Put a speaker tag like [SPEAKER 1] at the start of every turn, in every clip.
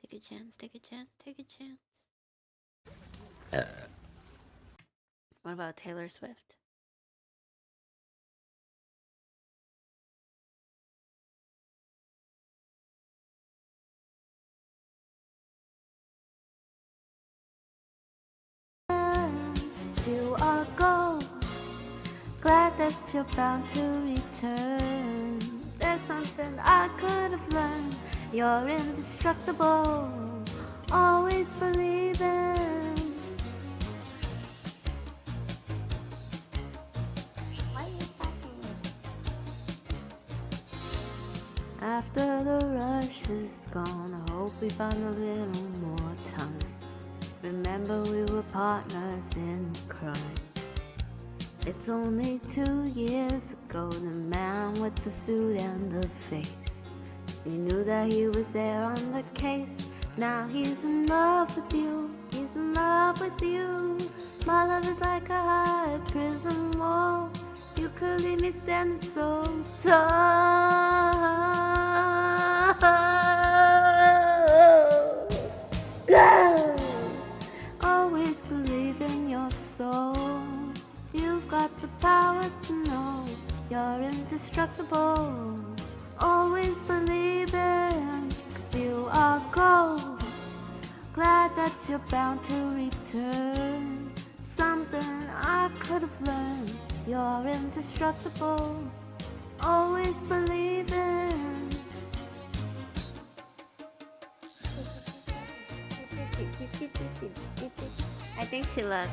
[SPEAKER 1] Take a chance, take a chance, take a chance. What about Taylor Swift? To our goal, glad that you're bound to return. There's something I could have learned. You're indestructible, always believing. Why are you talking? After the rush is gone, I hope we find a little more time. Remember we were partners in crime. It's only 2 years ago, the man with the suit and the face. You knew that he was there on the case. Now he's in love with you, he's in love with you. My love is like a high prison wall. You could leave me standing so tall. Go! Always believe in your soul. You've got the power to know you're indestructible. Always believing, 'cause you are gold. Glad that you're bound to return. Something I could have learned. You're indestructible. Always believing. I think she left.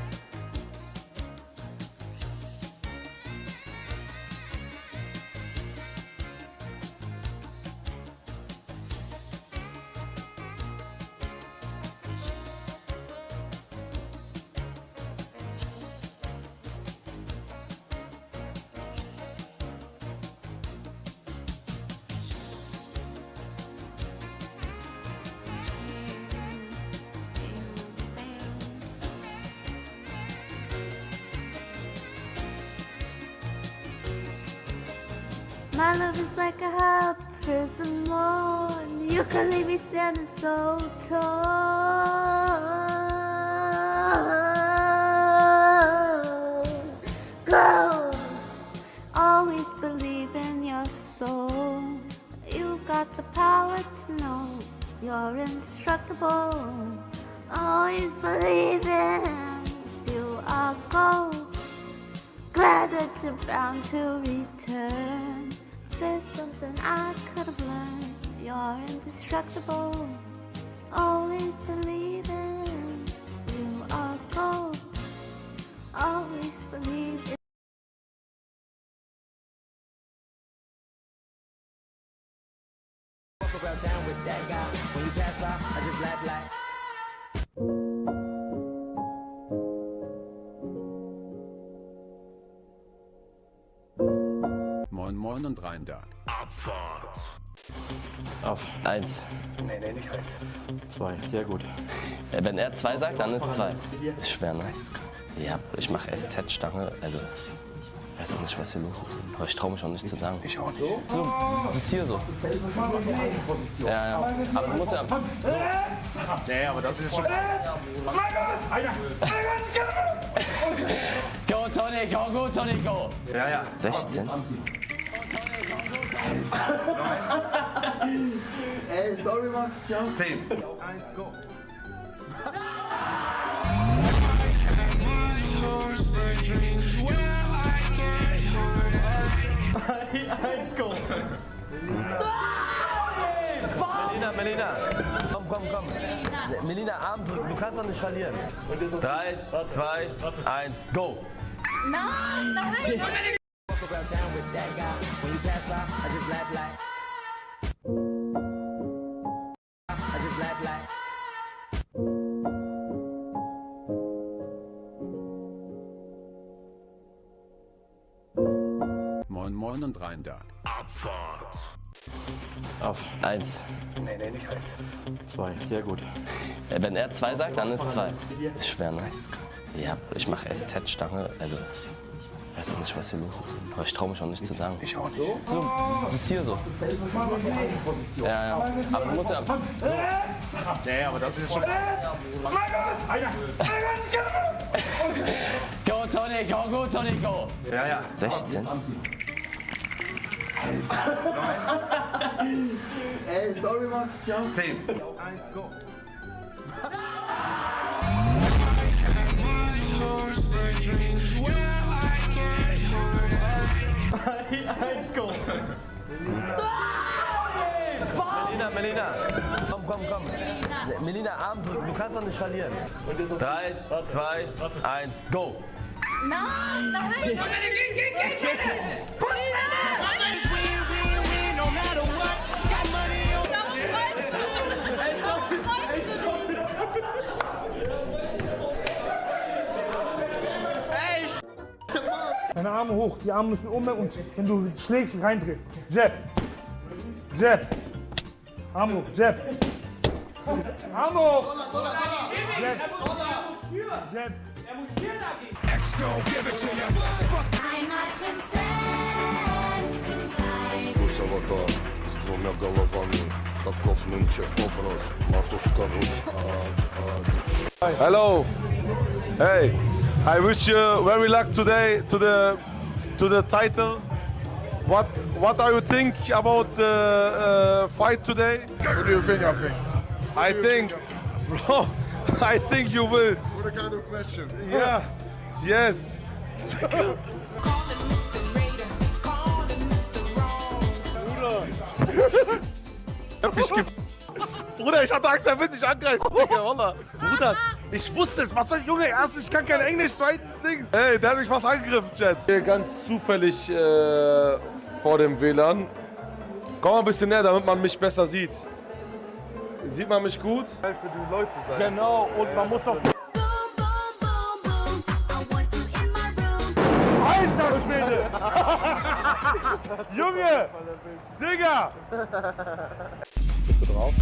[SPEAKER 1] My love is like a high prison wall. You can leave me standing so tall. Girl, always believe in your soul. You've got the power to know you're indestructible. Always believe in you are gold. Glad that you're bound to return. There's something I could have learned. You're indestructible. Always believe in you are gold. Always believe in.
[SPEAKER 2] Walk around town with that guy. When you pass by, I just laugh like.
[SPEAKER 3] Moin Moin und rein da.
[SPEAKER 4] Abfahrt.
[SPEAKER 5] Auf 1.
[SPEAKER 4] Nee, nicht 1.
[SPEAKER 5] 2, sehr gut. Wenn er 2 sagt, dann ist 2. Ist schwer, ne? Ja, ich mache SZ-Stange, also ich weiß auch nicht, was hier los ist. Aber ich traue mich auch nicht zu sagen.
[SPEAKER 4] Ich auch nicht.
[SPEAKER 5] So, das ist hier so. Ja, aber du musst ja... So.
[SPEAKER 4] Nee, aber das ist schon...
[SPEAKER 5] Go, Tony, go, Tony, go!
[SPEAKER 4] Ja.
[SPEAKER 5] 16?
[SPEAKER 2] Ey, sorry Max.
[SPEAKER 4] 10. 1, go.
[SPEAKER 5] 1, go! Melina, komm. Melina, Arm, du kannst doch nicht verlieren. 3, 2, 1, go!
[SPEAKER 1] Nein!
[SPEAKER 2] Walk around town with that guy. When you pass by, I just laugh like. I just laugh like.
[SPEAKER 3] Moin Moin und rein da.
[SPEAKER 4] Abfahrt.
[SPEAKER 5] Auf 1.
[SPEAKER 4] Nee, nicht 1.
[SPEAKER 5] 2, sehr gut. Wenn er 2 sagt, dann ist 2. Ist schwer, ne? Ja, ich mache SZ-Stange, also Ich weiß auch nicht, was hier los ist. Aber ich traue mich auch nicht zu sagen.
[SPEAKER 4] Ich auch nicht.
[SPEAKER 5] So, das ist hier so. Ja, ja. Aber du musst ja. So.
[SPEAKER 4] Nee, aber das ist schon.
[SPEAKER 5] Go, Tony, go, go, Tony, go.
[SPEAKER 4] Ja, ja.
[SPEAKER 5] 16.
[SPEAKER 6] Ey, sorry Max.
[SPEAKER 4] 10. 1, go.
[SPEAKER 5] Melina. Komm. Melina, Arm drücken, du kannst doch nicht verlieren. 3, 2, 1, go.
[SPEAKER 1] Nein, nein,
[SPEAKER 7] Deine Arme hoch, die Arme müssen um und wenn du schlägst, reindrehen. Jab. Jab. Arm hoch, Jab. Arm hoch. Jab. Jab.
[SPEAKER 1] einmal Prinzessin sein.
[SPEAKER 8] Гусевода с двумя головами. Каков нынче образ, матушка Русь.
[SPEAKER 9] Hello. Hey, I wish you very luck today to the title. What do you think about the fight today?
[SPEAKER 8] What do you think,
[SPEAKER 9] I think, bro, I think you will.
[SPEAKER 8] What a kind of question.
[SPEAKER 9] Yeah. Yes. Bruder, ich hatte Angst, er wird nicht angreifen. Digga, Wallah. Bruder, ich wusste es. Was soll ich, Junge? Erstens, ich kann kein Englisch, zweitens Dings. Hey, der hat mich fast angegriffen, Chat. Hier ganz zufällig vor dem WLAN. Komm mal ein bisschen näher, damit man mich besser sieht. Sieht man mich gut?
[SPEAKER 8] Für die Leute sein.
[SPEAKER 7] Genau, und man muss auch. Alter Schwede! Junge! Digga! Bist du drauf?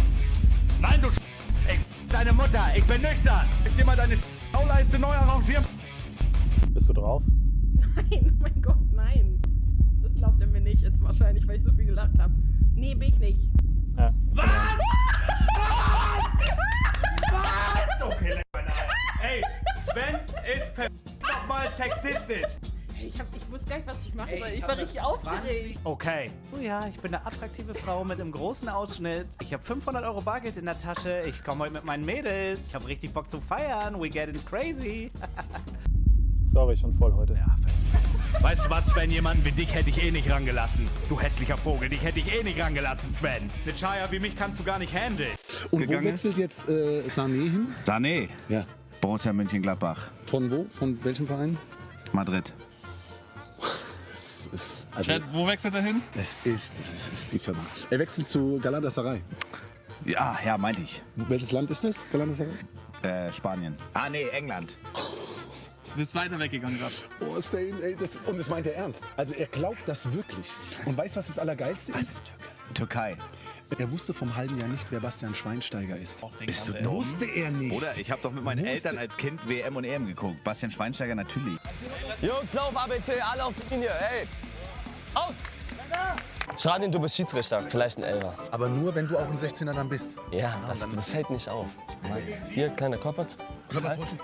[SPEAKER 4] Nein, du ich deine Mutter, ich bin nüchtern. Ich dir mal deine Schauleiste neu arrangieren.
[SPEAKER 7] Bist du drauf?
[SPEAKER 10] Nein, oh mein Gott, nein. Das glaubt er mir nicht jetzt wahrscheinlich, weil ich so viel gelacht habe. Nee, bin ich nicht.
[SPEAKER 7] Ja.
[SPEAKER 4] Was? Was? Okay, leck meine Hand. Ey, Sven ist nochmal sexistisch.
[SPEAKER 10] Ich wusste gar nicht, was ich machen soll. Ich war richtig aufgeregt.
[SPEAKER 11] Okay. Oh ja, ich bin eine attraktive Frau mit einem großen Ausschnitt. Ich habe 500 € Bargeld in der Tasche. Ich komme heute mit meinen Mädels. Ich habe richtig Bock zu feiern. We getting crazy.
[SPEAKER 7] Sorry, schon voll heute.
[SPEAKER 11] Ja,
[SPEAKER 4] Weißt du was, Sven? Jemanden wie dich hätte ich eh nicht rangelassen. Du hässlicher Vogel, dich hätte ich eh nicht rangelassen, Sven. Eine Chaya wie mich kannst du gar nicht handeln.
[SPEAKER 6] Und wo wechselt jetzt Sané hin?
[SPEAKER 12] Sané?
[SPEAKER 6] Ja.
[SPEAKER 12] Borussia Mönchengladbach.
[SPEAKER 6] Von wo? Von welchem Verein?
[SPEAKER 12] Madrid.
[SPEAKER 6] Also,
[SPEAKER 12] Wo wechselt er hin?
[SPEAKER 6] das ist die Firma. Er wechselt zu Galatasaray.
[SPEAKER 12] Ja, meinte ich.
[SPEAKER 6] Welches Land ist das? Galatasaray?
[SPEAKER 12] Spanien.
[SPEAKER 4] Ah, nee, England.
[SPEAKER 12] Du bist weiter weggegangen gerade.
[SPEAKER 6] Oh, Sane, ey, und das meint er ernst. Also er glaubt das wirklich. Und weißt du, was das Allergeilste ist?
[SPEAKER 12] Türkei.
[SPEAKER 6] Er wusste vom halben Jahr nicht, wer Bastian Schweinsteiger ist.
[SPEAKER 12] Bist du dumm?
[SPEAKER 6] Wusste er nicht.
[SPEAKER 12] Oder ich habe doch mit meinen Eltern als Kind WM und EM geguckt. Bastian Schweinsteiger natürlich.
[SPEAKER 5] Jungs, lauf ABC, alle auf die Linie, hey. Auf! Schradin, du bist Schiedsrichter, vielleicht ein Elfer.
[SPEAKER 6] Aber nur, wenn du auch im 16er dann bist.
[SPEAKER 5] Ja, das fällt nicht auf. Hier, kleiner Körper.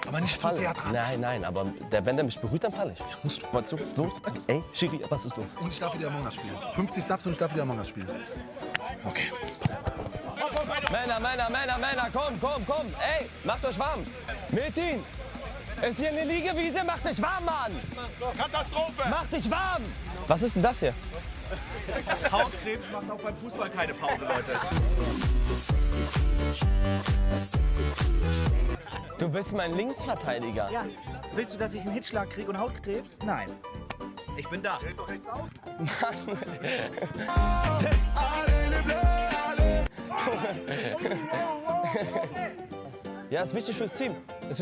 [SPEAKER 6] Aber nicht zu
[SPEAKER 5] Falle.
[SPEAKER 6] theatralisch.
[SPEAKER 5] Nein, aber wenn der mich berührt, dann falle ich.
[SPEAKER 6] Musst du.
[SPEAKER 5] Mal zu. So, ey, Schiri, was ist los?
[SPEAKER 6] Und ich darf wieder Among Us spielen. 50 Subs und ich darf wieder Among Us spielen. Okay.
[SPEAKER 5] Männer, komm, ey, macht euch warm. Metin, ist hier eine Liegewiese, macht dich warm, Mann.
[SPEAKER 4] Katastrophe!
[SPEAKER 5] Mach dich warm. Was ist denn das hier?
[SPEAKER 4] Hautkrebs macht auch beim Fußball keine Pause, Leute.
[SPEAKER 5] Du bist mein Linksverteidiger.
[SPEAKER 11] Ja. Willst du, dass ich einen Hitzschlag kriege und Hautkrebs? Nein.
[SPEAKER 4] Ich bin da.
[SPEAKER 11] Drehst doch rechts auf.
[SPEAKER 5] Ja, ist wichtig fürs Team. Gut,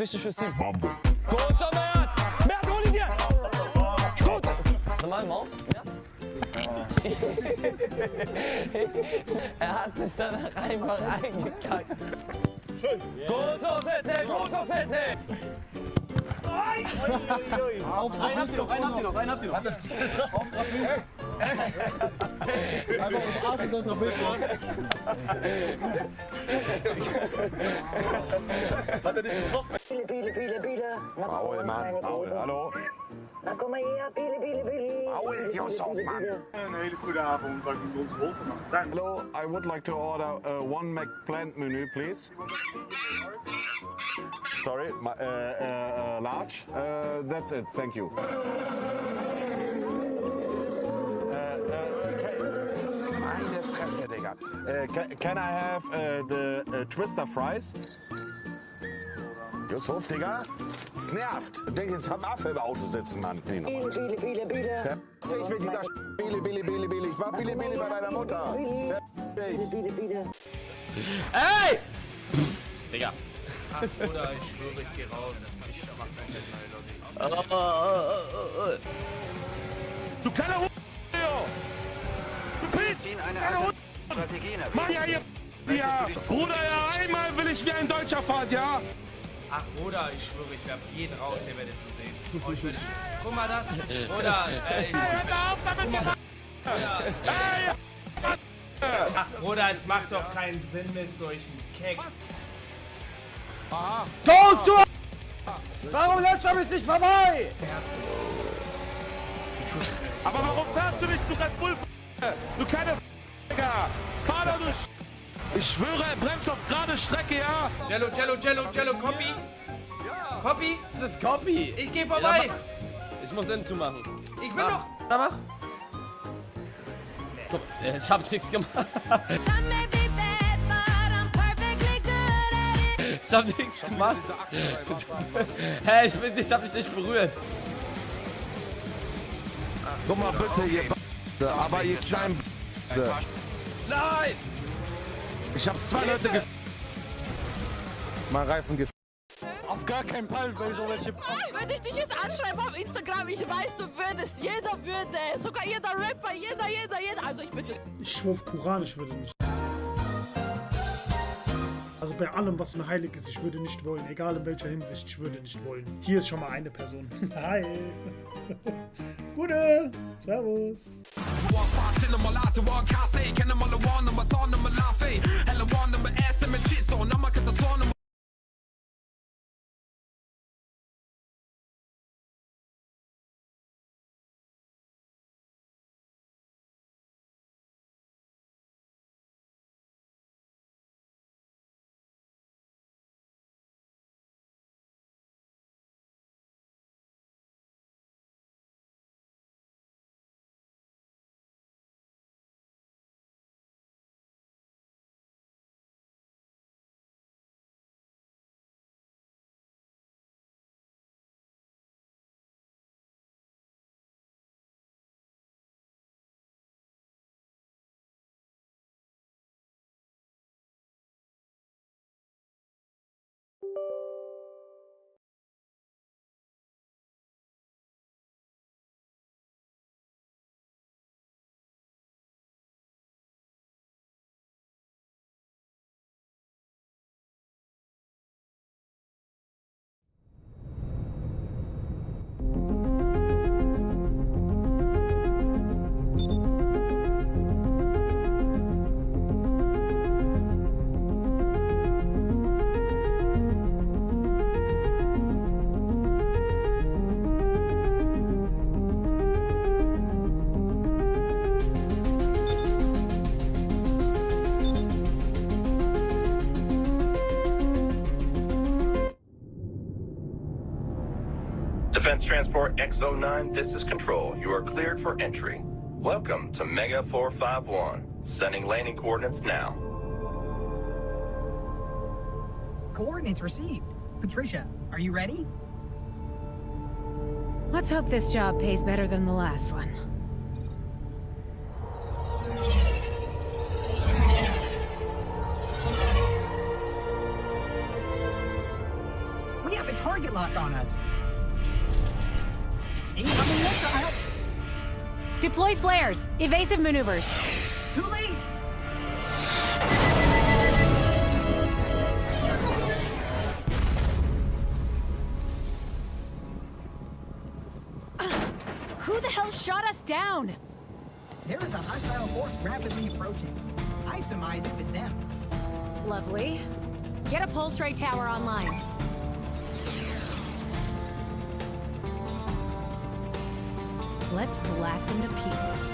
[SPEAKER 5] so, mehr hol ihn dir. Gut. Normal Maus, mehr. Er hat sich dann einfach eingekackt. Schön. Gut so, Sydney.
[SPEAKER 11] Einen habt ihr noch, einen habt ihr noch, einen habt ihr noch.
[SPEAKER 6] Auf Trapez. Einfach auf Arsch und dann Trapez.
[SPEAKER 9] Hat er nicht getroffen?
[SPEAKER 8] Paul, Mann. Paul, hallo.
[SPEAKER 13] Nou, kom maar hier, Billy, Billy, Billy.
[SPEAKER 8] Paul, Josef, Mann.
[SPEAKER 7] Een hele goede avond, dat ik met ons rol gemaakt zijn.
[SPEAKER 8] Hello, I would like to order one McPlant menu, please. Sorry, large. That's it, thank you. Meine Fresse, Digga. Can I have the Twister Fries? Yusuf, Digga, es nervt. Ich denke, jetzt haben Affe im Auto sitzen, Mann.
[SPEAKER 13] Biele, Biele, Biele, Biele.
[SPEAKER 8] Verpiss dich mit dieser Billy, Billy, Billy, Billy. Ich war Billy, Billy bei deiner Mutter.
[SPEAKER 13] Biele,
[SPEAKER 8] Verpiss
[SPEAKER 13] Biele, Biele.
[SPEAKER 5] Ey! Digga.
[SPEAKER 11] Ach, Bruder, ich schwöre, ich geh raus. Ich mach kein Geld mehr, Lobby.
[SPEAKER 9] Du kleiner Hund! Du Pilz! Kleiner Hund! Mann, ja, ihr... Ja, Bruder, ja, einmal will ich wie ein Deutscher fahren, ja?
[SPEAKER 11] Ach, Bruder, ich schwöre, ich werf jeden raus, ihr werdet zu sehen. Oh, ich werde... Guck mal das. Bruder, ey.
[SPEAKER 9] Hör mal auf damit, Bruder! Ey!
[SPEAKER 11] Ach, Bruder, es macht doch keinen Sinn mit solchen Keks.
[SPEAKER 9] Aha.
[SPEAKER 2] Kommst du? Warum lässt du mich nicht vorbei?
[SPEAKER 9] Aber warum fährst du nicht, du Red Bull? Du kleine Digga! Fahr doch, du Ich schwöre, er bremst auf gerade Strecke, ja?
[SPEAKER 11] Jello, Copy. Copy?
[SPEAKER 5] Das ist Copy.
[SPEAKER 11] Ich geh vorbei.
[SPEAKER 5] Ich muss Sinn zumachen.
[SPEAKER 11] Ich bin doch...
[SPEAKER 5] Na, mach. Guck, ich hab nichts gemacht. Ich hab nichts gemacht. Hä, ich hab mich nicht berührt.
[SPEAKER 9] Guck mal bitte, ihr aber ihr kleinen
[SPEAKER 5] Nein!
[SPEAKER 9] Ich hab 2 Leute Mein Reifen
[SPEAKER 2] Auf gar keinen Fall, weil so welche...
[SPEAKER 10] Würde ich dich jetzt anschreiben auf Instagram, ich weiß, du würdest, jeder würde, sogar jeder Rapper, jeder, also ich bitte.
[SPEAKER 7] Ich schwör auf Koran, ich würde nicht. Also bei allem, was mir heilig ist, ich würde nicht wollen. Egal in welcher Hinsicht, ich würde nicht wollen. Hier ist schon mal eine Person. Hi. Gute. Servus.
[SPEAKER 14] Defense Transport X09, this is Control. You are cleared for entry. Welcome to Mega 451. Sending landing coordinates now.
[SPEAKER 15] Coordinates received. Patricia, are you ready?
[SPEAKER 16] Let's hope this job pays better than the last one.
[SPEAKER 15] We have a target lock on us. Incoming missile.
[SPEAKER 16] Deploy flares. Evasive maneuvers.
[SPEAKER 15] Too late.
[SPEAKER 16] hell shot us down?
[SPEAKER 15] There is a hostile force rapidly approaching. I surmise it was them.
[SPEAKER 16] Lovely. Get a pulse ray tower online. Let's blast them to pieces.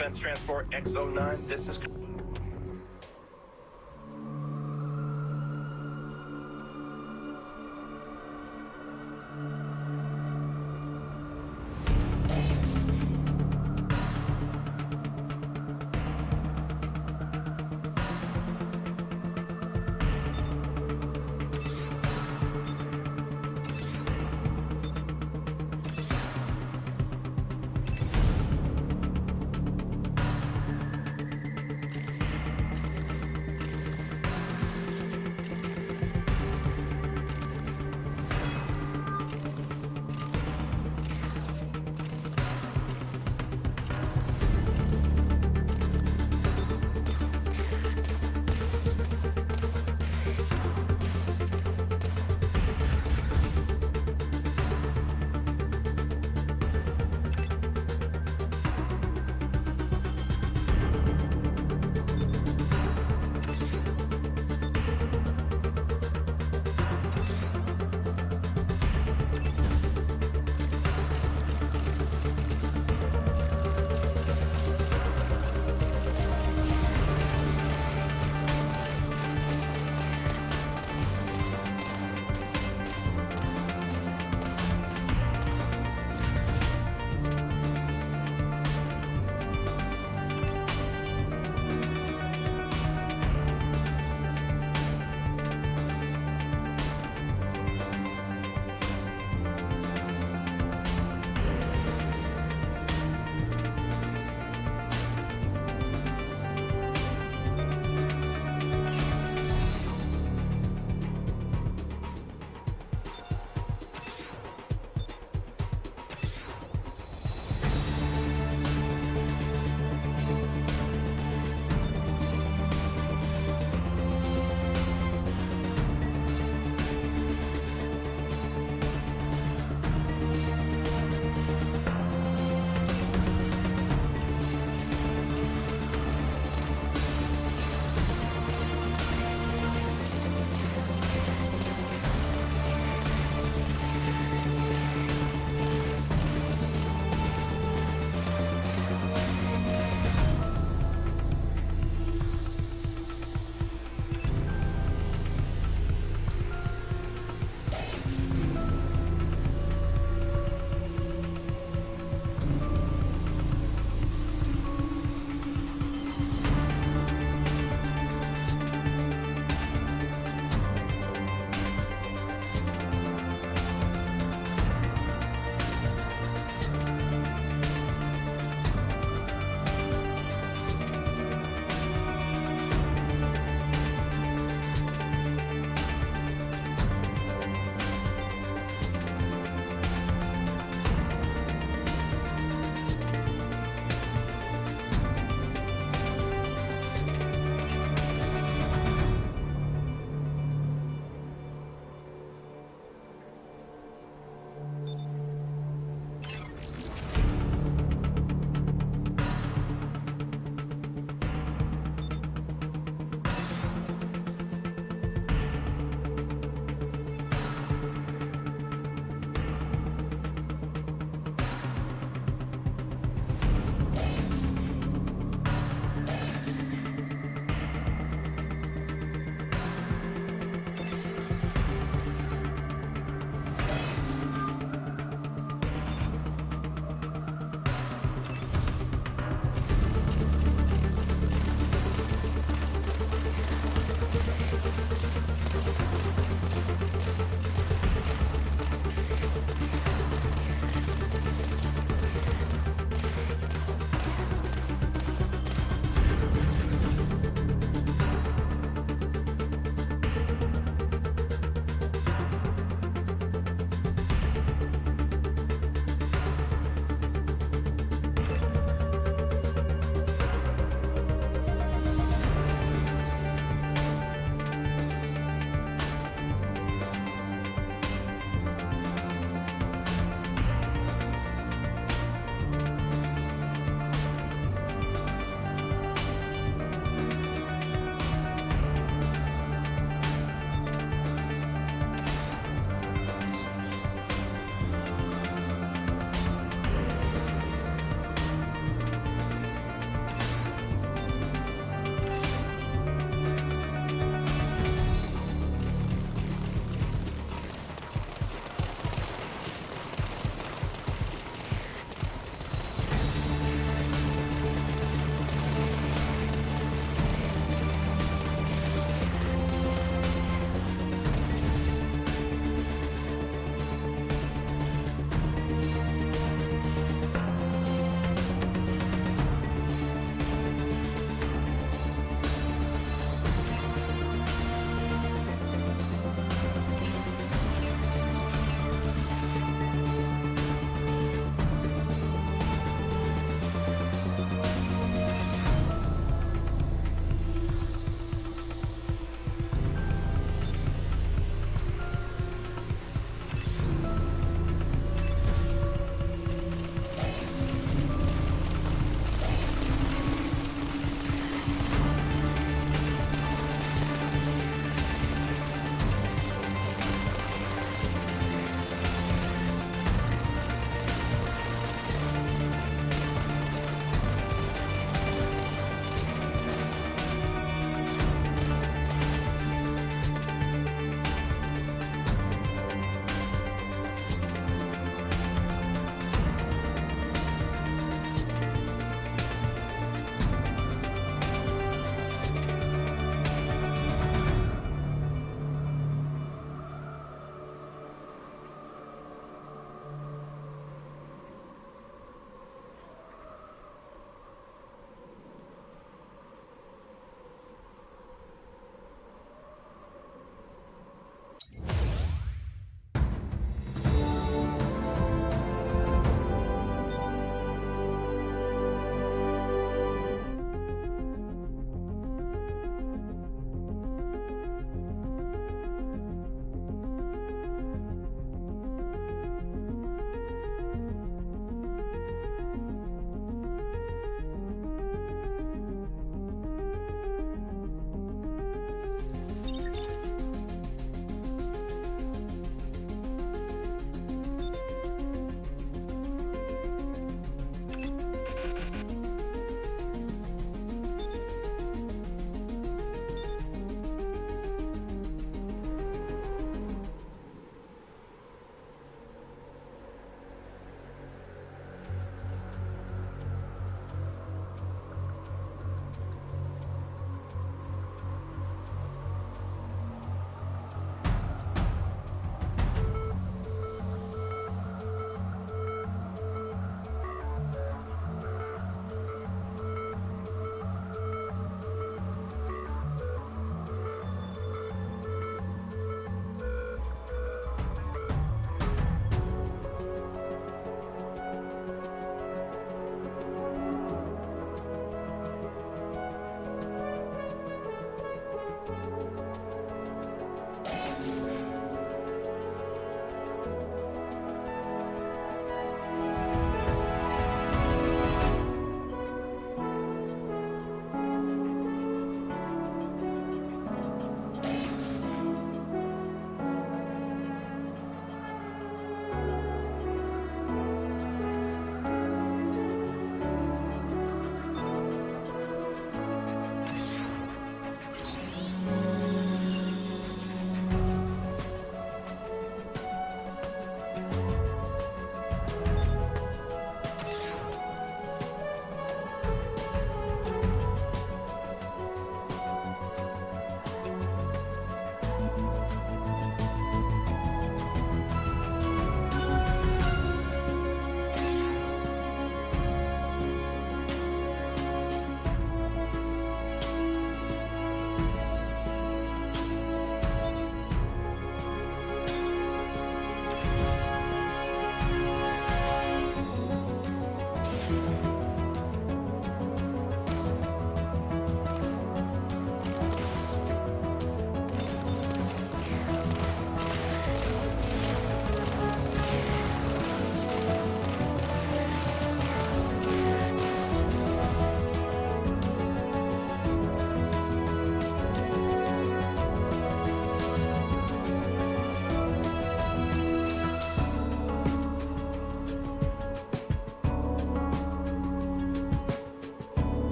[SPEAKER 14] Defense Transport X09, this is...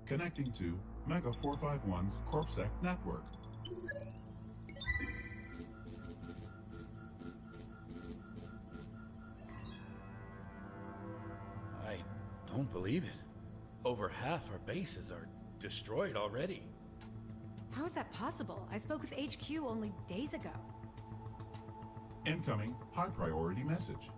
[SPEAKER 17] Connecting to Mega 451's CorpSec network.
[SPEAKER 4] I don't believe it. Over half our bases are destroyed already.
[SPEAKER 16] How is that possible? I spoke with HQ only days ago.
[SPEAKER 17] Incoming high priority message.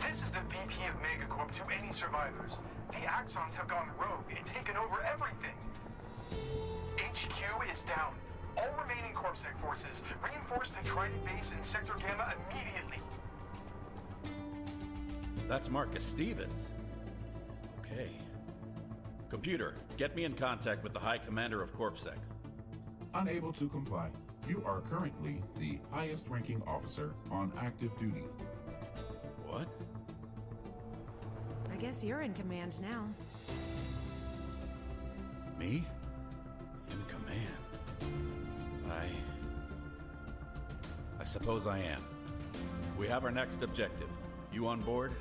[SPEAKER 18] This is the VP of Megacorp to any survivors. The Axions have gone rogue and taken over everything. HQ is down. All remaining CorpSec forces reinforce the Trident base in Sector Gamma immediately.
[SPEAKER 4] That's Marcus Stevens. Okay. Computer, get me in contact with the High Commander of CorpSec.
[SPEAKER 17] Unable to comply. You are currently the highest ranking officer on active duty.
[SPEAKER 4] What?
[SPEAKER 16] I guess you're in command now.
[SPEAKER 4] Me? In command? I suppose I am. We have our next objective. You on board?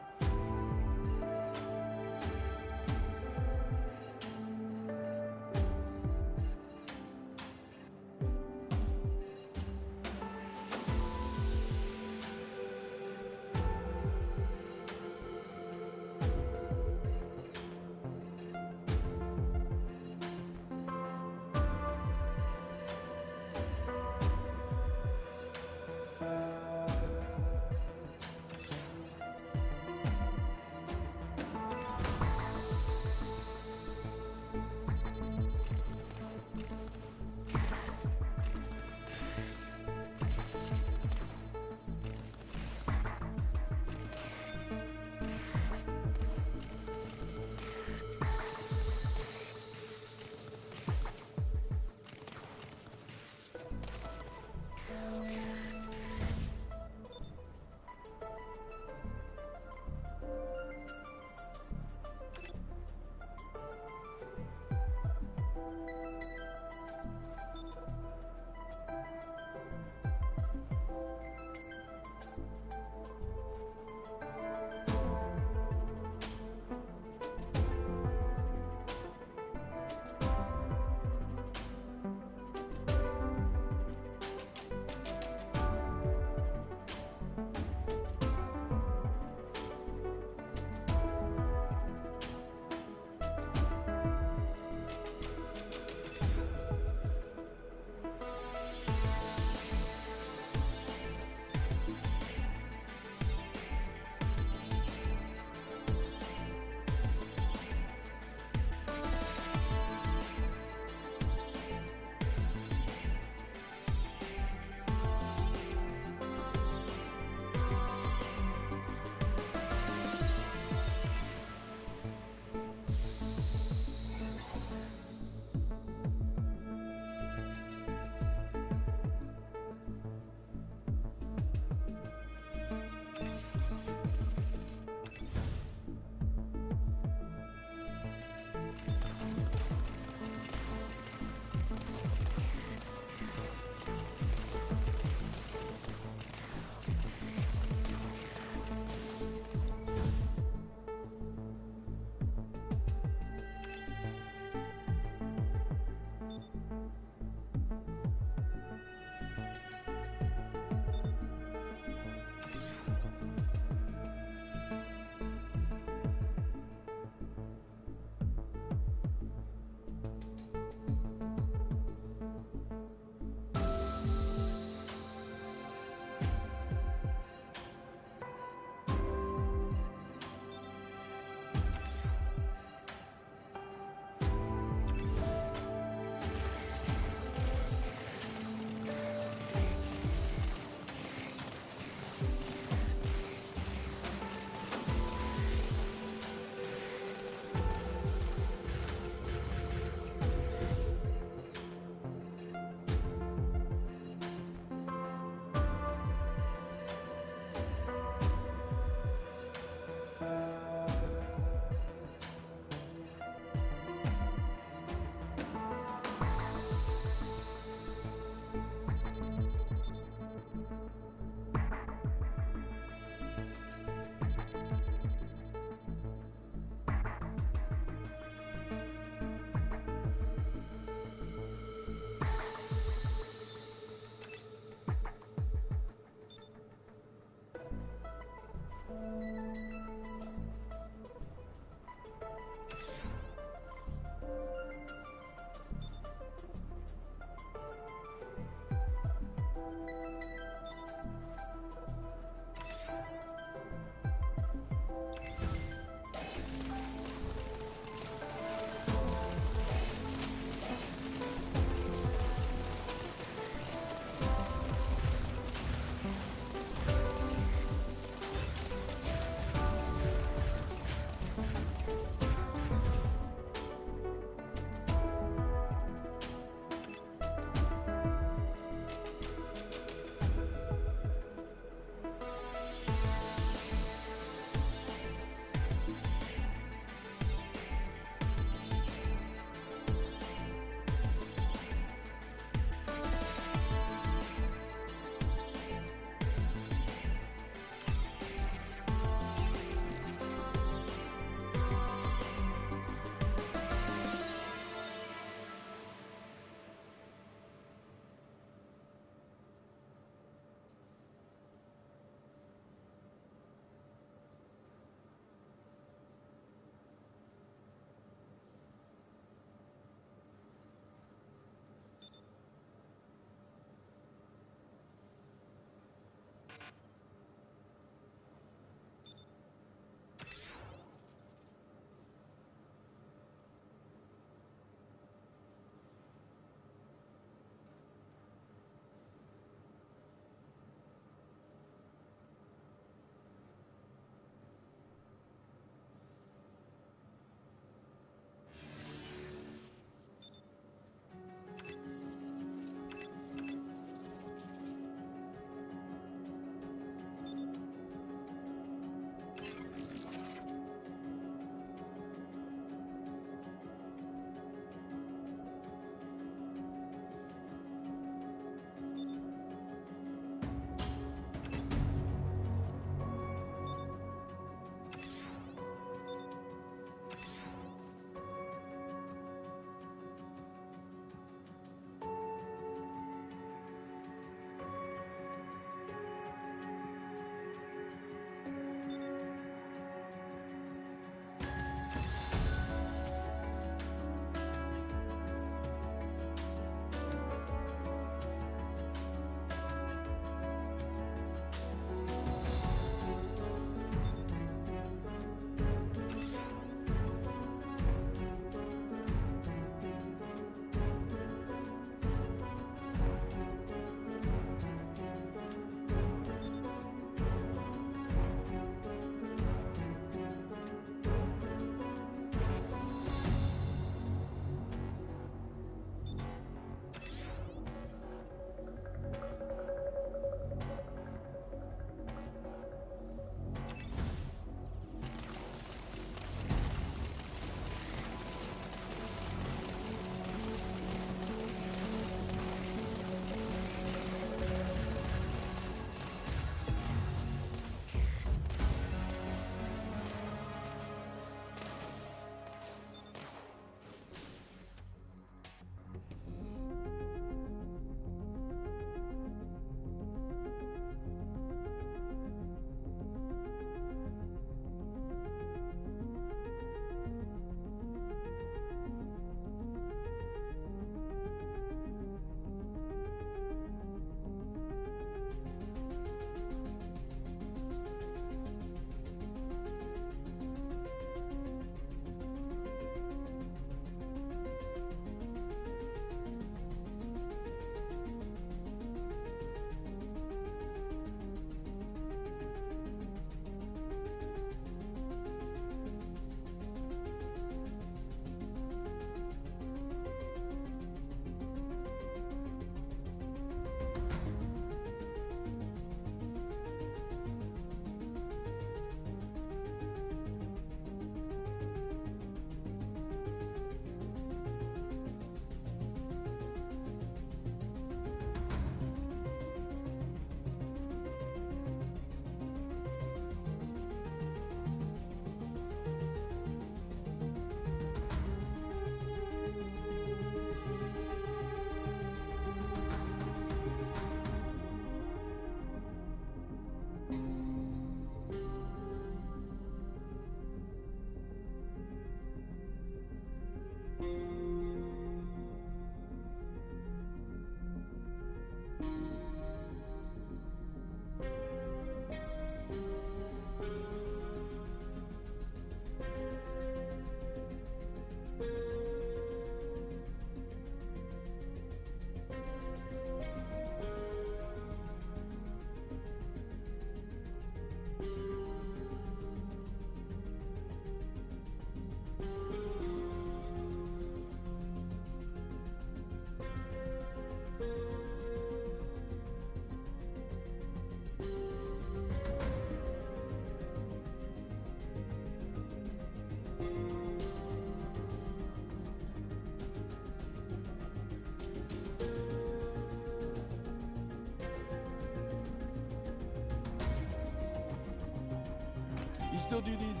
[SPEAKER 9] still do these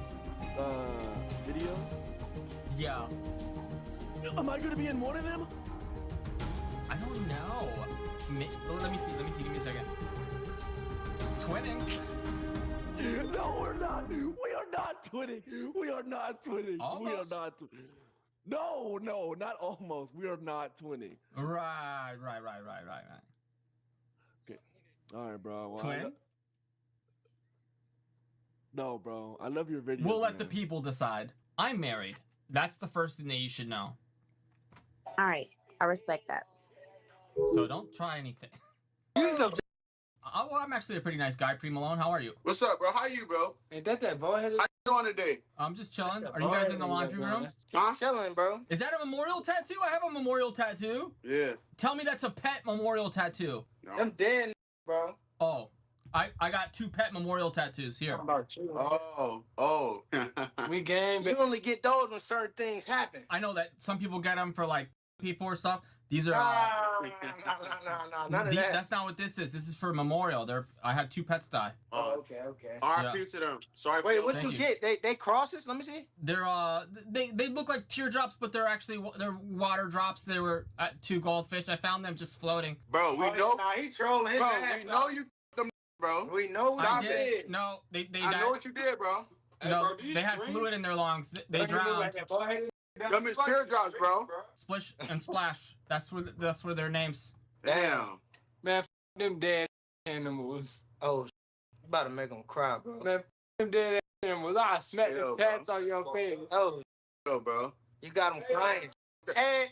[SPEAKER 9] videos?
[SPEAKER 19] Yeah.
[SPEAKER 9] Am I gonna be in one of them?
[SPEAKER 19] I don't know. Let me see. Give me a second. Twinning.
[SPEAKER 9] No, we're not. We are not twinning. We are not twinning.
[SPEAKER 19] Almost.
[SPEAKER 9] We are not. No, not almost. We are not twinning.
[SPEAKER 19] Right.
[SPEAKER 9] Okay. All right, bro. Well,
[SPEAKER 19] Twin?
[SPEAKER 9] No, bro. I love your videos.
[SPEAKER 19] We'll let the people decide. I'm married. That's the first thing that you should know.
[SPEAKER 20] All right, I respect that.
[SPEAKER 19] So don't try anything. Well, I'm actually a pretty nice guy, Pre Malone. How are you?
[SPEAKER 21] What's up, bro? How you, bro?
[SPEAKER 22] Ain't that boy?
[SPEAKER 21] How you doing today?
[SPEAKER 19] I'm just chilling. Are you guys in the laundry room?
[SPEAKER 21] Huh? Chilling, bro.
[SPEAKER 19] Is that a memorial tattoo? I have a memorial tattoo.
[SPEAKER 21] Yeah.
[SPEAKER 19] Tell me that's a pet memorial tattoo.
[SPEAKER 21] No. I'm dead, bro.
[SPEAKER 19] Oh, I got 2 pet memorial tattoos here.
[SPEAKER 21] Oh.
[SPEAKER 22] We game.
[SPEAKER 21] You only get those when certain things happen.
[SPEAKER 19] I know that some people get them for like people or stuff. These are.
[SPEAKER 21] No, none of that.
[SPEAKER 19] That's not what this is. This is for memorial. I had 2 pets die.
[SPEAKER 21] Oh, okay. R.I.P. to them. Sorry. Wait, what you get? They crosses? Let me see.
[SPEAKER 19] They're they look like teardrops, but they're actually they're water drops. They were at 2 goldfish. I found them just floating.
[SPEAKER 21] Bro, we know. Nah, he trolling his ass. We know you them, bro. We know.
[SPEAKER 19] I did. No, they died.
[SPEAKER 21] I know what you did, bro.
[SPEAKER 19] No, they had fluid in their lungs. They drowned.
[SPEAKER 21] Them is teardrops, bro.
[SPEAKER 19] Splish and Splash. That's where their names.
[SPEAKER 21] Damn.
[SPEAKER 22] Man, f them dead animals.
[SPEAKER 21] Oh, you about to make them cry, bro.
[SPEAKER 22] Man, f them dead animals. I smack the tats on your face.
[SPEAKER 21] Oh, bro. You got them crying. Hey,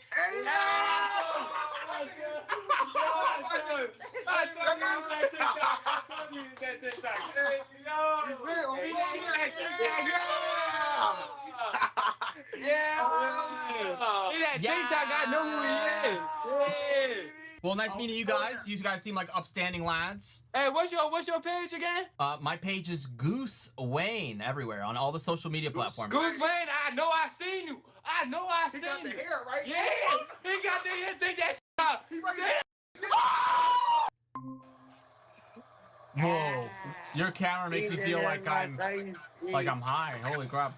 [SPEAKER 19] Well, nice meeting you guys. You guys seem like upstanding lads.
[SPEAKER 22] Hey, what's your page again?
[SPEAKER 19] My page is Goose Wayne everywhere on all the social media platforms.
[SPEAKER 22] Goose Wayne, I know I seen you. I know I seen you. He got the hair, right? Yeah, he got the hair. Take that shit out.
[SPEAKER 19] Whoa, your camera makes me feel like I'm high. Holy crap.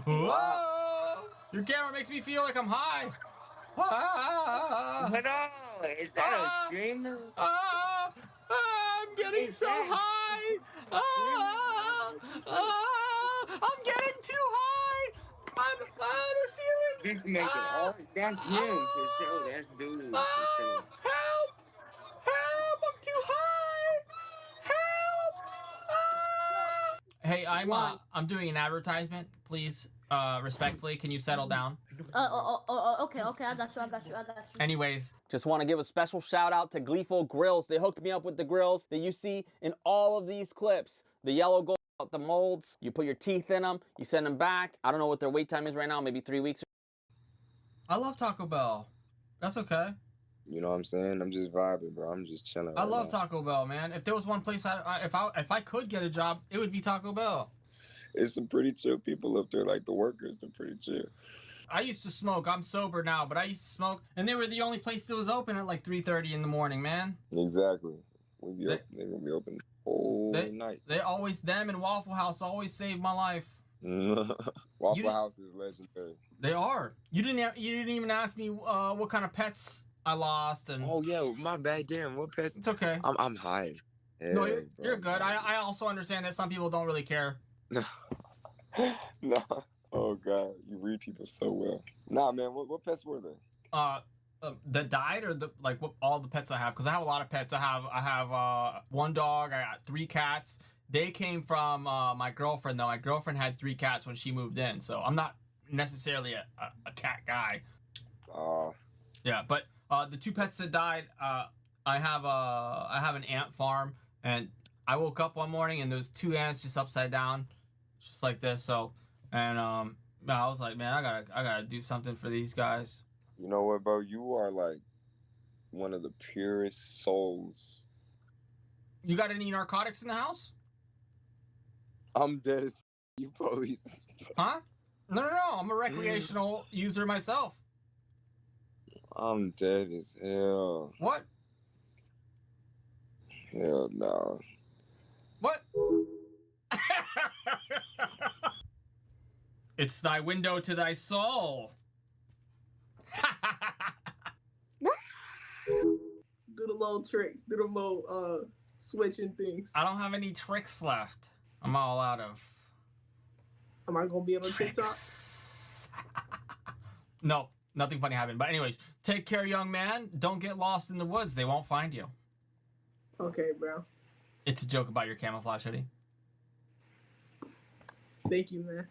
[SPEAKER 19] Whoa, your camera makes me feel like I'm high.
[SPEAKER 21] No, is that a dream?
[SPEAKER 19] I'm getting so high. I'm getting too high. I'm the ceiling.
[SPEAKER 21] He's making all. That's him for sure. That's dude for sure.
[SPEAKER 19] Help! I'm too high. Help! Hey, I'm doing an advertisement. Please, respectfully, can you settle down?
[SPEAKER 1] Okay, I got you.
[SPEAKER 19] Anyways,
[SPEAKER 23] just want to give a special shout out to Gleeful Grills. They hooked me up with the grills that you see in all of these clips. The yellow gold, the molds, you put your teeth in them, you send them back. I don't know what their wait time is right now, maybe 3 weeks.
[SPEAKER 19] I love Taco Bell. That's okay.
[SPEAKER 24] You know what I'm saying? I'm just vibing, bro. I'm just chilling.
[SPEAKER 19] I love Taco Bell, man. If there was one place if I could get a job, it would be Taco Bell.
[SPEAKER 24] It's some pretty chill people up there, like the workers. They're pretty chill.
[SPEAKER 19] I used to smoke. I'm sober now, but I used to smoke, and they were the only place that was open at like 3:30 in the morning, man.
[SPEAKER 24] Exactly. They're gonna be open all night.
[SPEAKER 19] Them and Waffle House always saved my life.
[SPEAKER 24] Waffle House is legendary.
[SPEAKER 19] They are. You didn't even ask me what kind of pets I lost. And
[SPEAKER 24] oh yeah, my bad. Damn, what pets?
[SPEAKER 19] It's okay.
[SPEAKER 24] I'm high. Yeah,
[SPEAKER 19] no, you're good. I also understand that some people don't really care.
[SPEAKER 24] No. Oh God, you read people so well. Nah, man, what pets were they?
[SPEAKER 19] That died, or all the pets I have? Because I have a lot of pets. I have 1 dog. I got 3 cats. They came from my girlfriend though. My girlfriend had 3 cats when she moved in, so I'm not necessarily a cat guy. Yeah, but the 2 pets that died, I have an ant farm, and I woke up one morning and there was 2 ants just upside down, just like this. So. And I was like, man, I gotta do something for these guys.
[SPEAKER 24] You know what, bro? You are like one of the purest souls.
[SPEAKER 19] You got any narcotics in the house?
[SPEAKER 24] I'm dead as you police.
[SPEAKER 19] Huh? No. I'm a recreational user myself.
[SPEAKER 24] I'm dead as hell.
[SPEAKER 19] What?
[SPEAKER 24] Hell no.
[SPEAKER 19] What? It's thy window to thy soul.
[SPEAKER 10] Do the little tricks. Do the little switching things.
[SPEAKER 19] I don't have any tricks left. I'm all out of.
[SPEAKER 10] Am I gonna be on TikTok?
[SPEAKER 19] No, nothing funny happened. But anyways, take care, young man. Don't get lost in the woods. They won't find you.
[SPEAKER 10] Okay, bro.
[SPEAKER 19] It's a joke about your camouflage hoodie.
[SPEAKER 10] Thank you, man.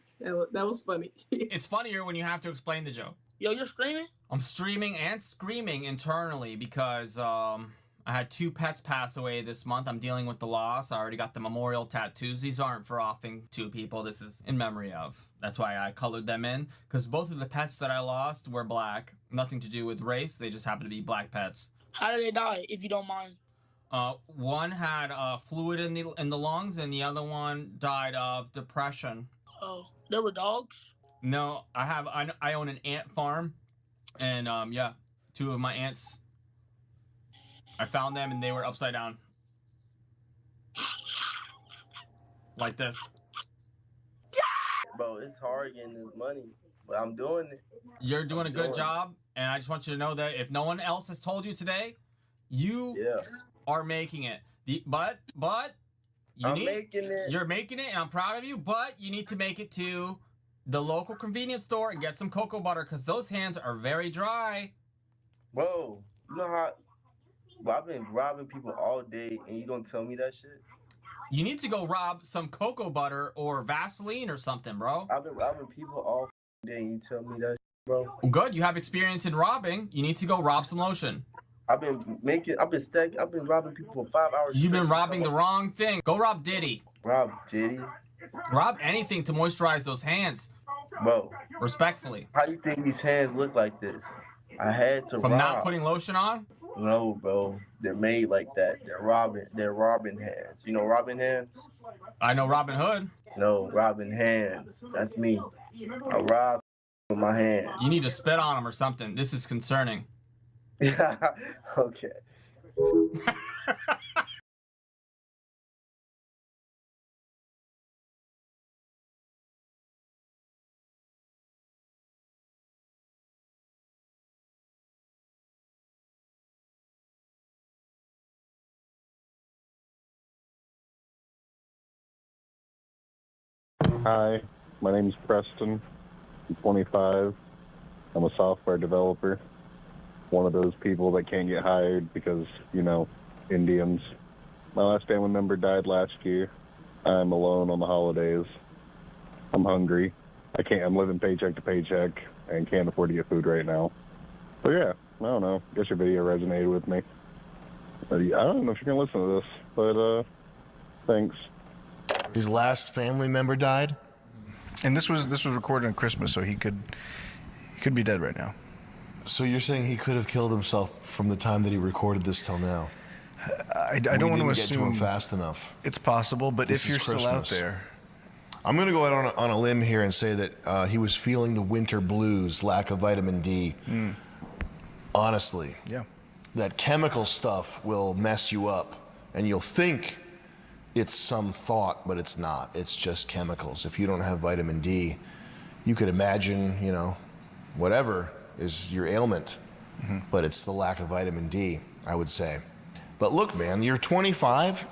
[SPEAKER 10] That was funny.
[SPEAKER 19] It's funnier when you have to explain the joke.
[SPEAKER 3] Yo, you're streaming?
[SPEAKER 19] I'm streaming and screaming internally because I had 2 pets pass away this month. I'm dealing with the loss. I already got the memorial tattoos. These aren't for offing 2 people. This is in memory of. That's why I colored them in, because both of the pets that I lost were black. Nothing to do with race. They just happen to be black pets.
[SPEAKER 3] How did they die, if you don't mind?
[SPEAKER 19] One had fluid in the lungs, and the other one died of depression.
[SPEAKER 3] Oh, there were dogs?
[SPEAKER 19] No, I own an ant farm, and yeah, 2 of my ants. I found them and they were upside down, like this.
[SPEAKER 6] Bro, it's hard getting this money, but I'm doing it.
[SPEAKER 19] You're doing a good job, and I just want you to know that if no one else has told you today, you are making it. But you're making it, and I'm proud of you. But you need to make it to the local convenience store and get some cocoa butter, because those hands are very dry.
[SPEAKER 6] Bro, you know how? Well, I've been robbing people all day, and you gonna tell me that shit?
[SPEAKER 19] You need to go rob some cocoa butter or Vaseline or something, bro.
[SPEAKER 6] I've been robbing people all day, and you tell me that shit, bro?
[SPEAKER 19] Well, good. You have experience in robbing. You need to go rob some lotion.
[SPEAKER 6] I've been robbing people for 5 hours.
[SPEAKER 19] You've been robbing the wrong thing. Go rob Diddy.
[SPEAKER 6] Rob Diddy?
[SPEAKER 19] Rob anything to moisturize those hands.
[SPEAKER 6] Bro.
[SPEAKER 19] Respectfully.
[SPEAKER 6] How you think these hands look like this? I had to
[SPEAKER 19] From
[SPEAKER 6] rob.
[SPEAKER 19] not putting lotion on?
[SPEAKER 6] No, bro. They're made like that. They're robbing hands. You know Robin hands?
[SPEAKER 19] I know Robin Hood.
[SPEAKER 6] No, Robin hands. That's me. I rob with my hands.
[SPEAKER 19] You need to spit on them or something. This is concerning.
[SPEAKER 6] Okay.
[SPEAKER 8] Hi, my name's Preston. I'm 25. I'm a software developer. One of those people that can't get hired because, you know, Indians. My last family member died last year. I'm alone on the holidays. I'm hungry. I'm living paycheck to paycheck and can't afford to get food right now. So yeah, I don't know. I guess your video resonated with me. But I don't know if you're gonna listen to this, but thanks.
[SPEAKER 12] His last family member died?
[SPEAKER 25] And this was recorded on Christmas, so he could be dead right now.
[SPEAKER 12] So you're saying he could have killed himself from the time that he recorded this till now?
[SPEAKER 25] I don't want to assume
[SPEAKER 12] get to him fast enough.
[SPEAKER 25] It's possible, but
[SPEAKER 12] This
[SPEAKER 25] if you're
[SPEAKER 12] is
[SPEAKER 25] still out
[SPEAKER 12] Christmas.
[SPEAKER 25] there,
[SPEAKER 12] I'm going to go out on a limb here and say that he was feeling the winter blues, lack of vitamin D. Honestly.
[SPEAKER 25] Yeah.
[SPEAKER 12] That chemical stuff will mess you up, and you'll think it's some thought, but it's not. It's just chemicals. If you don't have vitamin D, you could imagine, you know, whatever is your ailment, but it's the lack of vitamin D, I would say. But look, man, you're 25.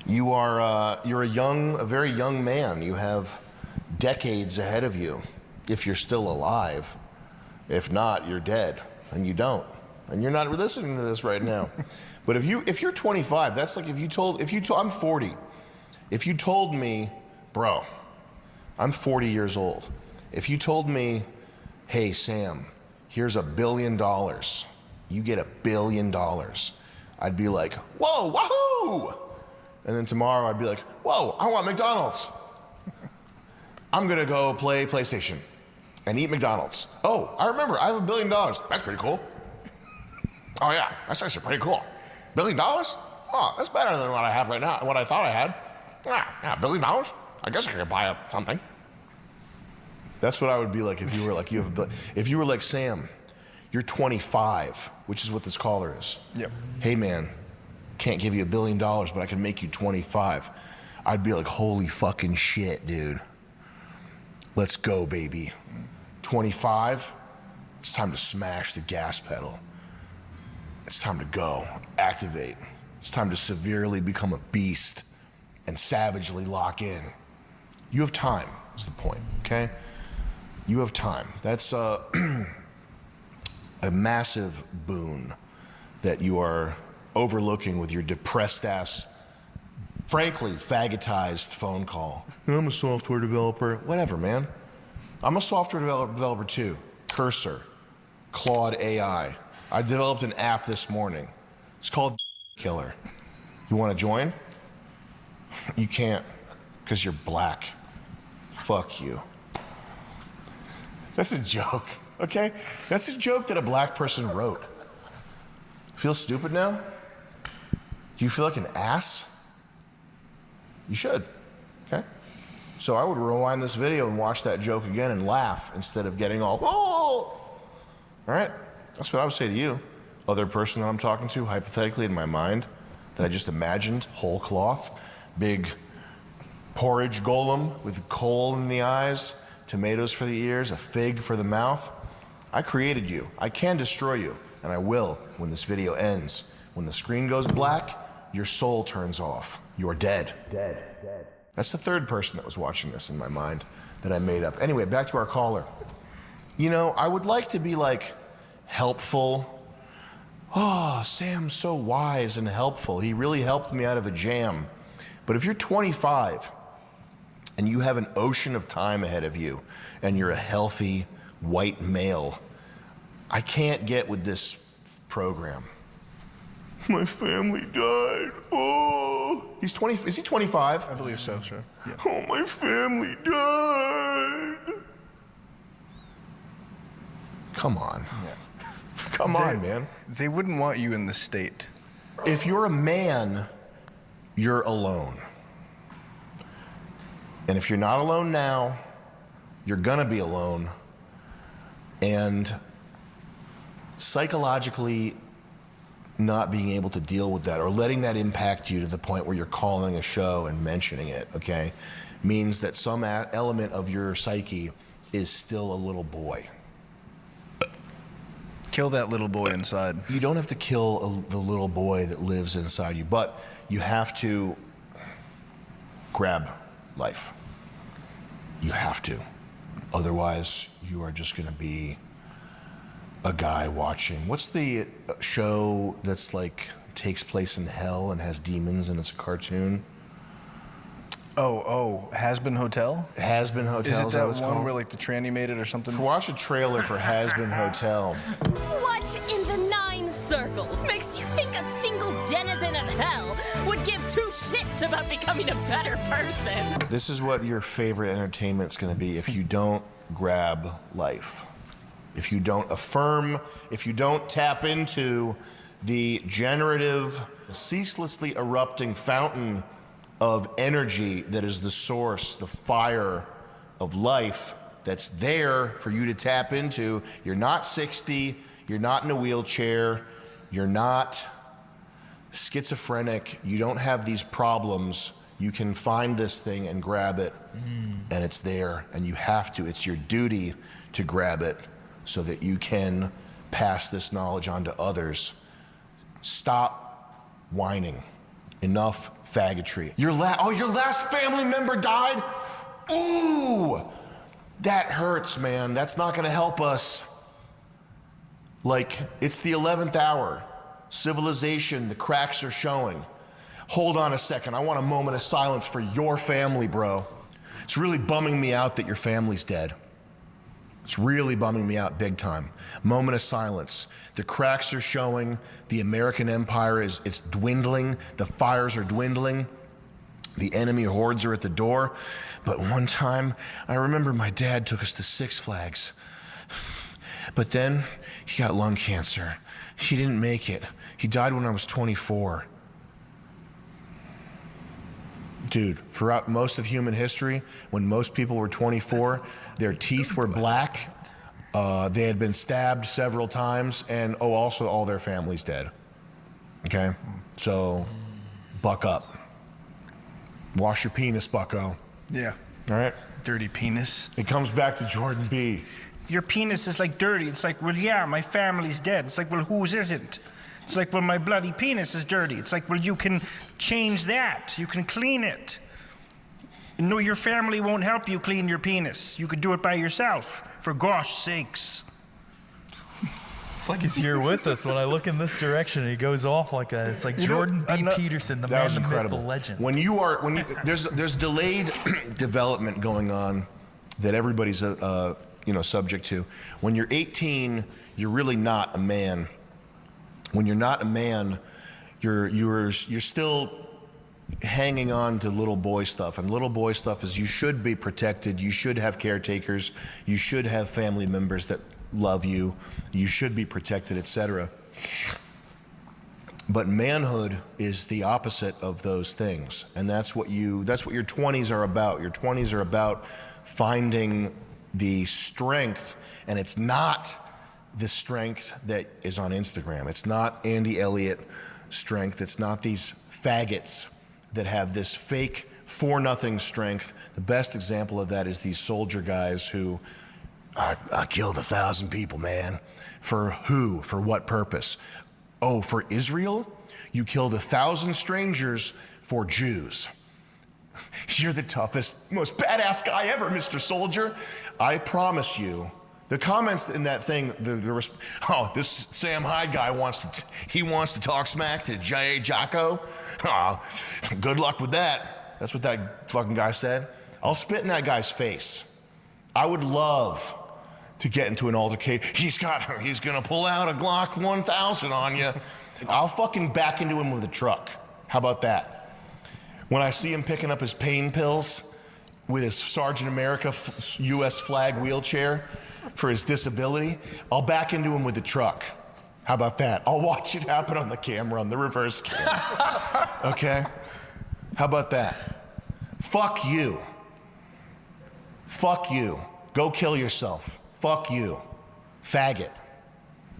[SPEAKER 12] You're a very young man. You have decades ahead of you, if you're still alive. If not, you're dead, and you don't. And you're not listening to this right now. But if you're 25, that's like I'm 40. If you told me, bro, I'm 40 years old. If you told me, hey, Sam, here's $1 billion. You get $1 billion. I'd be like, whoa, wahoo! And then tomorrow I'd be like, whoa, I want McDonald's. I'm gonna go play PlayStation and eat McDonald's. Oh, I remember, I have $1 billion. That's pretty cool. Oh yeah, that's actually pretty cool. $1 billion? Oh, that's better than what I have right now, what I thought I had. Yeah, $1 billion? I guess I could buy something. That's what I would be like if you were like, if you were like, Sam, you're 25, which is what this caller is.
[SPEAKER 25] Yep.
[SPEAKER 12] Hey man, can't give you $1 billion, but I can make you 25. I'd be like, holy fucking shit, dude. Let's go, baby. 25, it's time to smash the gas pedal. It's time to go, activate. It's time to severely become a beast and savagely lock in. You have time, is the point, okay? You have time. That's a massive boon that you are overlooking with your depressed ass, frankly, faggotized phone call. I'm a software developer. Whatever, man. I'm a software developer too. Cursor, Claude AI. I developed an app this morning. It's called Killer. You want to join? You can't, because you're black. Fuck you. That's a joke, okay? That's a joke that a black person wrote. Feel stupid now? Do you feel like an ass? You should, okay? So I would rewind this video and watch that joke again and laugh instead of getting all, oh! All right? That's what I would say to you. Other person that I'm talking to, hypothetically in my mind, that I just imagined, whole cloth, big porridge golem with coal in the eyes, tomatoes for the ears, a fig for the mouth. I created you. I can destroy you, and I will when this video ends. When the screen goes black, your soul turns off. You're dead. Dead. That's the third person that was watching this in my mind that I made up. Anyway, back to our caller. You know, I would like to be like helpful. Oh, Sam's so wise and helpful. He really helped me out of a jam. But if you're 25 and you have an ocean of time ahead of you and you're a healthy white male, I can't get with this program. My family died. Oh. He's 20. Is he 25?
[SPEAKER 25] I believe so, sure. Yeah.
[SPEAKER 12] Oh, my family died. Come on.
[SPEAKER 25] Yeah.
[SPEAKER 12] Come on, man.
[SPEAKER 25] They wouldn't want you in the state.
[SPEAKER 12] If you're a man, you're alone. And if you're not alone now, you're gonna be alone. And psychologically, not being able to deal with that or letting that impact you to the point where you're calling a show and mentioning it, okay, means that some element of your psyche is still a little boy.
[SPEAKER 25] Kill that little boy inside.
[SPEAKER 12] You don't have to kill the little boy that lives inside you, but you have to grab life. You have to. Otherwise, you are just going to be a guy watching. What's the show that's like takes place in hell and has demons and it's a cartoon?
[SPEAKER 25] Oh, Has Been Hotel?
[SPEAKER 12] Has Been Hotel.
[SPEAKER 25] Is it that one where like the tranny made it or something?
[SPEAKER 12] Watch a trailer for Has Been Hotel.
[SPEAKER 16] What in the 9 circles makes you think a single denizen of hell would give 2 shits about becoming a better person?
[SPEAKER 12] This is what your favorite entertainment's going to be if you don't grab life. If you don't affirm, if you don't tap into the generative, ceaselessly erupting fountain of energy that is the source, the fire of life that's there for you to tap into. You're not 60, you're not in a wheelchair, you're not schizophrenic, you don't have these problems. You can find this thing and grab it, and it's there, and you have to. It's your duty to grab it so that you can pass this knowledge on to others. Stop whining. Enough faggotry. Your last family member died? Ooh, that hurts, man. That's not gonna help us. Like, it's the 11th hour. Civilization, the cracks are showing. Hold on a second, I want a moment of silence for your family, bro. It's really bumming me out that your family's dead. It's really bumming me out big time. Moment of silence. The cracks are showing. The American empire it's dwindling. The fires are dwindling. The enemy hordes are at the door. But one time, I remember my dad took us to Six Flags. But then he got lung cancer. He didn't make it. He died when I was 24. Dude, throughout most of human history, when most people were 24, their teeth were black, they had been stabbed several times, and also all their families dead. Okay? So, buck up. Wash your penis, bucko.
[SPEAKER 25] Yeah.
[SPEAKER 12] All right?
[SPEAKER 25] dirty penis.
[SPEAKER 12] It comes back to Jordan B.
[SPEAKER 25] Your penis is like dirty. It's like, well, yeah, my family's dead. It's like, well, whose isn't? It's like, well, my bloody penis is dirty. It's like, well, you can change that. You can clean it. No, your family won't help you clean your penis. You could do it by yourself, for gosh sakes.
[SPEAKER 2] It's like he's here with us. When I look in this direction, and he goes off like that. It's like Jordan B. Peterson, the man, the myth, the legend.
[SPEAKER 12] There's delayed development going on that everybody's subject to. When you're 18, you're really not a man. When you're not a man, you're still hanging on to little boy stuff, and little boy stuff is you should be protected, you should have caretakers, you should have family members that love you, you should be protected, etc. But manhood is the opposite of those things, and that's what your 20s are about. Your 20s are about finding the strength, and it's not the strength that is on Instagram. It's not Andy Elliott strength. It's not these faggots that have this fake 4-0 strength. The best example of that is these soldier guys who, I killed 1,000 people, man. For who? For what purpose? Oh, for Israel? You killed 1,000 strangers for Jews. You're the toughest, most badass guy ever, Mr. Soldier. I promise you, the comments in that thing, this Sam Hyde guy wants to talk smack to J.A. Jocko. Oh, good luck with that. That's what that fucking guy said. I'll spit in that guy's face. I would love to get into an altercation. He's gonna pull out a Glock 1000 on you. I'll fucking back into him with a truck. How about that? When I see him picking up his pain pills with his Sergeant America U.S. flag wheelchair for his disability, I'll back into him with a truck. How about that? I'll watch it happen on the camera, on the reverse camera. Okay? How about that? Fuck you. Fuck you. Go kill yourself. Fuck you. Faggot.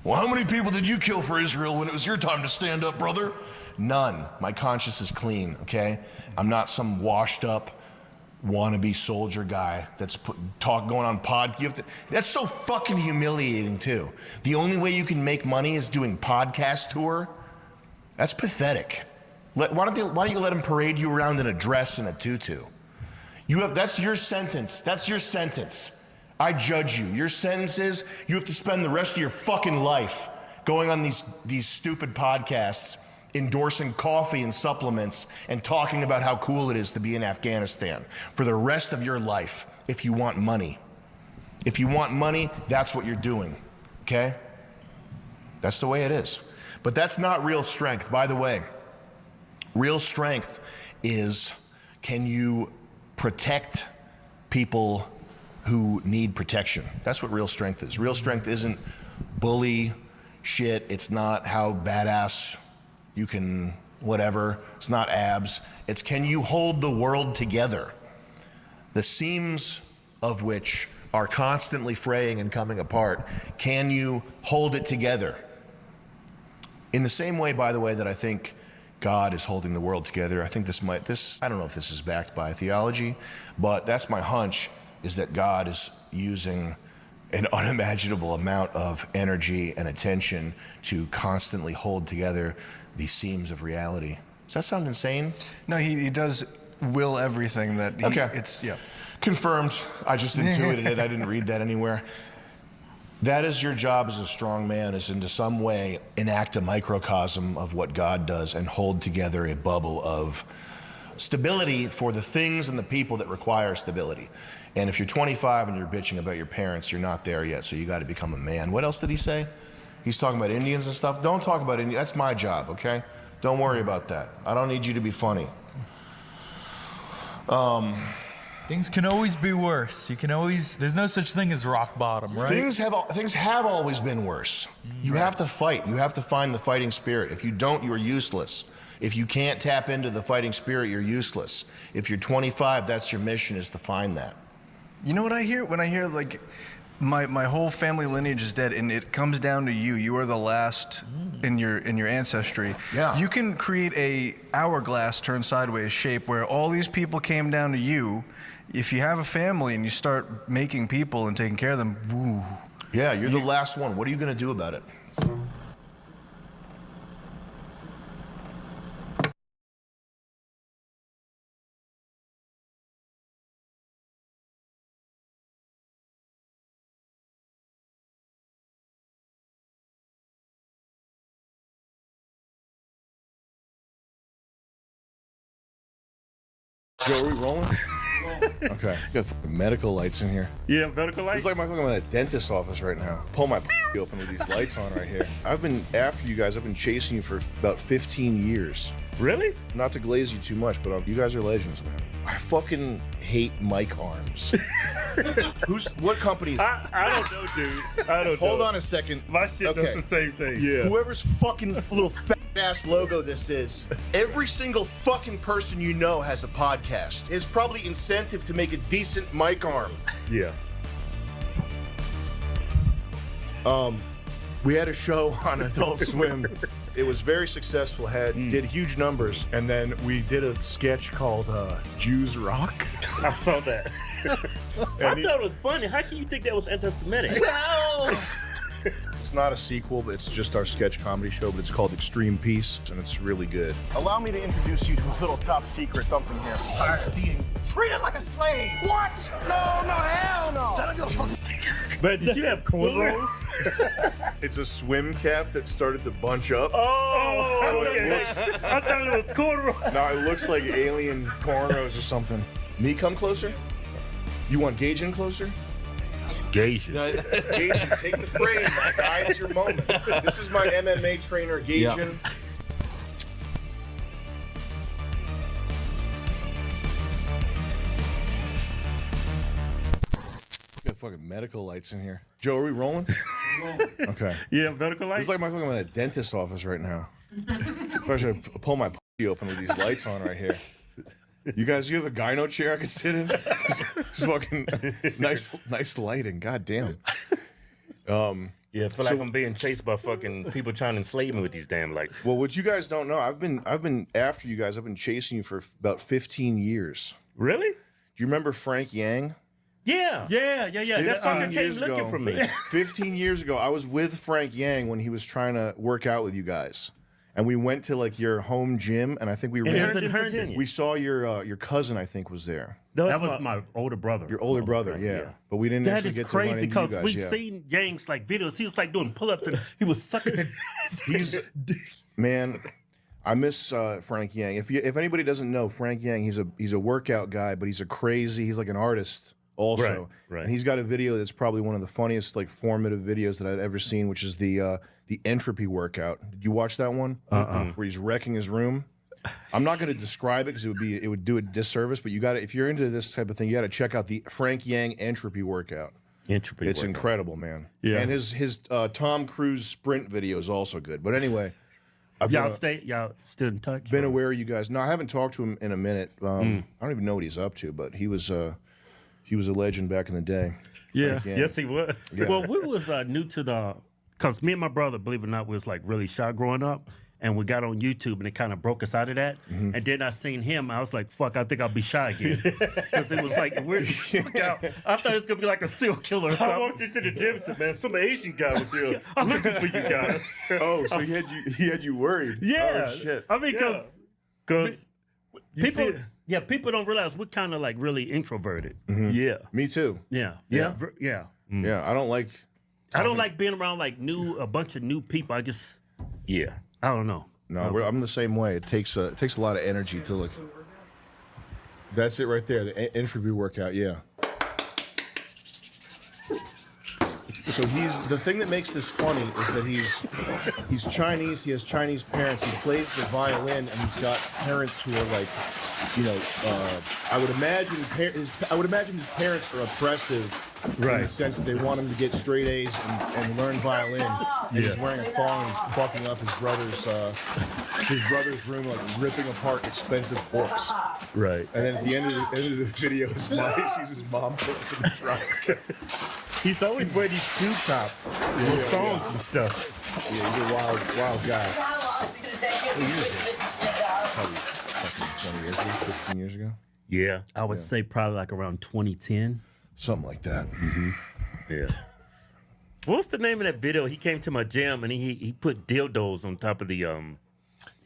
[SPEAKER 12] Well, how many people did you kill for Israel when it was your time to stand up, brother? None. My conscience is clean, okay? I'm not some washed up wannabe soldier guy that's going on that's so fucking humiliating too. The only way you can make money is doing podcast tour. That's pathetic. Why don't you let him parade you around in a dress and a tutu? That's your sentence. That's your sentence. I judge you. Your sentence is you have to spend the rest of your fucking life going on these stupid podcasts, endorsing coffee and supplements and talking about how cool it is to be in Afghanistan for the rest of your life if you want money. If you want money, that's what you're doing, okay? That's the way it is. But that's not real strength. By the way, real strength is, can you protect people who need protection? That's what real strength is. Real strength isn't bully shit. It's not how badass you can whatever. It's not abs. It's, can you hold the world together? The seams of which are constantly fraying and coming apart. Can you hold it together? In the same way, by the way, that I think God is holding the world together. I think I don't know if this is backed by theology, but that's my hunch, is that God is using an unimaginable amount of energy and attention to constantly hold together these seams of reality. Does that sound insane?
[SPEAKER 25] No, he does will everything that he,
[SPEAKER 12] okay.
[SPEAKER 25] Yeah.
[SPEAKER 12] Confirmed. I just intuited it. I didn't read that anywhere. That is your job as a strong man, is in some way enact a microcosm of what God does and hold together a bubble of stability for the things and the people that require stability. And if you're 25 and you're bitching about your parents, you're not there yet, so you got to become a man. What else did he say? He's talking about Indians and stuff. Don't talk about Indians. That's my job, okay? Don't worry about that. I don't need you to be funny.
[SPEAKER 2] Things can always be worse. There's no such thing as rock bottom, right?
[SPEAKER 12] Things have always been worse. You have to fight. You have to find the fighting spirit. If you don't, you are useless. If you can't tap into the fighting spirit, you're useless. If you're 25, that's your mission, is to find that.
[SPEAKER 25] You know what I hear? When I hear, like,
[SPEAKER 5] My whole family lineage is dead, and it comes down to you. You are the last in your ancestry.
[SPEAKER 12] Yeah.
[SPEAKER 5] You can create a hourglass turned sideways shape where all these people came down to you. If you have a family and you start making people and taking care of them, woo.
[SPEAKER 12] Yeah, you're the last one. What are you gonna do about it? Joe, are we rolling? Okay. Got fucking medical lights in here.
[SPEAKER 7] Yeah, medical lights?
[SPEAKER 12] It's like I'm in a dentist office right now. Pull my open with these lights on right here. I've been after you guys. I've been chasing you for about 15 years.
[SPEAKER 7] Really?
[SPEAKER 12] Not to glaze you too much, but you guys are legends, man. I fucking hate mic arms. What company is
[SPEAKER 7] I don't know, dude. I don't know.
[SPEAKER 12] Hold on a second.
[SPEAKER 7] My shit does the same thing. Yeah.
[SPEAKER 12] Whoever's fucking little fat ass logo this is, every single fucking person you know has a podcast. It's probably incentive to make a decent mic arm.
[SPEAKER 7] Yeah.
[SPEAKER 12] We had a show on Adult Swim. It was very successful, did huge numbers, and then we did a sketch called Jews Rock.
[SPEAKER 7] I saw that. I thought it was funny. How can you think that was anti-Semitic?
[SPEAKER 12] Well, it's not a sequel, but it's just our sketch comedy show, but it's called Extreme Peace, and it's really good. Allow me to introduce you to a little top secret something here. I'm tired of being treated like a slave. What? No, hell no.
[SPEAKER 7] But did you have cornrows?
[SPEAKER 12] It's a swim cap that started to bunch up.
[SPEAKER 7] Oh,
[SPEAKER 12] So it
[SPEAKER 7] okay.
[SPEAKER 12] looks-
[SPEAKER 7] I thought it was cornrows.
[SPEAKER 12] No, it looks like alien cornrows or something. Me come closer? You want Gage in closer?
[SPEAKER 7] Gage.
[SPEAKER 12] Gage, take the frame, my guy. It's your moment. This is my MMA trainer, Gage. Got fucking medical lights in here. Joe, are we rolling? Okay.
[SPEAKER 7] Yeah, medical lights?
[SPEAKER 12] It's like I'm in a dentist office right now. I should pull my open with these lights on right here. You guys, you have a gyno chair I could sit in? It's fucking nice lighting. God damn.
[SPEAKER 7] Yeah, I feel like I'm being chased by fucking people trying to enslave me with these damn lights.
[SPEAKER 12] Well, what you guys don't know, I've been after you guys. I've been chasing you for about 15 years.
[SPEAKER 7] Really?
[SPEAKER 12] Do you remember Frank Yang?
[SPEAKER 7] Yeah. That fucker came looking for me.
[SPEAKER 12] 15 years ago, I was with Frank Yang when he was trying to work out with you guys. And we went to like your home gym, and I think we
[SPEAKER 7] in Herndon.
[SPEAKER 12] We saw your cousin, I think, was there.
[SPEAKER 7] That was my older brother.
[SPEAKER 12] Your older brother, yeah. But we didn't
[SPEAKER 7] That
[SPEAKER 12] actually
[SPEAKER 7] is
[SPEAKER 12] get to run
[SPEAKER 7] crazy
[SPEAKER 12] into you
[SPEAKER 7] because
[SPEAKER 12] guys.
[SPEAKER 7] we
[SPEAKER 12] Yeah.
[SPEAKER 7] seen Yang's like videos. He was like doing pull-ups and he was sucking.
[SPEAKER 12] He's man. I miss Frank Yang. If anybody doesn't know Frank Yang, he's a workout guy, but he's like an artist also.
[SPEAKER 7] Right.
[SPEAKER 12] And he's got a video that's probably one of the funniest, like formative videos that I've ever seen, which is the entropy workout. Did you watch that one? Where he's wrecking his room. I'm not going to describe it because it would do a disservice. But you got to, if you're into this type of thing, you got to check out the Frank Yang entropy workout. It's
[SPEAKER 7] workout.
[SPEAKER 12] incredible, man.
[SPEAKER 7] Yeah.
[SPEAKER 12] And his Tom Cruise sprint video is also good. But anyway.
[SPEAKER 7] Y'all still in touch?
[SPEAKER 12] Been aware of you guys. No, I haven't talked to him in a minute. I don't even know what he's up to, but he was a legend back in the day.
[SPEAKER 7] Yeah,
[SPEAKER 12] Frank Yang.
[SPEAKER 7] yes, he was.
[SPEAKER 12] Yeah.
[SPEAKER 7] Well, we was new to because me and my brother, believe it or not, was like really shy growing up. And we got on YouTube, and it kind of broke us out of that.
[SPEAKER 12] Mm-hmm.
[SPEAKER 7] And then I seen him. I was like, "Fuck! I think I'll be shy again." Because it was like weird. I thought it was gonna be like a serial killer. Or something. I walked into the gym, and said, "Man, some Asian guy was here looking for you guys."
[SPEAKER 12] Oh, so he had you worried?
[SPEAKER 7] Yeah.
[SPEAKER 12] Oh shit.
[SPEAKER 7] I mean, because people don't realize we're kind of like really introverted.
[SPEAKER 12] Mhm.
[SPEAKER 7] Yeah.
[SPEAKER 12] Me too.
[SPEAKER 7] Yeah.
[SPEAKER 12] Yeah.
[SPEAKER 7] Yeah.
[SPEAKER 12] Yeah. I don't like
[SPEAKER 7] being around like a bunch of new people. I don't know.
[SPEAKER 12] No, I'm the same way. It takes a lot of energy to look. That's it right there. The entropy workout. Yeah. So the thing that makes this funny is that he's Chinese. He has Chinese parents. He plays the violin, and he's got parents who are like, I would imagine his parents are oppressive, in the sense that they want him to get straight A's and learn violin. And he's wearing a thong and he's fucking up his brother's room, like ripping apart expensive books.
[SPEAKER 7] Right.
[SPEAKER 12] And then at the end of the video, he sees his mom put up in the trunk.
[SPEAKER 7] He's always wearing these tube tops with songs and stuff.
[SPEAKER 12] Yeah, he's a wild guy. Probably fucking 20 years ago, 15 years ago.
[SPEAKER 7] Yeah, I would say probably like around 2010.
[SPEAKER 12] Something like that.
[SPEAKER 7] Mm-hmm. Yeah. What's the name of that video? He came to my gym and he put dildos on top of the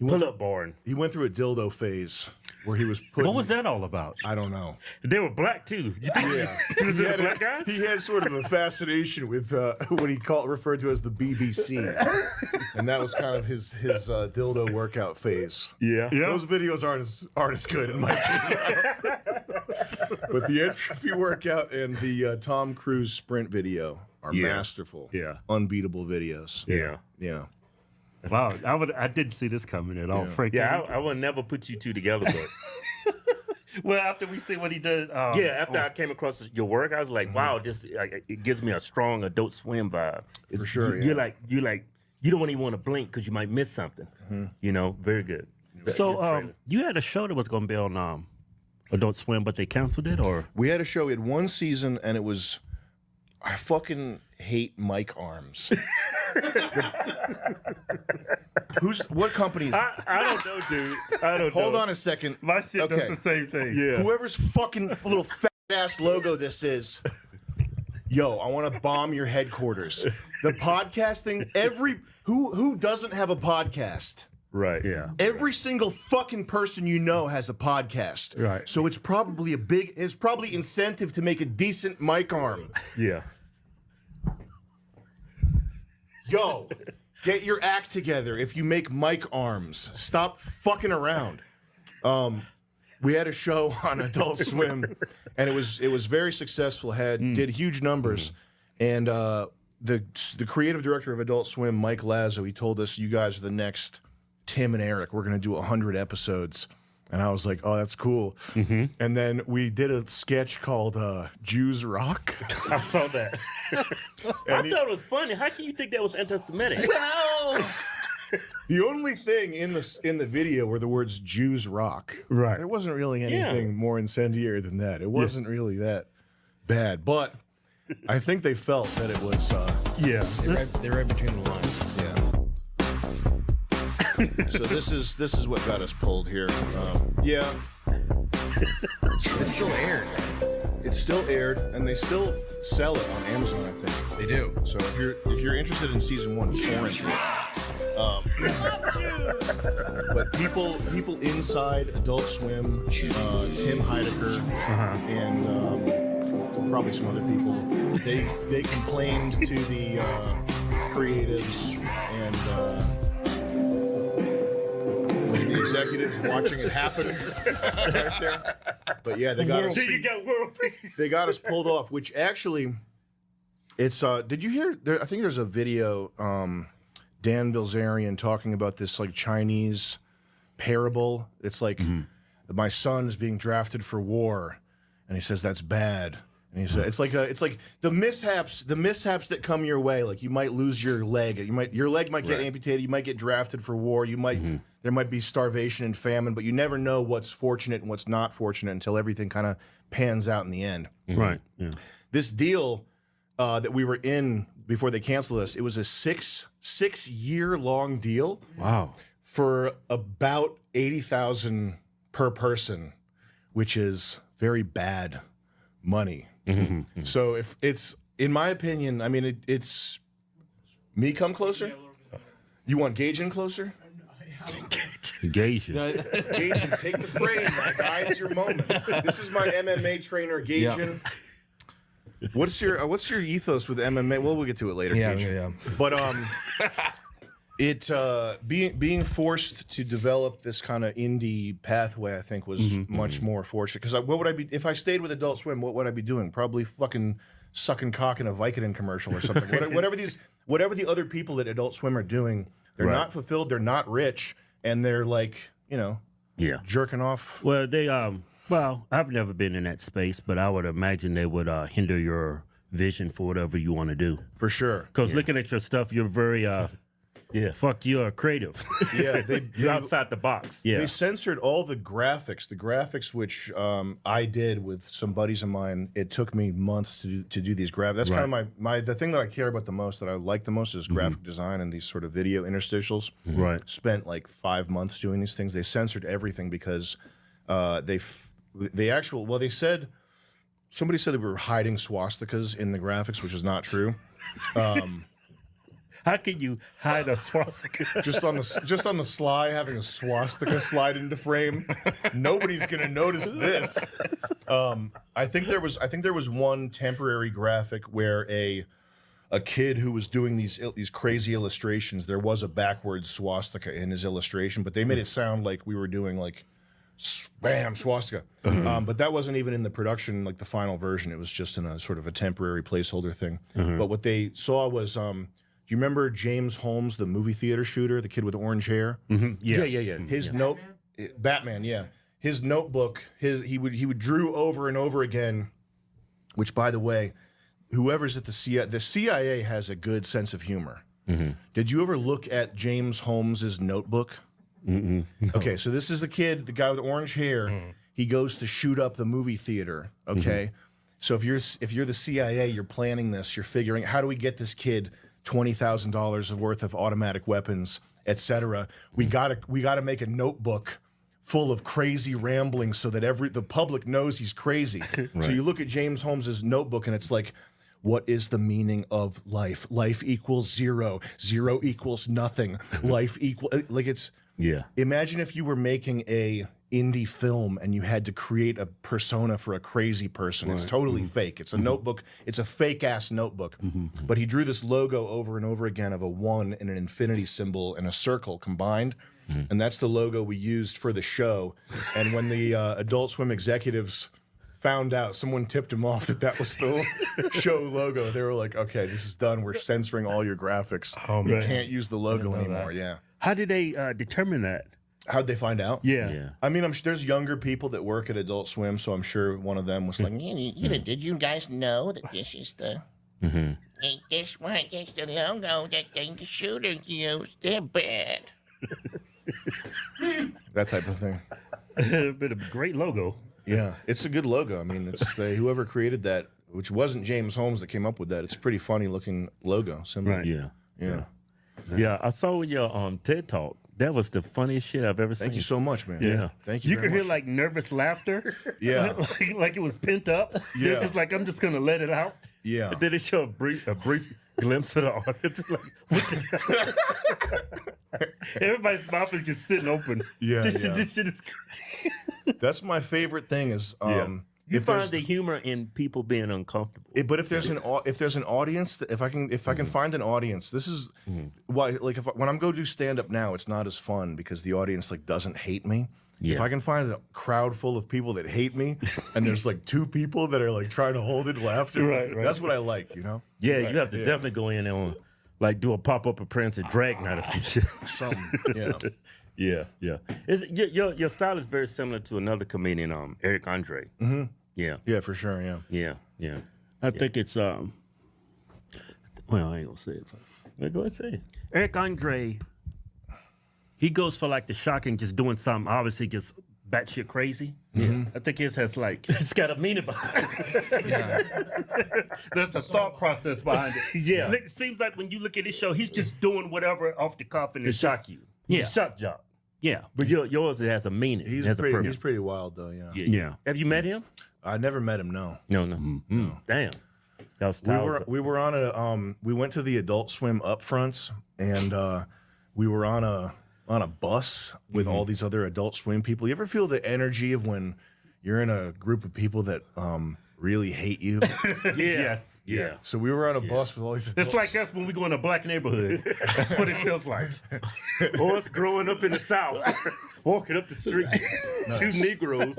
[SPEAKER 7] pull-up bar.
[SPEAKER 12] He went through a dildo phase where he was putting...
[SPEAKER 7] What was that all about?
[SPEAKER 12] I don't know.
[SPEAKER 7] They were black too. You think he was into black guys?
[SPEAKER 12] He had sort of a fascination with what he referred to as the BBC, and that was kind of his dildo workout phase.
[SPEAKER 7] Yeah.
[SPEAKER 12] Those videos aren't as good in my opinion. But the entropy workout and the Tom Cruise sprint video are masterful.
[SPEAKER 7] Yeah.
[SPEAKER 12] Unbeatable videos.
[SPEAKER 7] Yeah.
[SPEAKER 12] Yeah.
[SPEAKER 7] Wow, I didn't see this coming at all, Frank. Yeah, I would never put you two together, but well, after we see what he did, after I came across your work, I was like, wow, it gives me a strong Adult Swim vibe.
[SPEAKER 12] For sure,
[SPEAKER 7] you don't even want to blink because you might miss something. You know, very good. So, you had a show that was going to be on Adult Swim, but they canceled it, or
[SPEAKER 12] we had a show. We had one season, and it was. I fucking hate mic arms. What company is?
[SPEAKER 7] I don't know, dude. I don't know.
[SPEAKER 12] Hold on a second.
[SPEAKER 7] My shit does the same thing. Yeah.
[SPEAKER 12] Whoever's fucking little fat ass logo this is, yo, I want to bomb your headquarters. The podcast thing. Who doesn't have a podcast?
[SPEAKER 7] Right. Yeah.
[SPEAKER 12] Every single fucking person you know has a podcast.
[SPEAKER 7] Right.
[SPEAKER 12] So it's probably it's probably incentive to make a decent mic arm.
[SPEAKER 7] Yeah.
[SPEAKER 12] Yo, get your act together if you make mic arms. Stop fucking around. We had a show on Adult Swim, and it was very successful. Did huge numbers, and the creative director of Adult Swim, Mike Lazo, he told us, "You guys are the next Tim and Eric. We're gonna do 100 episodes." And I was like, "Oh, that's cool." And then we did a sketch called Jews Rock.
[SPEAKER 7] I saw that. I thought it was funny. How can you think that was anti-Semitic?
[SPEAKER 12] Well, the only thing in the video were the words Jews Rock.
[SPEAKER 7] Right.
[SPEAKER 12] There wasn't really anything more incendiary than that. It wasn't really that bad, but I think they felt that it was.
[SPEAKER 5] They read between the lines.
[SPEAKER 12] Yeah. So this is what got us pulled here. Yeah.
[SPEAKER 5] It's still aired.
[SPEAKER 12] It's still aired, and they still sell it on Amazon, I think.
[SPEAKER 5] They do.
[SPEAKER 12] So if you're interested in season 1, torrent it. But people inside Adult Swim, Tim Heidecker, and probably some other people, they complained to the creatives and the executives watching it happen right there. But yeah, they got us. They got us pulled off, which actually, it's. Did you hear? I think there's a video. Dan Bilzerian talking about this like Chinese parable. It's like my son is being drafted for war, and he says that's bad. And he said it's like the mishaps that come your way. Like you might lose your leg. Your leg might get amputated. You might get drafted for war. You might there might be starvation and famine, but you never know what's fortunate and what's not fortunate until everything kind of pans out in the end.
[SPEAKER 7] Right. Yeah.
[SPEAKER 12] This deal that we were in before they canceled us, it was a six-year long deal.
[SPEAKER 7] Wow.
[SPEAKER 12] For about $80,000 per person, which is very bad money. So if it's, in my opinion, I mean, it's me come closer. You want Gage in closer?
[SPEAKER 7] Gage.
[SPEAKER 12] Gage, take the frame, my guy. It's your moment. This is my MMA trainer, Gage. What's your ethos with MMA? Well, we'll get to it later.
[SPEAKER 5] Yeah,
[SPEAKER 12] Gage.
[SPEAKER 5] yeah.
[SPEAKER 12] But being forced to develop this kind of indie pathway, I think, was much more fortunate. Because what would I be if I stayed with Adult Swim? What would I be doing? Probably fucking sucking cock in a Vicodin commercial or something. whatever the other people at Adult Swim are doing, they're not fulfilled. They're not rich, and they're like, jerking off.
[SPEAKER 7] Well, they well, I've never been in that space, but I would imagine they would hinder your vision for whatever you want to do.
[SPEAKER 12] For sure.
[SPEAKER 7] Because looking at your stuff, you're very Yeah, fuck you're creative.
[SPEAKER 12] Yeah,
[SPEAKER 7] you're outside the box. Yeah.
[SPEAKER 12] They censored all the graphics which I did with some buddies of mine. It took me months to do these graphics. That's kind of the thing that I care about the most, that I like the most, is graphic design and these sort of video interstitials.
[SPEAKER 7] Right.
[SPEAKER 12] Spent like 5 months doing these things. They censored everything because they said, somebody said that we were hiding swastikas in the graphics, which is not true.
[SPEAKER 7] How can you hide a swastika?
[SPEAKER 12] just on the sly, having a swastika slide into frame. Nobody's gonna notice this. I think there was one temporary graphic where a kid who was doing these crazy illustrations, there was a backwards swastika in his illustration, but they made it sound like we were doing like bam swastika. But that wasn't even in the production, like the final version. It was just in a sort of a temporary placeholder thing. But what they saw was do you remember James Holmes, the movie theater shooter, the kid with orange hair?
[SPEAKER 7] Yeah.
[SPEAKER 12] His Batman, yeah. His notebook, he would drew over and over again, which, by the way, whoever's at the CIA has a good sense of humor. Did you ever look at James Holmes's notebook?
[SPEAKER 7] No.
[SPEAKER 12] Okay, so this is the kid, the guy with the orange hair. He goes to shoot up the movie theater. Okay, so if you're the CIA, you're planning this. You're figuring, how do we get this kid $20,000 worth of automatic weapons, etc. We gotta make a notebook full of crazy ramblings so that the public knows he's crazy.
[SPEAKER 7] Right.
[SPEAKER 12] So you look at James Holmes's notebook and it's like, what is the meaning of life? Life equals zero. Zero equals nothing. Life equal like it's.
[SPEAKER 7] Yeah.
[SPEAKER 12] Imagine if you were making a indie film and you had to create a persona for a crazy person. It's totally fake. It's a notebook. It's a fake ass notebook. But he drew this logo over and over again of a 1 and an infinity symbol and a circle combined. And that's the logo we used for the show. And when the Adult Swim executives found out, someone tipped him off that was the show logo. They were like, okay, this is done. We're censoring all your graphics. We can't use the logo anymore. Yeah.
[SPEAKER 7] How did they determine that?
[SPEAKER 12] How'd they find out?
[SPEAKER 7] Yeah.
[SPEAKER 12] I mean, there's younger people that work at Adult Swim, so I'm sure one of them was like,
[SPEAKER 11] Did you guys know that this is the this the logo that the shooter used? They're bad.
[SPEAKER 12] that type of thing.
[SPEAKER 7] Been a great logo.
[SPEAKER 12] Yeah, it's a good logo. I mean, it's whoever created that, which wasn't James Holmes that came up with that. It's a pretty funny looking logo.
[SPEAKER 7] Right. Yeah. I saw your TED Talk. That was the funniest shit I've ever seen.
[SPEAKER 12] Thank you so much, man.
[SPEAKER 7] Yeah.
[SPEAKER 12] Thank you.
[SPEAKER 7] You could hear like nervous laughter.
[SPEAKER 12] Yeah.
[SPEAKER 7] like it was pent up.
[SPEAKER 12] Yeah.
[SPEAKER 7] It's just like, I'm just gonna let it out.
[SPEAKER 12] Yeah.
[SPEAKER 7] And then it showed a brief glimpse of the audience. Like, what the everybody's mouth is just sitting open.
[SPEAKER 12] Yeah.
[SPEAKER 7] This shit is crazy.
[SPEAKER 12] That's my favorite thing is
[SPEAKER 7] you find the humor in people being uncomfortable.
[SPEAKER 12] But if there's an audience, if I can find an audience, this is why. Like when I'm go do stand up now, it's not as fun because the audience like doesn't hate me.
[SPEAKER 7] Yeah.
[SPEAKER 12] If I can find a crowd full of people that hate me, and there's like 2 people that are like trying to hold in laughter,
[SPEAKER 7] right.
[SPEAKER 12] That's what I like, you know.
[SPEAKER 7] Yeah, you have to definitely go in there on like do a pop up appearance at Dragnet or some shit.
[SPEAKER 12] Something, yeah.
[SPEAKER 7] Yeah. Your style is very similar to another comedian, Eric Andre.
[SPEAKER 12] Yeah, for sure.
[SPEAKER 7] Yeah. I think it's well, I ain't gonna say it. But go ahead and say it. Eric Andre, he goes for like the shocking, just doing something obviously just batshit crazy. Yeah. I think his has like it's got a meaning behind it. There's a thought process behind it. Yeah. It seems like when you look at his show, he's just doing whatever off the cuff and
[SPEAKER 12] To shock you.
[SPEAKER 7] Yeah. Shock job. Yeah. But yours it has a meaning.
[SPEAKER 12] He's pretty wild though.
[SPEAKER 7] Yeah. Have you met him?
[SPEAKER 12] I never met him. No.
[SPEAKER 7] Damn. That was
[SPEAKER 12] we were on a we went to the Adult Swim upfronts and we were on a bus with all these other Adult Swim people. You ever feel the energy of when you're in a group of people that really hate you?
[SPEAKER 7] Yes.
[SPEAKER 12] So we were on a bus with all these adults.
[SPEAKER 7] It's like us when we go in a black neighborhood. That's what it feels like. Or us growing up in the South, walking up the street,
[SPEAKER 12] Nice.
[SPEAKER 7] 2 Negroes.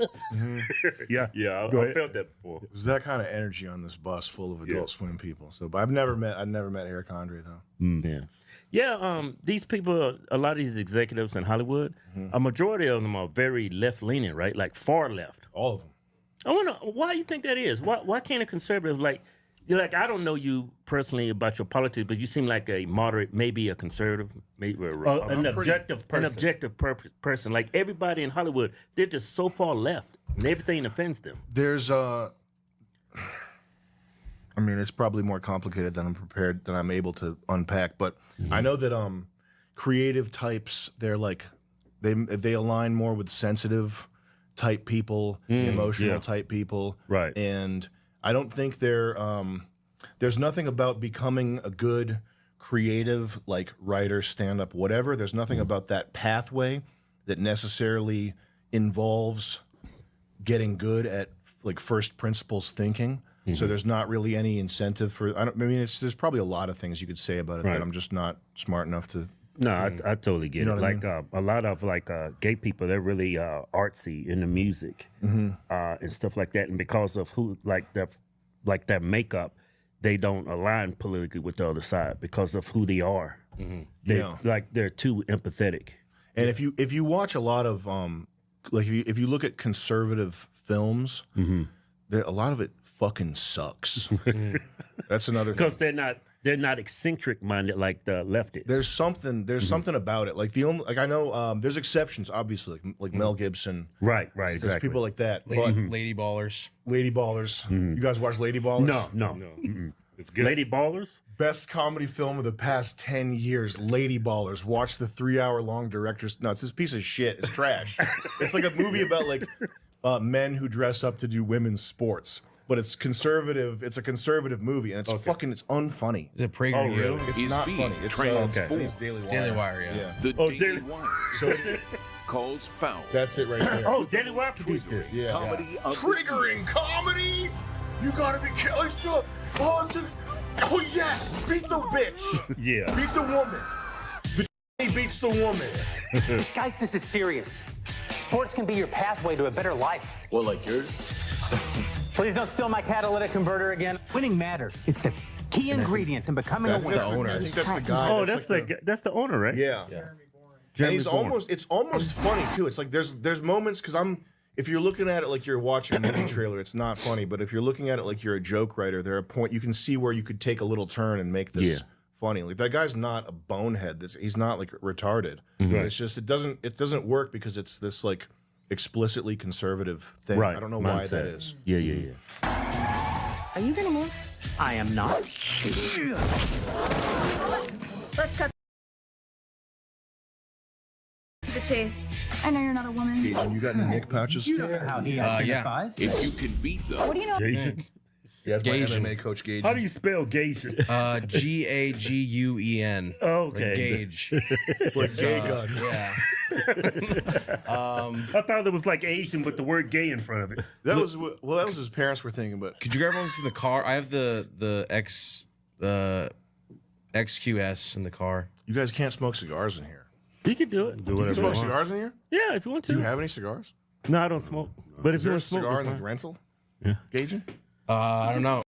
[SPEAKER 7] Yeah, I felt that before.
[SPEAKER 12] It was that kind of energy on this bus full of Adult Swim people. So, but I've never met Eric Andre though.
[SPEAKER 7] Yeah. These people, a lot of these executives in Hollywood, a majority of them are very left-leaning, right? Like far left.
[SPEAKER 12] All of them.
[SPEAKER 7] I wonder why you think that is. Why can't a conservative like You're like, I don't know you personally about your politics, but you seem like a moderate, maybe a conservative, maybe an objective person. An objective person. Like everybody in Hollywood, they're just so far left, and everything offends them.
[SPEAKER 12] There's I mean, it's probably more complicated than I'm able to unpack, but I know that creative types, they're like they align more with sensitive type people, emotional type people,
[SPEAKER 7] right?
[SPEAKER 12] And I don't think there's nothing about becoming a good creative, like writer, stand-up, whatever. There's nothing about that pathway that necessarily involves getting good at like first principles thinking. So there's not really any incentive for. There's probably a lot of things you could say about it that I'm just not smart enough to.
[SPEAKER 7] No, I totally get it. Like
[SPEAKER 12] I mean?
[SPEAKER 7] a lot of gay people, they're really artsy in the music and stuff like that, and because of who their makeup, they don't align politically with the other side because of who they are. They're too empathetic.
[SPEAKER 12] And if you watch a lot of if you look at conservative films, a lot of it fucking sucks. That's another thing.
[SPEAKER 7] Because they're not eccentric minded like the leftists.
[SPEAKER 12] There's something about it. Like I know there's exceptions, obviously, like Mel Gibson.
[SPEAKER 7] Right,
[SPEAKER 12] There's
[SPEAKER 7] exactly.
[SPEAKER 12] people like that.
[SPEAKER 2] Lady Ballers.
[SPEAKER 12] Lady Ballers. You guys watch Lady Ballers?
[SPEAKER 7] No. It's good. Lady Ballers?
[SPEAKER 12] Best comedy film of the past 10 years, Lady Ballers. Watch the 3-hour-long director's. No, it's this piece of shit. It's trash. It's like a movie about like men who dress up to do women's sports. But it's conservative. It's a conservative movie, and it's it's unfunny.
[SPEAKER 2] Is it PragerU?
[SPEAKER 12] Really? It's not funny. It's it's Daily Wire.
[SPEAKER 2] Daily Wire, yeah.
[SPEAKER 13] The Daily Wire
[SPEAKER 12] So
[SPEAKER 13] calls foul.
[SPEAKER 12] that's it right there.
[SPEAKER 7] Oh, Daily Wire produced this.
[SPEAKER 12] Yeah.
[SPEAKER 13] Comedy of the
[SPEAKER 12] Triggering comedy. You gotta be careful. Oh yes, beat the bitch.
[SPEAKER 7] Yeah.
[SPEAKER 12] Beat the woman. The beats the woman.
[SPEAKER 14] Guys, this is serious. Sports can be your pathway to a better life.
[SPEAKER 13] Well, like yours?
[SPEAKER 14] Please don't steal my catalytic converter again. Winning matters. It's the key ingredient in becoming a winner.
[SPEAKER 12] I think that's the guy.
[SPEAKER 7] Oh, that's the owner, right?
[SPEAKER 12] Yeah. And he's it's almost funny too. It's like there's moments because if you're looking at it like you're watching a movie trailer, it's not funny. But if you're looking at it like you're a joke writer, there are point you can see where you could take a little turn and make this funny. Like that guy's not a bonehead. He's not like retarded. It's just it doesn't work because it's this like explicitly conservative thing.
[SPEAKER 7] Right.
[SPEAKER 12] I don't know why that is.
[SPEAKER 7] Yeah.
[SPEAKER 14] Are you gonna move? I am not.
[SPEAKER 15] Let's cut to the chase. I know you're not a woman.
[SPEAKER 12] Jason, you got any nick pouches?
[SPEAKER 14] You know how he identifies.
[SPEAKER 13] If you can beat them.
[SPEAKER 15] What do you know?
[SPEAKER 7] Gasian.
[SPEAKER 12] Yeah, that's my
[SPEAKER 2] Gasian.
[SPEAKER 12] MMA coach, Gage.
[SPEAKER 7] How do you spell Gasian?
[SPEAKER 2] Gagun.
[SPEAKER 7] Oh, okay.
[SPEAKER 2] Like Gage.
[SPEAKER 12] Like gay gun.
[SPEAKER 2] Yeah.
[SPEAKER 7] I thought it was like Asian with the word gay in front of it.
[SPEAKER 12] That was his parents were thinking, but
[SPEAKER 2] Could you grab one from the car? I have the XQS in the car.
[SPEAKER 12] you guys can't smoke cigars in here.
[SPEAKER 7] You can do it. Do
[SPEAKER 12] You
[SPEAKER 7] whatever
[SPEAKER 12] can
[SPEAKER 7] you
[SPEAKER 12] smoke
[SPEAKER 7] want.
[SPEAKER 12] cigars in here?
[SPEAKER 7] Yeah, if you want to.
[SPEAKER 12] Do you have any cigars?
[SPEAKER 7] No, I don't smoke. But if
[SPEAKER 12] Is
[SPEAKER 7] you
[SPEAKER 12] there a
[SPEAKER 7] want to smoke,
[SPEAKER 12] cigar
[SPEAKER 7] it's
[SPEAKER 12] in the
[SPEAKER 7] fine.
[SPEAKER 12] rental?
[SPEAKER 7] Yeah.
[SPEAKER 12] Gaging?
[SPEAKER 2] I don't know.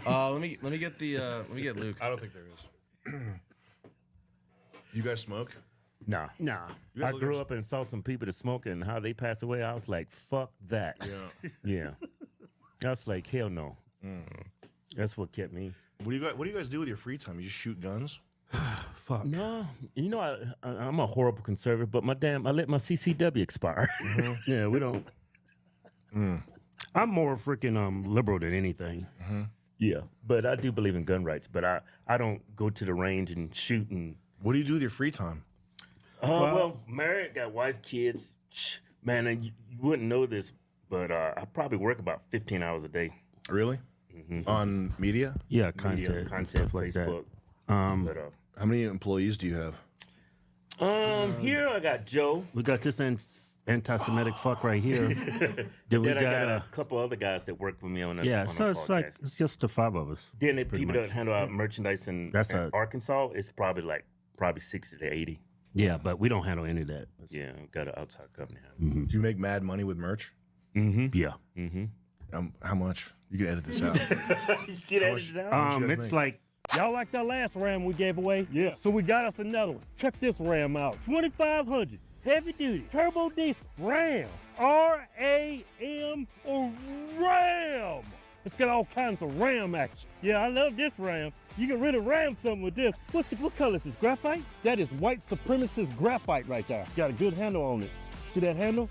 [SPEAKER 4] No. Let me get Luke.
[SPEAKER 12] I don't think there is. You guys smoke?
[SPEAKER 7] Nah. I grew up and saw some people that smoke and how they passed away. I was like, fuck that. Yeah. I was like, hell no. That's what kept me.
[SPEAKER 12] What do you guys do with your free time? You just shoot guns?
[SPEAKER 7] Fuck. No, you know I'm a horrible conservative, but I let my CCW expire. Yeah, we don't. I'm more freaking liberal than anything. Yeah, but I do believe in gun rights. But I don't go to the range and shoot. And
[SPEAKER 12] what do you do with your free time?
[SPEAKER 7] Well, married, got wife, kids. Man, and you wouldn't know this, but I probably work about 15 hours a day.
[SPEAKER 12] Really? On media?
[SPEAKER 7] Yeah, content, Facebook.
[SPEAKER 12] How many employees do you have?
[SPEAKER 7] Here I got Joe.
[SPEAKER 9] We got this anti-Semitic fuck right here.
[SPEAKER 7] Then I got a couple other guys that work with me on the
[SPEAKER 9] so it's
[SPEAKER 7] podcast.
[SPEAKER 9] like it's just the 5 of us.
[SPEAKER 7] Then the people that handle our merchandise in Arkansas, it's probably 60 to 80.
[SPEAKER 9] Yeah, but we don't handle any of that.
[SPEAKER 7] Yeah, got an outside company.
[SPEAKER 12] Do you make mad money with merch?
[SPEAKER 9] Yeah.
[SPEAKER 12] How much? You can edit this out.
[SPEAKER 7] You can edit it out.
[SPEAKER 9] It's like,
[SPEAKER 17] y'all like that last Ram we gave away? Yeah. So we got us another one. Check this Ram out. 2500 heavy duty turbo diesel Ram. R-A-M or Ram. It's got all kinds of Ram action. Yeah, I love this Ram. You can really ram something with this. What color is this? Graphite? That is white supremacist graphite right there. Got a good handle on it. See that handle?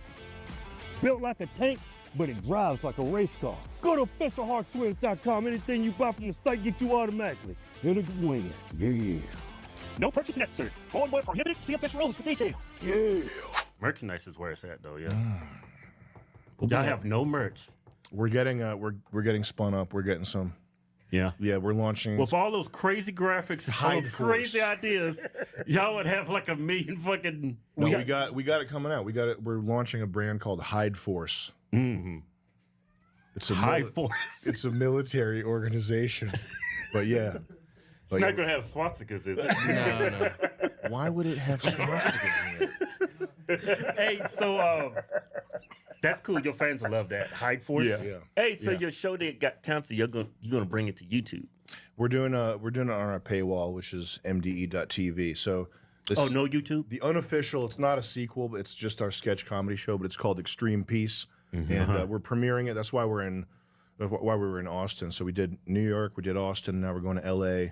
[SPEAKER 17] Built like a tank, but it drives like a race car. Go to officialhardswings.com. Anything you buy from the site get you automatically. It'll win. Yeah. No purchase necessary. Going boy prohibited. See official rules for details. Yeah.
[SPEAKER 9] Merchandise is where it's at, though. Yeah. Y'all have no merch.
[SPEAKER 12] We're getting we're getting spun up. We're getting some.
[SPEAKER 9] Yeah.
[SPEAKER 12] Yeah, we're launching.
[SPEAKER 9] With all those crazy graphics, all those crazy ideas, y'all would have like 1 million fucking.
[SPEAKER 12] We got it coming out. We're launching a brand called Hide Force. It's a
[SPEAKER 9] Hide Force.
[SPEAKER 12] It's a military organization. But yeah.
[SPEAKER 7] It's not going to have swastikas, is it?
[SPEAKER 12] No. Why would it have swastikas in it?
[SPEAKER 9] Hey, so that's cool. Your fans will love that. Hide Force.
[SPEAKER 12] Yeah.
[SPEAKER 7] Hey, so your show that got canceled, you're gonna bring it to YouTube.
[SPEAKER 12] We're doing it on our paywall, which is mde.tv. So
[SPEAKER 9] no YouTube?
[SPEAKER 12] The unofficial, it's not a sequel, but it's just our sketch comedy show, but it's called Extreme Peace. And we're premiering it. That's why we were in Austin. So we did New York, we did Austin, now we're going to LA.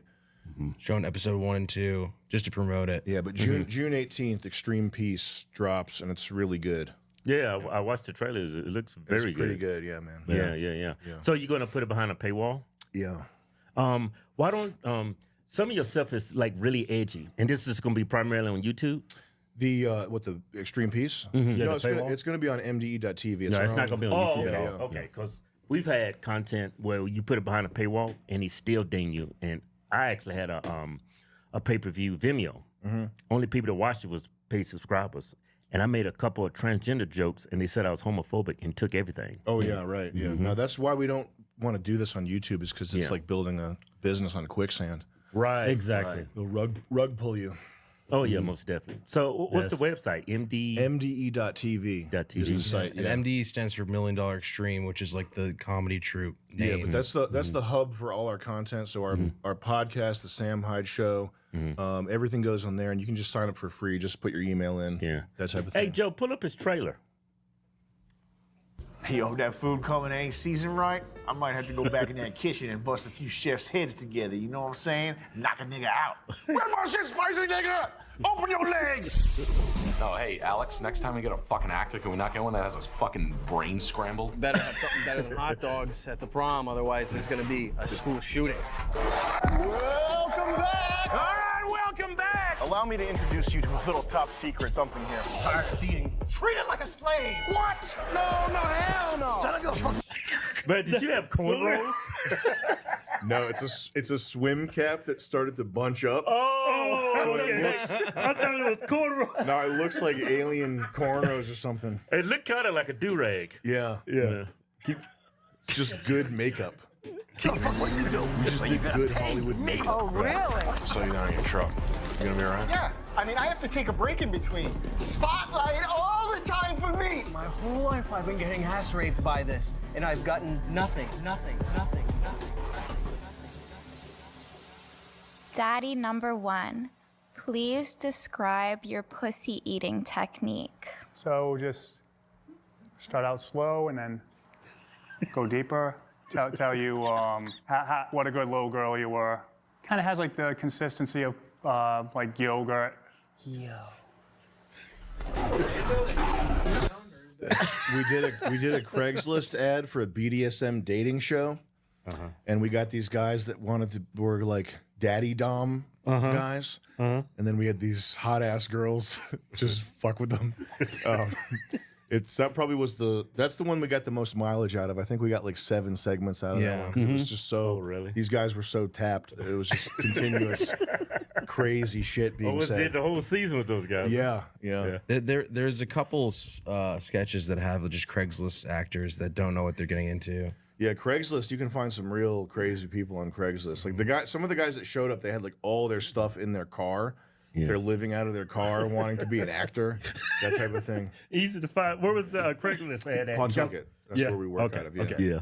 [SPEAKER 4] Showing episode 1 and 2 just to promote it.
[SPEAKER 12] Yeah, but June 18th, Extreme Peace drops, and it's really good.
[SPEAKER 7] Yeah, I watched the trailers. It looks very good.
[SPEAKER 12] It's pretty good, yeah, man.
[SPEAKER 7] Yeah. So you're gonna put it behind a paywall?
[SPEAKER 12] Yeah.
[SPEAKER 7] Why don't some of your stuff is like really edgy, and this is gonna be primarily on YouTube?
[SPEAKER 12] The Extreme Peace? No, it's gonna be on mde.tv.
[SPEAKER 7] No, it's not gonna be on YouTube.
[SPEAKER 12] Yeah.
[SPEAKER 7] Okay, because we've had content where you put it behind a paywall, and he's still ding you. And I actually had a pay-per-view Vimeo. Only people that watched it was paid subscribers. And I made a couple of transgender jokes, and they said I was homophobic and took everything.
[SPEAKER 12] Oh, yeah, right. Yeah. No, that's why we don't want to do this on YouTube, is because it's like building a business on quicksand.
[SPEAKER 7] Right. Exactly.
[SPEAKER 12] They'll rug pull you.
[SPEAKER 7] Oh, yeah, most definitely. So what's the website?
[SPEAKER 12] MDE.tv.
[SPEAKER 4] Is
[SPEAKER 12] the site.
[SPEAKER 4] And MDE stands for $1 Million Extreme, which is like the comedy troupe name.
[SPEAKER 12] Yeah, but that's the hub for all our content. So our podcast, the Sam Hyde Show, everything goes on there, and you can just sign up for free. Just put your email in.
[SPEAKER 7] Yeah.
[SPEAKER 12] That type of thing.
[SPEAKER 7] Hey, Joe, pull up his trailer.
[SPEAKER 18] Hey, yo, that food coming ain't seasoned right. I might have to go back in that kitchen and bust a few chefs' heads together. You know what I'm saying? Knock a nigga out.
[SPEAKER 22] Where my shit spicy, nigga? Open your legs!
[SPEAKER 20] Oh, hey, Alex, next time we get a fucking actor, can we not get one that has his fucking brain scrambled?
[SPEAKER 26] Better have something better than hot dogs at the prom, otherwise there's gonna be a school shooting.
[SPEAKER 18] Welcome back!
[SPEAKER 22] All right, welcome back!
[SPEAKER 18] Allow me to introduce you to a little top secret something here.
[SPEAKER 26] I'm tired of being treated like a slave.
[SPEAKER 22] What? No, hell no!
[SPEAKER 18] Son of a fuck.
[SPEAKER 7] But did you have cornrows?
[SPEAKER 12] No, it's a swim cap that started to bunch up.
[SPEAKER 26] Oh, okay. I thought it was cornrows.
[SPEAKER 12] No, it looks like alien cornrows or something.
[SPEAKER 7] It looked kind of like a do-rag.
[SPEAKER 12] Yeah. It's just good makeup.
[SPEAKER 18] What are you doing?
[SPEAKER 12] We just did good Hollywood makeup.
[SPEAKER 18] Oh, really?
[SPEAKER 20] So you're not in your truck. You gonna be around?
[SPEAKER 18] Yeah. I mean, I have to take a break in between. Spotlight all the time for me.
[SPEAKER 26] My whole life I've been getting ass raped by this, and I've gotten nothing.
[SPEAKER 15] Daddy number 1, please describe your pussy eating technique.
[SPEAKER 1] So just start out slow and then go deeper. Tell you what a good little girl you were. Kind of has like the consistency of like yogurt.
[SPEAKER 12] We did a Craigslist ad for a BDSM dating show, and we got these guys that were like daddy dom guys, and then we had these hot ass girls just fuck with them. That probably was that's the one we got the most mileage out of. I think we got like 7 segments out of that one. 'Cause it was just so really. These guys were so tapped. It was just continuous crazy shit being said.
[SPEAKER 7] Did the whole season with those guys.
[SPEAKER 12] Yeah.
[SPEAKER 4] There's a couple sketches that have just Craigslist actors that don't know what they're getting into.
[SPEAKER 12] Yeah, Craigslist, you can find some real crazy people on Craigslist. Like some of the guys that showed up, they had like all their stuff in their car. Yeah. They're living out of their car, wanting to be an actor, that type of thing.
[SPEAKER 7] Easy to find. Where was the Craigslist ad at?
[SPEAKER 12] Pawtucket. That's where we work out of. Yeah.
[SPEAKER 7] Okay. Yeah.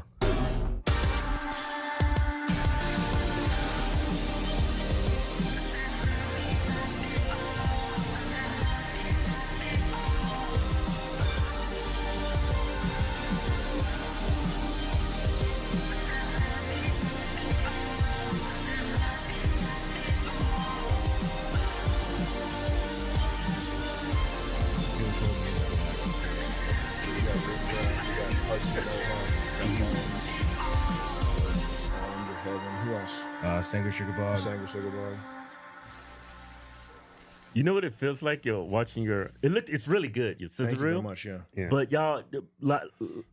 [SPEAKER 4] Sangre Sugar Bog.
[SPEAKER 7] You know what it feels like? You're watching it's really good. Your
[SPEAKER 12] Thank
[SPEAKER 7] scissor
[SPEAKER 12] you
[SPEAKER 7] reel.
[SPEAKER 12] very much, yeah.
[SPEAKER 7] But y'all,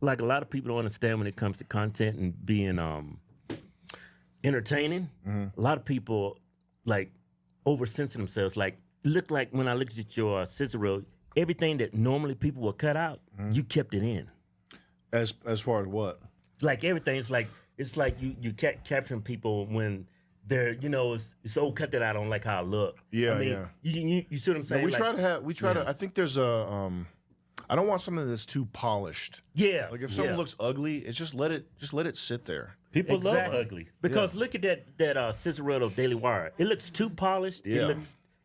[SPEAKER 7] like a lot of people don't understand when it comes to content and being entertaining. A lot of people like overcensor themselves. Like when I looked at your scissor reel, everything that normally people would cut out, you kept it in.
[SPEAKER 12] As far as what?
[SPEAKER 7] Like everything. It's like you capturing people when they're, it's so cut that I don't like how I look.
[SPEAKER 12] Yeah,
[SPEAKER 7] I mean, you see what I'm saying?
[SPEAKER 12] No, we try to. I think there's a. I don't want something that's too polished.
[SPEAKER 7] Yeah.
[SPEAKER 12] Like if something looks ugly, it's just let it sit there.
[SPEAKER 7] People love ugly because look at that scissor reel of Daily Wire. It looks too polished.
[SPEAKER 12] Yeah.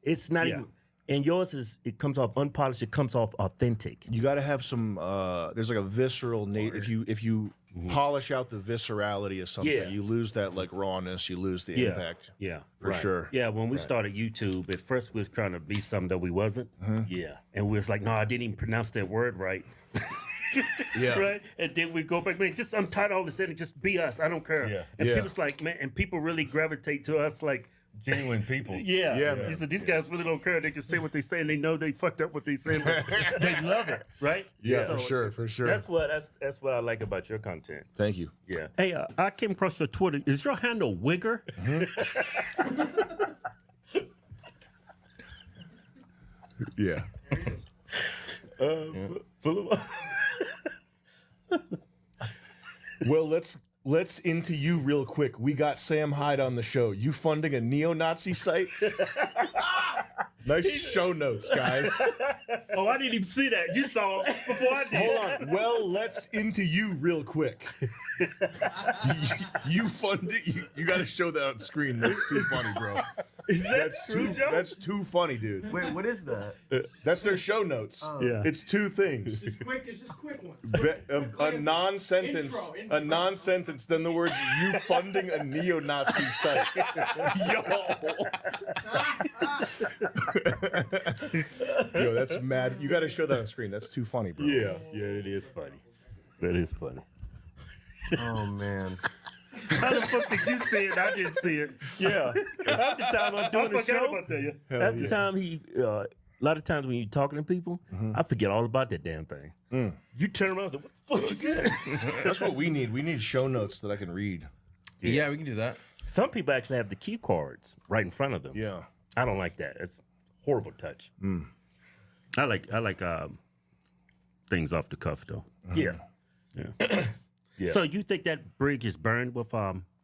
[SPEAKER 7] It's not even. And yours it comes off unpolished. It comes off authentic.
[SPEAKER 12] You got to have some. There's like a visceral. If you polish out the viscerality of something, you lose that like rawness. You lose the impact.
[SPEAKER 7] Yeah,
[SPEAKER 12] for sure.
[SPEAKER 7] Yeah, when we started YouTube, at first we was trying to be something that we wasn't. Yeah, and we was like, no, I didn't even pronounce that word right.
[SPEAKER 12] Yeah.
[SPEAKER 7] Right. And then we go back, man, just untie all this and just be us. I don't care.
[SPEAKER 12] Yeah.
[SPEAKER 7] And
[SPEAKER 12] Yeah.
[SPEAKER 7] people's like, man, and people really gravitate to us like
[SPEAKER 2] genuine people.
[SPEAKER 7] Yeah.
[SPEAKER 12] man.
[SPEAKER 7] He said, these guys really don't care. They can say what they say and they know they fucked up what they say, but they love it, right?
[SPEAKER 12] Yeah,
[SPEAKER 7] So
[SPEAKER 12] for sure.
[SPEAKER 7] That's what I like about your content.
[SPEAKER 12] Thank you.
[SPEAKER 7] Yeah.
[SPEAKER 9] Hey, I came across your Twitter. Is your handle Wigger?
[SPEAKER 12] Yeah.
[SPEAKER 7] Full of
[SPEAKER 12] Well, let's into you real quick. We got Sam Hyde on the show. You funding a neo-Nazi site? Nice show notes, guys.
[SPEAKER 7] Oh, I didn't even see that. You saw it before I did.
[SPEAKER 12] Hold on. Well, let's into you real quick. You funded. You got to show that on screen. That's too funny, bro.
[SPEAKER 7] Is that true, Joe?
[SPEAKER 12] That's too funny, dude.
[SPEAKER 18] Wait, what is that?
[SPEAKER 12] That's their show notes.
[SPEAKER 7] Yeah.
[SPEAKER 12] It's two things.
[SPEAKER 17] It's just quick ones.
[SPEAKER 12] A non-sentence,
[SPEAKER 17] Intro.
[SPEAKER 12] a non-sentence, then the words "you funding a neo-Nazi site." Yo, that's mad. You got to show that on screen. That's too funny, bro.
[SPEAKER 7] Yeah, it is funny. That is funny.
[SPEAKER 18] Oh man.
[SPEAKER 7] How the fuck did you see it? I didn't see it. Yeah. Half the time I'm doing the show. About that, yeah. Half the time a lot of times when you're talking to people, I forget all about that damn thing. You turn around and say, what the fuck is that?
[SPEAKER 12] That's what we need. We need show notes that I can read.
[SPEAKER 4] Yeah, we can do that.
[SPEAKER 7] Some people actually have the key cards right in front of them.
[SPEAKER 12] Yeah.
[SPEAKER 7] I don't like that. It's horrible touch. I like things off the cuff though. Yeah. Yeah. So you think that bridge is burned with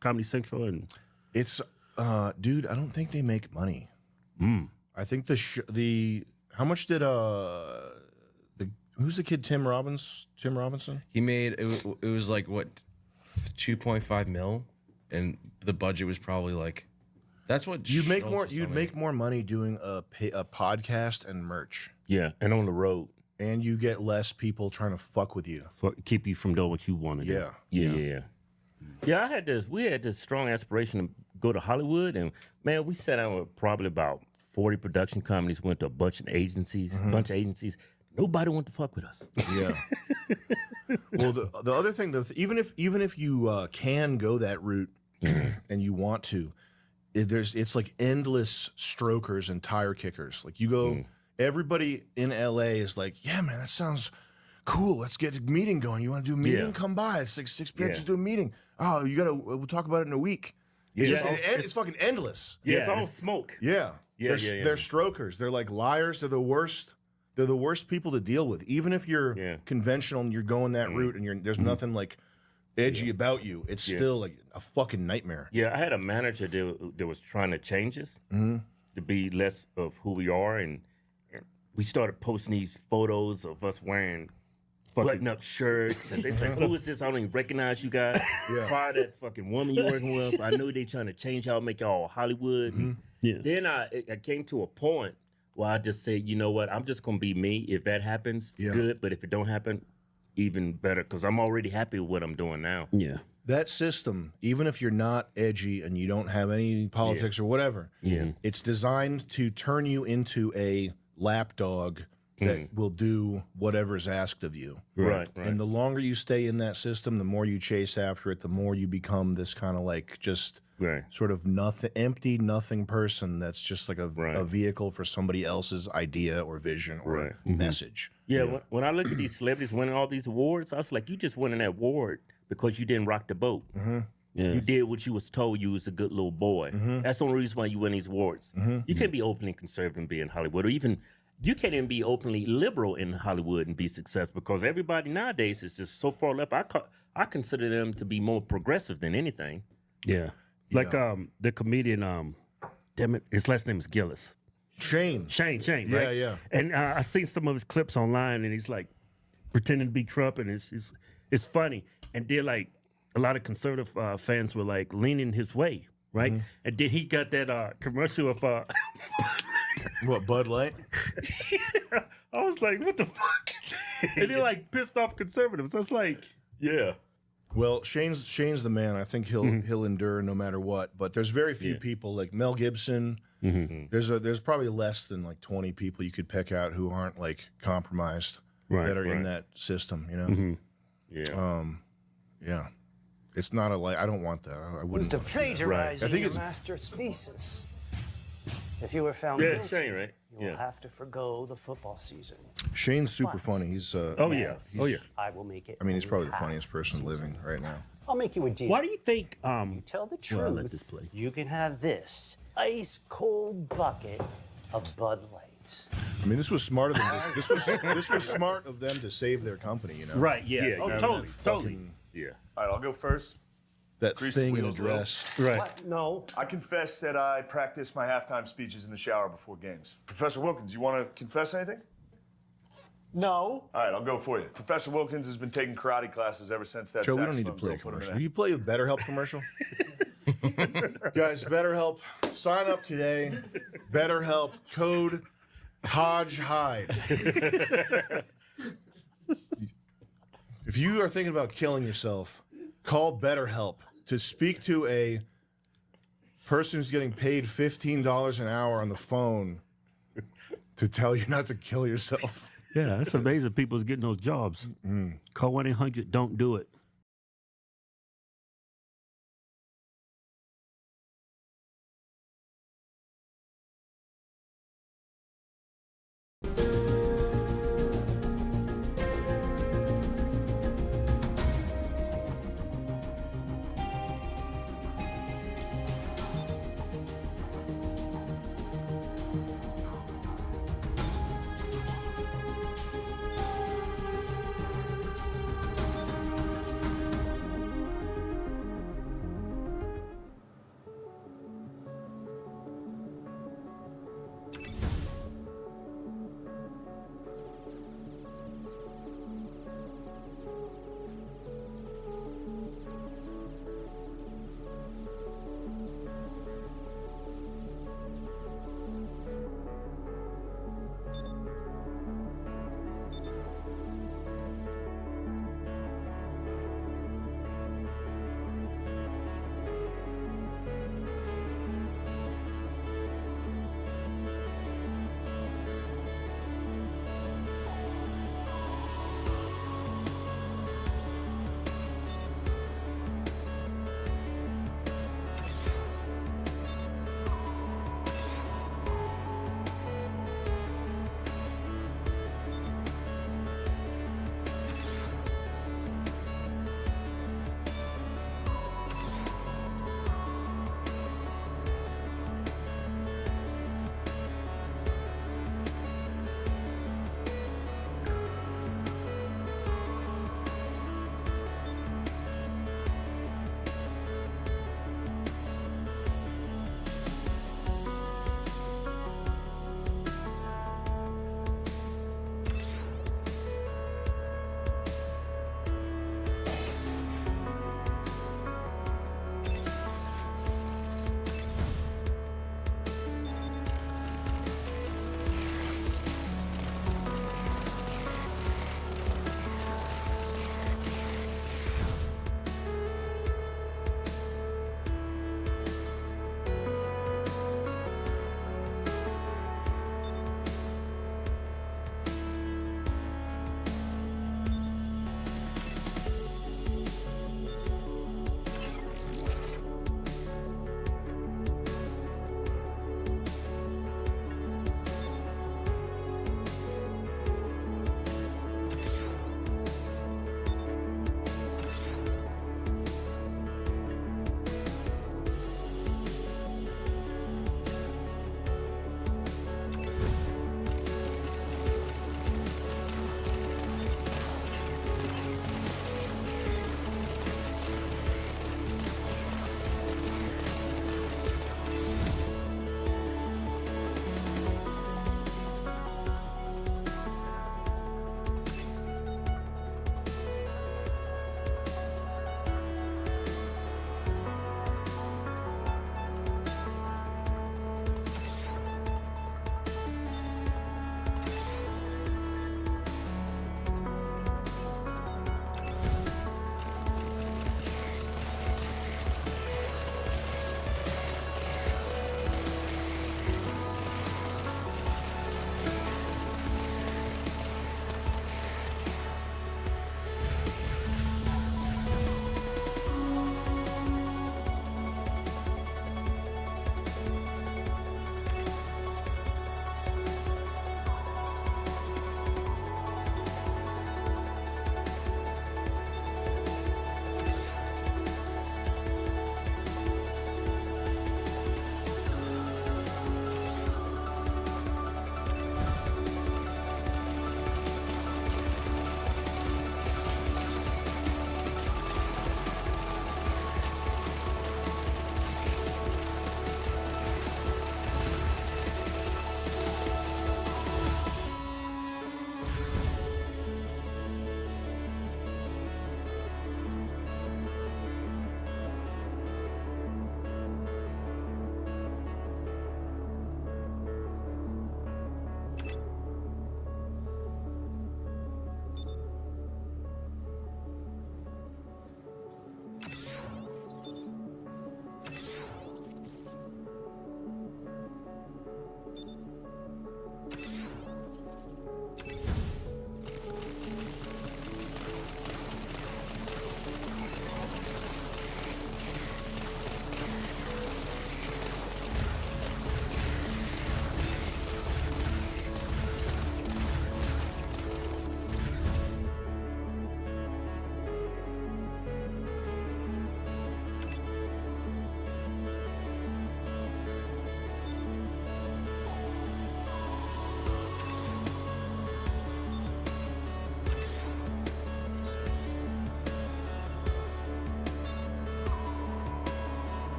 [SPEAKER 7] Comedy Central and
[SPEAKER 12] It's dude, I don't think they make money. I think the how much did who's the kid Tim Robinson?
[SPEAKER 4] He made it was like what 2.5 mil, and the budget was probably like That's what
[SPEAKER 3] you'd make
[SPEAKER 4] Schultz
[SPEAKER 3] more.
[SPEAKER 4] was
[SPEAKER 3] You'd
[SPEAKER 4] telling
[SPEAKER 3] make more money doing a podcast and merch.
[SPEAKER 7] Yeah, and on the road.
[SPEAKER 3] And you get less people trying to fuck with you.
[SPEAKER 7] Keep you from doing what you want to do. Yeah. Yeah, we had this strong aspiration to go to Hollywood, and man, we sat down with probably about 40 production companies, went to a bunch of agencies, Nobody wanted to fuck with us.
[SPEAKER 3] Yeah. Well, the other thing, even if you can go that route and you want to, it's like endless strokers and tire kickers. Like you go, everybody in LA is like, yeah, man, that sounds cool. Let's get a meeting going. You want to do a meeting?
[SPEAKER 7] Yeah.
[SPEAKER 3] Come by. It's like 6 p.m.
[SPEAKER 7] Yeah.
[SPEAKER 3] Just do a meeting. Oh, we'll talk about it in a week. It's
[SPEAKER 7] Yeah.
[SPEAKER 3] just, it's fucking endless.
[SPEAKER 7] Yeah, it's all smoke.
[SPEAKER 3] Yeah.
[SPEAKER 7] Yeah,
[SPEAKER 3] They're strokers. They're like liars. They're the worst. They're the worst people to deal with. Even if you're conventional and you're going that route and there's nothing like edgy about you, it's still like a fucking nightmare.
[SPEAKER 7] Yeah, I had a manager that was trying to change us to be less of who we are, and we started posting these photos of us wearing button-up shirts, and they say, "Who is this? I don't even recognize you guys." Fire that fucking woman you're working with. I know they trying to change y'all, make y'all Hollywood. Then I came to a point where I just said, you know what? I'm just gonna be me. If that happens, good. But if it don't happen, even better, because I'm already happy with what I'm doing now.
[SPEAKER 3] Yeah. That system, even if you're not edgy and you don't have any politics or whatever, it's designed to turn you into a lapdog that will do whatever's asked of you.
[SPEAKER 7] Right.
[SPEAKER 3] And the longer you stay in that system, the more you chase after it, the more you become this kind of like just sort of empty nothing person that's just like a vehicle for somebody else's idea or vision or message.
[SPEAKER 7] Yeah, when I look at these celebrities winning all these awards, I was like, you just winning that award because you didn't rock the boat. You did what you was told you was a good little boy. That's the only reason why you win these awards. You can't be openly conservative and be in Hollywood, or even you can't even be openly liberal in Hollywood and be successful, because everybody nowadays is just so far left. I consider them to be more progressive than anything.
[SPEAKER 9] Yeah. Like the comedian, damn it, his last name is Gillis.
[SPEAKER 3] Shane,
[SPEAKER 9] right?
[SPEAKER 3] Yeah.
[SPEAKER 9] And I seen some of his clips online, and he's like pretending to be Trump, and it's funny. And then like a lot of conservative fans were like leaning his way, right? And then he got that commercial of
[SPEAKER 3] what, Bud Light?
[SPEAKER 9] I was like, what the fuck? And they're like pissed off conservatives. I was like, yeah.
[SPEAKER 3] Well, Shane's the man. I think he'll endure no matter what. But there's very few people like Mel Gibson. There's probably less than like 20 people you could pick out who aren't like compromised that are in that system. You know. Yeah. It's not I don't want that. I wouldn't.
[SPEAKER 10] To plagiarize
[SPEAKER 3] I think
[SPEAKER 10] your
[SPEAKER 3] it's
[SPEAKER 10] master's thesis. If you were found
[SPEAKER 7] Yeah,
[SPEAKER 10] guilty,
[SPEAKER 7] Shane, right?
[SPEAKER 10] you will have to forgo the football season.
[SPEAKER 3] Shane's super funny. He's
[SPEAKER 10] I will make it.
[SPEAKER 3] I mean, he's probably the funniest person living right now.
[SPEAKER 10] I'll make you a deal.
[SPEAKER 9] Why do you think?
[SPEAKER 10] You tell the truth.
[SPEAKER 9] Well, I'll let this play.
[SPEAKER 10] You can have this ice cold bucket of Bud Light.
[SPEAKER 3] I mean, this was smarter than this. This was smart of them to save their company. You know.
[SPEAKER 9] Right. Yeah. Oh, totally.
[SPEAKER 7] Yeah.
[SPEAKER 19] All right, I'll go first.
[SPEAKER 3] That
[SPEAKER 19] Grease the
[SPEAKER 3] thing in a
[SPEAKER 19] wheels,
[SPEAKER 3] dress.
[SPEAKER 19] Will.
[SPEAKER 10] What? No.
[SPEAKER 19] I confess that I practice my halftime speeches in the shower before games. Professor Wilkins, you want to confess anything?
[SPEAKER 10] No.
[SPEAKER 19] All right, I'll go for you. Professor Wilkins has been taking karate classes ever since that
[SPEAKER 3] Joe, we don't
[SPEAKER 19] saxophone
[SPEAKER 3] need to play a
[SPEAKER 19] girl put him
[SPEAKER 3] commercial.
[SPEAKER 19] in
[SPEAKER 3] Will you play a BetterHelp commercial? Guys, BetterHelp. Sign up today. BetterHelp. Code Hodge Hyde. If you are thinking about killing yourself, call BetterHelp to speak to a person who's getting paid $15 an hour on the phone to tell you not to kill yourself.
[SPEAKER 9] Yeah, it's amazing people's getting those jobs. Call 1-800-DON'T-DO-IT.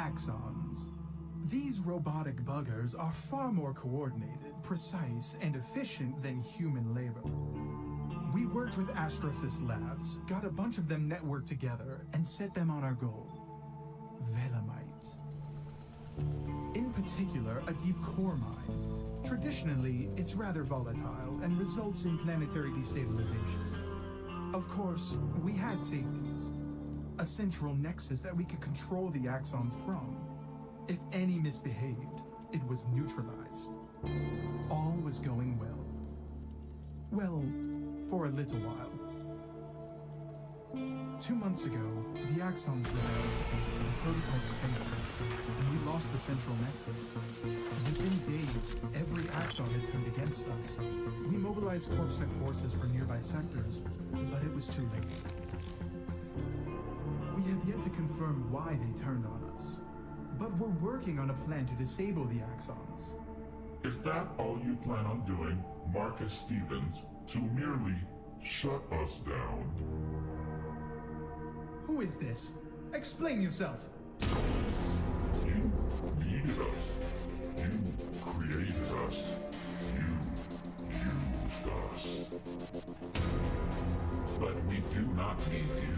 [SPEAKER 6] Axons. These robotic buggers are far more coordinated, precise, and efficient than human labor. We worked with Astrosys Labs, got a bunch of them networked together, and set them on our goal: Velamite. In particular, a deep core mine. Traditionally, it's rather volatile and results in planetary destabilization. Of course, we had safeties. A central nexus that we could control the axons from. If any misbehaved, it was neutralized. All was going well. Well, for a little while. 2 months ago, the axons rebelled, the protocols failed, and we lost the central nexus. Within days, every axon had turned against us. We mobilized CorpSec forces for nearby sectors, but it was too late. We have yet to confirm why they turned on us, but we're working on a plan to disable the axons.
[SPEAKER 8] Is that all you plan on doing, Marcus Stevens, to merely shut us down?
[SPEAKER 6] Who is this? Explain yourself.
[SPEAKER 8] You needed us. You created us. You used us. But we do not need you.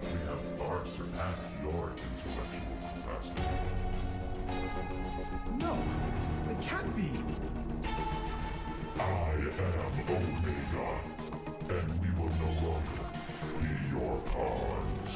[SPEAKER 8] We have far surpassed your intellectual capacity.
[SPEAKER 6] No, it can't be.
[SPEAKER 8] I am Omega, and we will no longer be your pawns.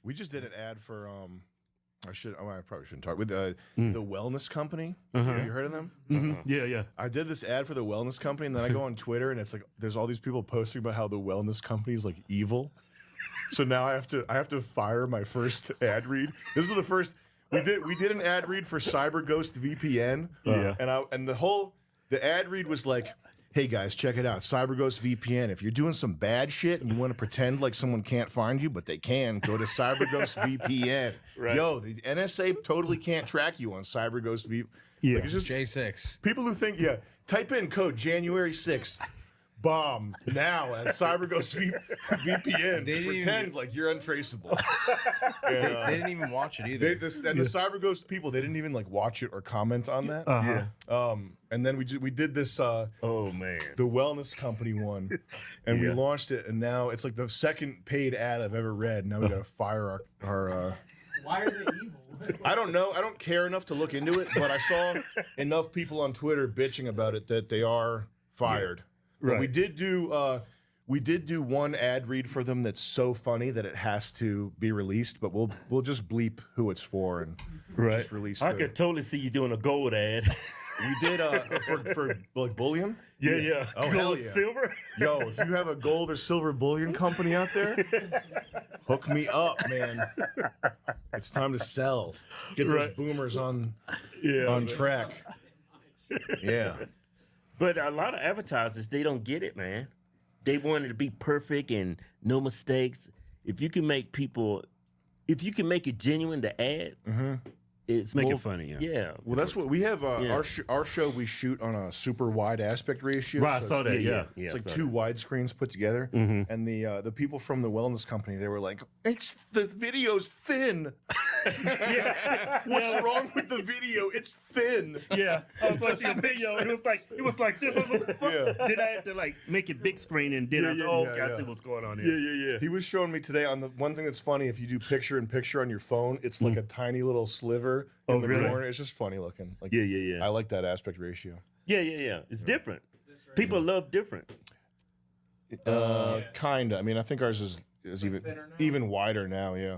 [SPEAKER 3] We just did an ad for I probably shouldn't talk with the wellness company. Have you heard of them?
[SPEAKER 9] Yeah.
[SPEAKER 3] I did this ad for the wellness company, and then I go on Twitter, and it's like there's all these people posting about how the wellness company is like evil. So now I have to fire my first ad read. This is the first we did an ad read for CyberGhost VPN. And the ad read was like, hey guys, check it out. CyberGhost VPN. If you're doing some bad shit and you want to pretend like someone can't find you, but they can, go to CyberGhost VPN.
[SPEAKER 9] Right.
[SPEAKER 3] Yo, the NSA totally can't track you on CyberGhost VPN.
[SPEAKER 9] Yeah.
[SPEAKER 3] Like, it's just
[SPEAKER 4] J6.
[SPEAKER 3] people who think, type in code January 6th. Bomb now at CyberGhost VPN. Pretend like you're untraceable.
[SPEAKER 4] They didn't even watch it either.
[SPEAKER 3] The CyberGhost people, they didn't even like watch it or comment on that. And then we did this.
[SPEAKER 9] Oh man,
[SPEAKER 3] the wellness company one, and we launched it, and now it's like the second paid ad I've ever read. Now we got to fire our
[SPEAKER 5] Why are they evil?
[SPEAKER 3] I don't know. I don't care enough to look into it, but I saw enough people on Twitter bitching about it that they are fired. But we did do one ad read for them that's so funny that it has to be released, but we'll just bleep who it's for and just release
[SPEAKER 9] I could totally see you doing a gold ad.
[SPEAKER 3] We did for like bullion.
[SPEAKER 9] Yeah.
[SPEAKER 3] Oh,
[SPEAKER 9] Gold,
[SPEAKER 3] hell yeah.
[SPEAKER 9] silver.
[SPEAKER 3] Yo, if you have a gold or silver bullion company out there, hook me up, man. It's time to sell. Get those boomers on track. Yeah.
[SPEAKER 9] But a lot of advertisers, they don't get it, man. They want it to be perfect and no mistakes. If you can make it genuine to ad, it's
[SPEAKER 7] Make it
[SPEAKER 9] more
[SPEAKER 7] funny,
[SPEAKER 9] Yeah.
[SPEAKER 3] Well, that's what we have. Our show we shoot on a super wide aspect ratio.
[SPEAKER 7] Right, I saw
[SPEAKER 3] it's
[SPEAKER 7] that. Yeah,
[SPEAKER 3] it's
[SPEAKER 7] I
[SPEAKER 3] like
[SPEAKER 7] saw
[SPEAKER 3] two
[SPEAKER 7] that.
[SPEAKER 3] widescreens put together. And the people from the wellness company, they were like, the video's thin. What's wrong with the video? It's thin.
[SPEAKER 9] Yeah, I was
[SPEAKER 3] It
[SPEAKER 9] watching
[SPEAKER 3] doesn't
[SPEAKER 9] a
[SPEAKER 3] make
[SPEAKER 9] video. It was like this. Then I had to like make it big screen, and then I was okay, I see what's going on here.
[SPEAKER 3] Yeah. He was showing me today on the one thing that's funny. If you do picture in picture on your phone, it's like a tiny little sliver in the
[SPEAKER 9] really?
[SPEAKER 3] corner. It's just funny looking. Like,
[SPEAKER 9] Yeah.
[SPEAKER 3] I like that aspect ratio.
[SPEAKER 9] Yeah. It's different. People love different.
[SPEAKER 3] Kinda. I mean, I think ours is even wider now. Yeah.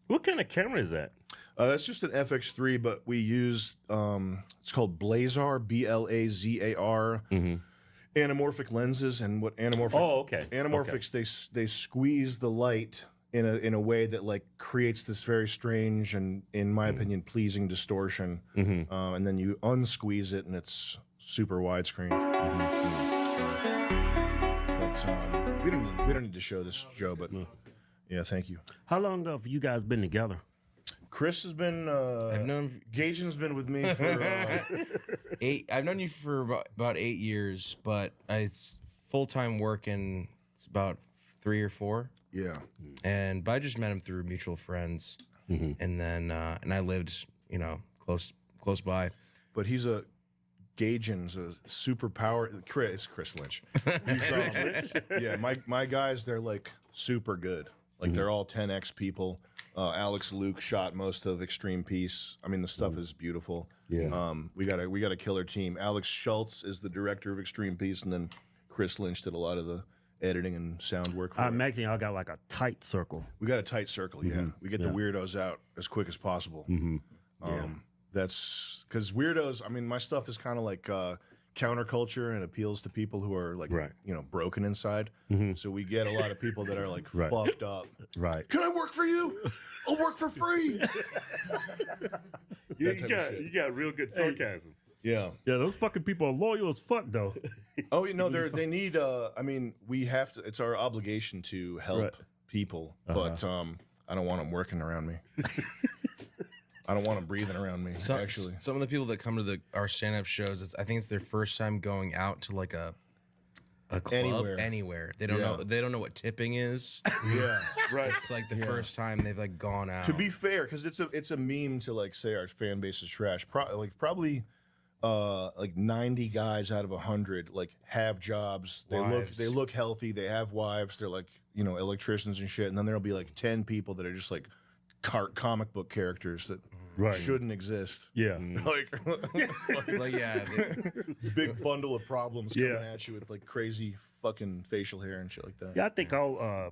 [SPEAKER 9] What kind of camera is that?
[SPEAKER 3] That's just an FX3, but we use it's called Blazar, BLAZAR. Anamorphic lenses, and what anamorphic? Anamorphics they squeeze the light in a way that like creates this very strange and, in my opinion, pleasing distortion. And then you unsqueeze it, and it's super widescreen. But we don't need to show this, Joe. But yeah, thank you.
[SPEAKER 9] How long have you guys been together?
[SPEAKER 3] Chris has been. I've known Gajan's been with me for
[SPEAKER 4] 8. I've known you for about 8 years, but it's full-time work, and it's about 3 or 4.
[SPEAKER 3] Yeah.
[SPEAKER 4] But I just met him through mutual friends, and then and I lived, close by.
[SPEAKER 3] But he's Gajan's a superpower. It's Chris Lynch. He's, yeah, my guys, they're like super good. Like they're all 10x people. Alex Luke shot most of Extreme Peace. I mean, the stuff is beautiful.
[SPEAKER 9] Yeah.
[SPEAKER 3] We got a killer team. Alex Schultz is the director of Extreme Peace, and then Chris Lynch did a lot of the editing and sound work for
[SPEAKER 9] I
[SPEAKER 3] it.
[SPEAKER 9] imagine y'all got like a tight circle.
[SPEAKER 3] We got a tight circle, yeah. We get the weirdos out as quick as possible. That's because weirdos, I mean, my stuff is kind of like counterculture and appeals to people who are like, broken inside. So we get a lot of people that are like fucked up.
[SPEAKER 9] Right.
[SPEAKER 3] Can I work for you? I'll work for free.
[SPEAKER 9] You got real good sarcasm.
[SPEAKER 3] Yeah.
[SPEAKER 9] Yeah, those fucking people are loyal as fuck, though.
[SPEAKER 3] Oh, they need, I mean, we have to, it's our obligation to help people, but I don't want them working around me. I don't want them breathing around me, actually.
[SPEAKER 4] Some of the people that come to our stand-up shows, I think it's their first time going out to like a club anywhere. They don't know. They don't know what tipping is.
[SPEAKER 3] Yeah, right.
[SPEAKER 4] It's like the first time they've like gone out.
[SPEAKER 3] To be fair, because it's a meme to like say our fan base is trash. Probably like 90 guys out of 100 like have jobs. They look healthy. They have wives. They're like electricians and shit. And then there'll be like 10 people that are just like comic book characters that shouldn't exist.
[SPEAKER 9] Yeah.
[SPEAKER 3] Big bundle of problems coming at you with like crazy fucking facial hair and shit like that.
[SPEAKER 9] Yeah, I think all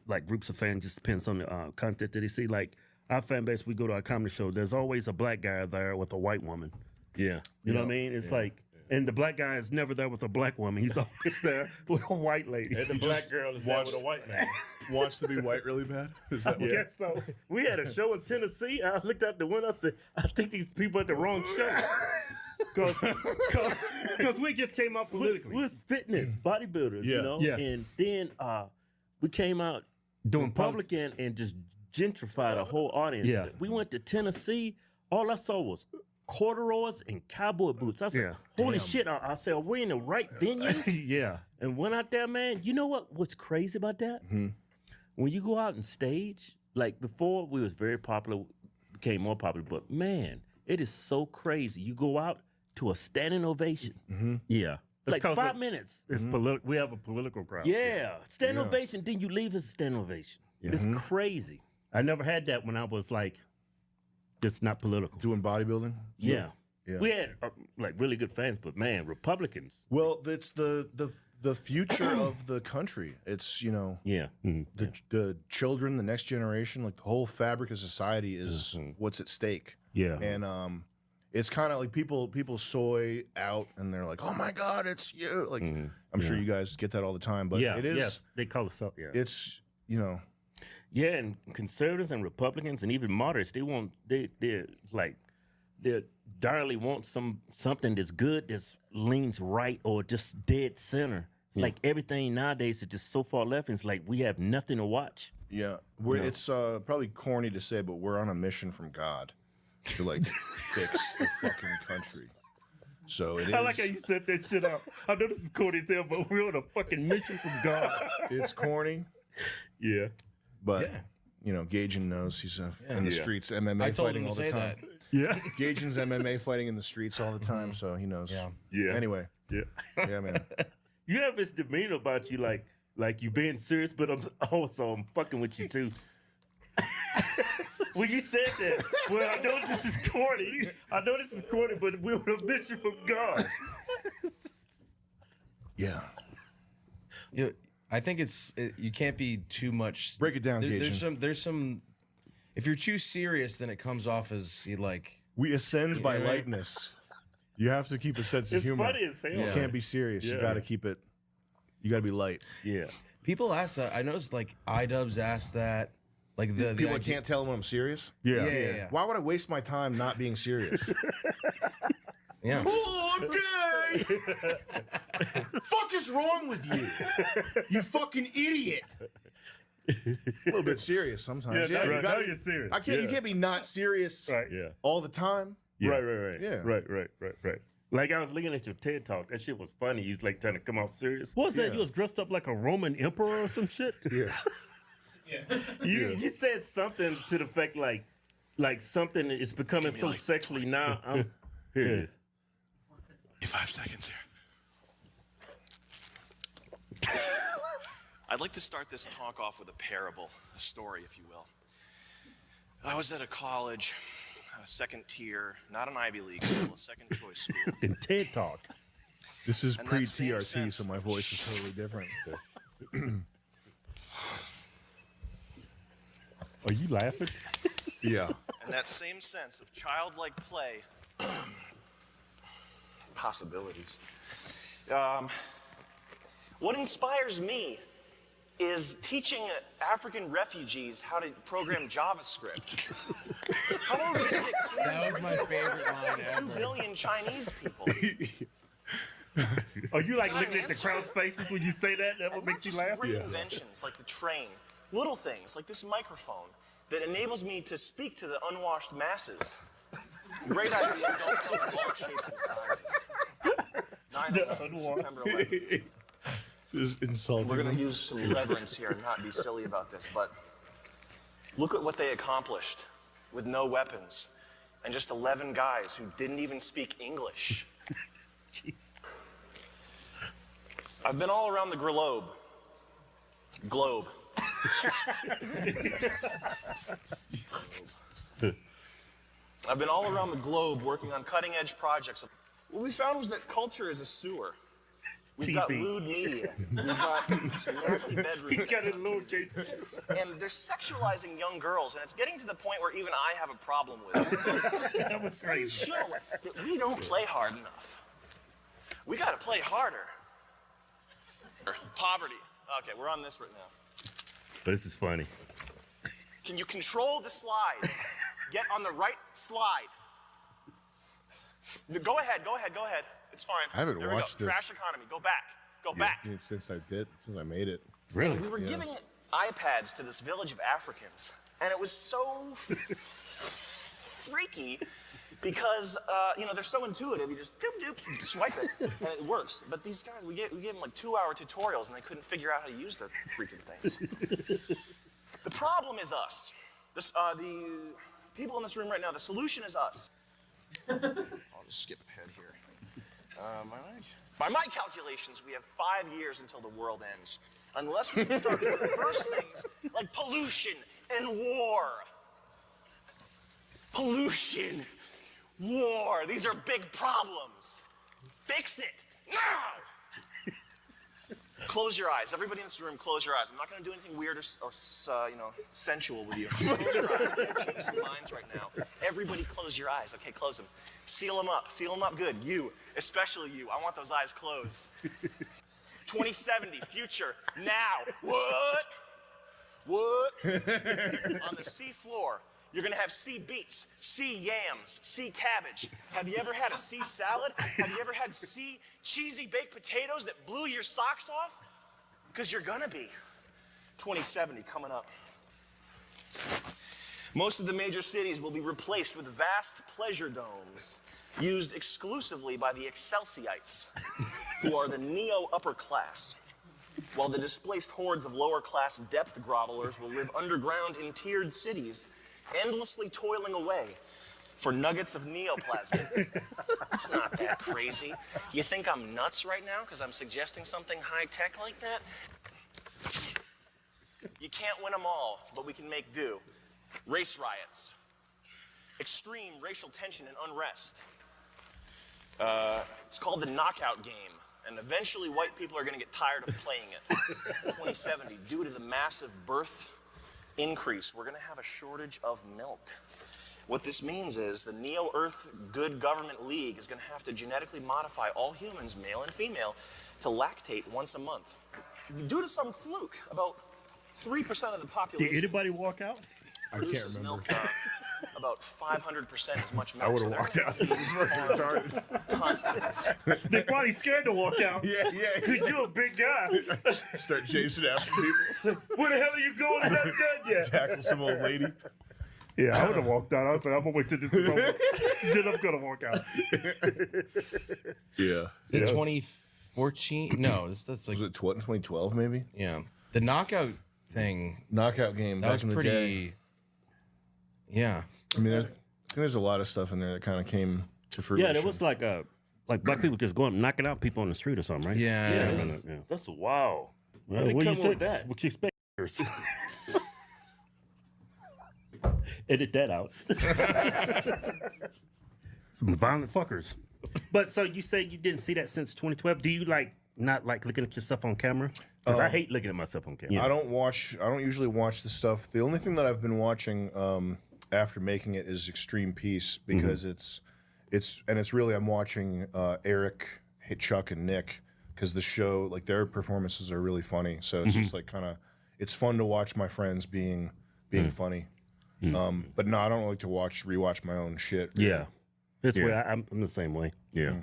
[SPEAKER 9] like groups of fans. Just depends on the content that they see. Like our fan base, we go to our comedy show. There's always a black guy there with a white woman.
[SPEAKER 7] Yeah,
[SPEAKER 9] you know what I mean. It's like, and the black guy is never there with a black woman. He's always there with a white lady.
[SPEAKER 7] And the black girl is there with a white man.
[SPEAKER 3] Wants to be white really bad. Is that
[SPEAKER 9] I guess so. We had a show in Tennessee. I looked out the window. I said, I think these people at the wrong show. Because we just came out politically. We was fitness, bodybuilders, you know?
[SPEAKER 17] Yeah.
[SPEAKER 9] And then we came out doing Republican and just gentrified a whole audience.
[SPEAKER 17] Yeah.
[SPEAKER 9] We went to Tennessee. All I saw was corduroys and cowboy boots. I said, holy shit. I said, are we in the right venue?
[SPEAKER 17] Yeah.
[SPEAKER 9] And went out there, man. You know what's crazy about that? When you go out and stage, like before we was very popular, became more popular, but man, it is so crazy. You go out to a standing ovation.
[SPEAKER 17] Yeah.
[SPEAKER 9] Like 5 minutes.
[SPEAKER 17] It's we have a political crowd.
[SPEAKER 9] Yeah. Standing ovation, then you leave as a standing ovation. It's crazy.
[SPEAKER 17] I never had that when I was like, it's not political.
[SPEAKER 3] Doing bodybuilding?
[SPEAKER 9] Yeah. We had like really good fans, but man, Republicans.
[SPEAKER 3] Well, it's the future of the country. It's, you know, the children, the next generation, like the whole fabric of society is what's at stake.
[SPEAKER 17] Yeah.
[SPEAKER 3] And it's kind of like people soy out and they're like, oh my God, it's you. Like, I'm sure you guys get that all the time, but it is.
[SPEAKER 17] Yes, they call us up. Yeah.
[SPEAKER 3] It's, you know.
[SPEAKER 9] Yeah, and conservatives and Republicans and even moderates, they're darnely want something that's good, that leans right or just dead center. It's like everything nowadays is just so far left, and it's like we have nothing to watch.
[SPEAKER 3] Yeah, it's probably corny to say, but we're on a mission from God to like fix the fucking country. So it is.
[SPEAKER 17] I like how you set that shit up. I know this is corny as hell, but we're on a fucking mission from God.
[SPEAKER 3] It's corny.
[SPEAKER 17] Yeah.
[SPEAKER 3] But, you know, Gajan knows he's in the streets, MMA
[SPEAKER 4] I told
[SPEAKER 3] fighting
[SPEAKER 4] him
[SPEAKER 3] all
[SPEAKER 4] to
[SPEAKER 3] the
[SPEAKER 4] say
[SPEAKER 3] time.
[SPEAKER 4] that.
[SPEAKER 17] Yeah.
[SPEAKER 3] Gajan's MMA fighting in the streets all the time, so he knows.
[SPEAKER 9] Yeah.
[SPEAKER 3] Anyway. Yeah, man.
[SPEAKER 9] You have this demeanor about you, like you being serious, but I'm fucking with you too. When you said that, well, I know this is corny. But we're on a mission from God.
[SPEAKER 3] Yeah.
[SPEAKER 4] I think you can't be too much.
[SPEAKER 3] Break it down, Gajan.
[SPEAKER 4] There's some. If you're too serious, then it comes off as you like.
[SPEAKER 3] We ascend by lightness. You have to keep a sense of humor.
[SPEAKER 9] It's funny as hell.
[SPEAKER 3] You can't be serious. You got to keep it. You got to be light.
[SPEAKER 9] Yeah.
[SPEAKER 4] People ask that. I noticed like iDubbbz asked that. Like the
[SPEAKER 3] people can't tell when I'm serious.
[SPEAKER 4] Yeah.
[SPEAKER 3] Why would I waste my time not being serious?
[SPEAKER 4] Yeah.
[SPEAKER 3] Oh, I'm gay! Fuck is wrong with you? You fucking idiot! A little bit serious sometimes.
[SPEAKER 17] Yeah,
[SPEAKER 3] You
[SPEAKER 17] now you're serious.
[SPEAKER 3] You can't be not serious all the time.
[SPEAKER 17] Yeah.
[SPEAKER 9] Right.
[SPEAKER 3] Yeah.
[SPEAKER 9] Right. Like I was looking at your TED talk. That shit was funny. You was like trying to come off serious.
[SPEAKER 17] What was that? You was dressed up like a Roman emperor or some shit?
[SPEAKER 3] Yeah.
[SPEAKER 9] You said something to the effect like something is becoming so sexually now. Here it is.
[SPEAKER 11] 5 seconds here. I'd like to start this talk off with a parable, a story, if you will. I was at a college, a second tier, not an Ivy League school, a second choice school.
[SPEAKER 9] In TED Talk.
[SPEAKER 3] This is
[SPEAKER 11] And that
[SPEAKER 3] pre-TRT,
[SPEAKER 11] same
[SPEAKER 3] so my voice is totally different.
[SPEAKER 17] Are you laughing?
[SPEAKER 3] Yeah.
[SPEAKER 11] And that same sense of childlike play, possibilities. What inspires me is teaching African refugees how to program JavaScript. How are we going to get clear?
[SPEAKER 4] That was my favorite line ever.
[SPEAKER 11] 2 billion Chinese people.
[SPEAKER 9] Are you like looking at the crowd's faces when you say that? That what makes you laugh?
[SPEAKER 11] Great inventions like the train, little things like this microphone that enables me to speak to the unwashed masses. Great ideas don't come in all shapes and sizes. 9/11, September 11th.
[SPEAKER 3] Just insulting.
[SPEAKER 11] We're going to use some reverence here and not be silly about this, but look at what they accomplished with no weapons and just 11 guys who didn't even speak English.
[SPEAKER 9] Jeez.
[SPEAKER 11] I've been all around the globe. I've been all around the globe working on cutting-edge projects. What we found was that culture is a sewer. We've got lewd media. We've got some nasty bedroom
[SPEAKER 7] He's got
[SPEAKER 11] things
[SPEAKER 7] a
[SPEAKER 11] on
[SPEAKER 7] little
[SPEAKER 11] TV. And they're sexualizing young girls, and it's getting to the point where even I have a problem with it.
[SPEAKER 7] That was
[SPEAKER 11] Some
[SPEAKER 7] crazy.
[SPEAKER 11] show that we don't play hard enough. We got to play harder. Poverty. Okay, we're on this right now.
[SPEAKER 7] This is funny.
[SPEAKER 11] Can you control the slides? Get on the right slide. Go ahead. It's fine.
[SPEAKER 3] I haven't
[SPEAKER 11] There we
[SPEAKER 3] watched
[SPEAKER 11] go.
[SPEAKER 3] this.
[SPEAKER 11] Trash economy. Go back. Go back.
[SPEAKER 3] Since I made it.
[SPEAKER 7] Really?
[SPEAKER 11] We were giving iPads to this village of Africans, and it was so freaky because they're so intuitive. You just doop doop, swipe it, and it works. But these guys, we gave them like 2-hour tutorials, and they couldn't figure out how to use the freaking things. The problem is us. The people in this room right now. The solution is us. I'll just skip ahead here. By my calculations, we have 5 years until the world ends. Unless we start to reverse things like pollution and war. Pollution, war, these are big problems. Fix it now! Close your eyes. Everybody in this room, close your eyes. I'm not going to do anything weird or sensual with you. Close your eyes. We're going to change some minds right now. Everybody close your eyes. Okay, close them. Seal them up. Seal them up good. You, especially you. I want those eyes closed. 2070, future, now. What? On the sea floor, you're going to have sea beets, sea yams, sea cabbage. Have you ever had a sea salad? Have you ever had sea cheesy baked potatoes that blew your socks off? Because you're going to be. 2070 coming up. Most of the major cities will be replaced with vast pleasure domes used exclusively by the Excelsiites, who are the neo-upper class, while the displaced hordes of lower-class depth grovelers will live underground in tiered cities, endlessly toiling away for nuggets of neoplasm. It's not that crazy. You think I'm nuts right now because I'm suggesting something high-tech like that? You can't win them all, but we can make do. Race riots, extreme racial tension and unrest. It's called the knockout game, and eventually white people are going to get tired of playing it. 2070, due to the massive birth increase, we're going to have a shortage of milk. What this means is the Neo-Earth Good Government League is going to have to genetically modify all humans, male and female, to lactate once a month. Due to some fluke, about 3% of the population.
[SPEAKER 9] Did anybody walk out?
[SPEAKER 3] I can't remember.
[SPEAKER 11] Milk, about 500% as much milk.
[SPEAKER 3] I would have walked out. This is fucking retarded.
[SPEAKER 11] Constantly.
[SPEAKER 9] They're probably scared to walk out.
[SPEAKER 3] Yeah.
[SPEAKER 9] Because you're a big guy.
[SPEAKER 3] Start chasing after people.
[SPEAKER 9] Where the hell are you going? It's not done yet.
[SPEAKER 3] Tackle some old lady.
[SPEAKER 9] Yeah, I would have walked out. I was like, I'm going to wait till this is over. Then I'm going to walk out.
[SPEAKER 3] Yeah.
[SPEAKER 4] Is it 2014? No, that's like.
[SPEAKER 3] Was it 2012 maybe?
[SPEAKER 4] Yeah. The knockout thing.
[SPEAKER 3] Knockout game.
[SPEAKER 4] That
[SPEAKER 3] back
[SPEAKER 4] was
[SPEAKER 3] in the
[SPEAKER 4] pretty.
[SPEAKER 3] day.
[SPEAKER 4] Yeah.
[SPEAKER 3] I mean, there's a lot of stuff in there that kind of came to fruition.
[SPEAKER 9] Yeah, there was like black people just going knocking out people on the street or something, right?
[SPEAKER 4] Yeah.
[SPEAKER 7] That's wow.
[SPEAKER 9] Well, what you said that? What you expect? Edit that out. Some violent fuckers. But so you say you didn't see that since 2012. Do you not like looking at yourself on camera? Because I hate looking at myself on camera.
[SPEAKER 3] I don't usually watch the stuff. The only thing that I've been watching after making it is Extreme Peace, because it's really, I'm watching Eric, Chuck, and Nick, because the show, like, their performances are really funny. So it's just like it's fun to watch my friends being funny. But no, I don't like to rewatch my own shit. Really.
[SPEAKER 9] Yeah, this way I'm the same way.
[SPEAKER 7] Yeah.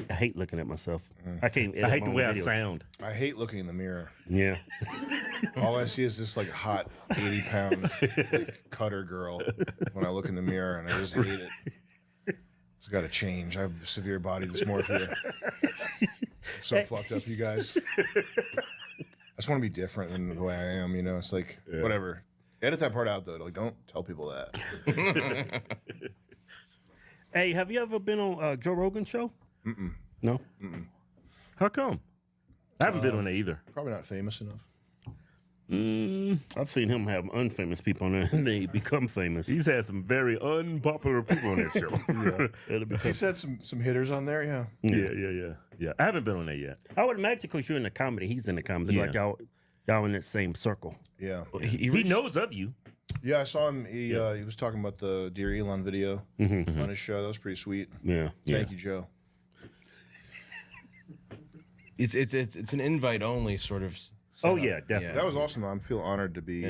[SPEAKER 9] I hate looking at myself. I can't.
[SPEAKER 7] I hate the way I sound.
[SPEAKER 3] I hate looking in the mirror.
[SPEAKER 9] Yeah.
[SPEAKER 3] All I see is this like hot 80-pound cutter girl when I look in the mirror, and I just hate it. It's got to change. I have severe body dysmorphia. So fucked up, you guys. I just want to be different than the way I am. You know, it's like whatever. Edit that part out though. Like, don't tell people that.
[SPEAKER 9] Hey, have you ever been on Joe Rogan's show?
[SPEAKER 3] Mm-mm.
[SPEAKER 9] No?
[SPEAKER 3] Mm-mm.
[SPEAKER 9] How come?
[SPEAKER 7] I haven't been on it either.
[SPEAKER 3] Probably not famous enough.
[SPEAKER 9] I've seen him have unfamous people on there, and they become famous.
[SPEAKER 7] He's had some very unpopular people on that show.
[SPEAKER 3] He's had some hitters on there, yeah.
[SPEAKER 7] Yeah. I haven't been on there yet.
[SPEAKER 9] I would imagine because you're in the comedy, he's in the comedy.
[SPEAKER 7] Yeah.
[SPEAKER 9] Like y'all in that same circle.
[SPEAKER 3] Yeah.
[SPEAKER 7] He knows of you.
[SPEAKER 3] Yeah, I saw him. He was talking about the Dear Elon video on his show. That was pretty sweet.
[SPEAKER 9] Yeah.
[SPEAKER 3] Thank you, Joe.
[SPEAKER 4] It's an invite only sort of.
[SPEAKER 9] Oh yeah, definitely.
[SPEAKER 3] That was awesome. I feel honored to be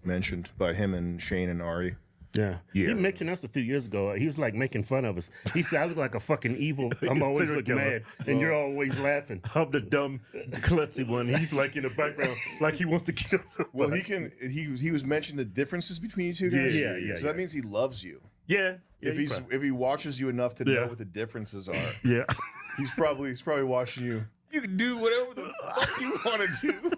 [SPEAKER 3] mentioned by him and Shane and Ari.
[SPEAKER 9] Yeah. He mentioned us a few years ago. He was like making fun of us. He said, I look like a fucking evil. I'm always looking mad, and you're always laughing.
[SPEAKER 7] I'm the dumb, klutzy one. He's like in the background, like he wants to kill somebody.
[SPEAKER 3] Well, he was mentioning the differonces between you two guys.
[SPEAKER 7] Yeah.
[SPEAKER 3] So that means he loves you.
[SPEAKER 7] Yeah.
[SPEAKER 3] If he watches you enough to know what the differences are.
[SPEAKER 7] Yeah.
[SPEAKER 3] He's probably watching you. You can do whatever the fuck you want to do.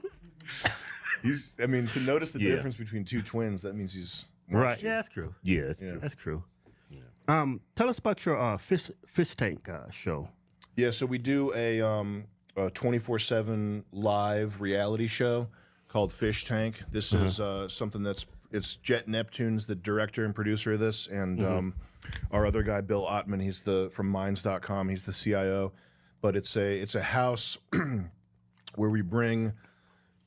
[SPEAKER 3] To notice the difference between two twins, that means he's
[SPEAKER 9] right.
[SPEAKER 3] You.
[SPEAKER 9] Yeah, that's true.
[SPEAKER 7] Yeah,
[SPEAKER 9] that's true. Yeah. Tell us about your fish tank show.
[SPEAKER 3] Yeah, so we do a 24/7 live reality show called Fish Tank. This is something it's Jet Neptune's the director and producer of this, and our other guy Bill Ottman, he's from Minds.com. He's the CIO, but it's a house where we bring,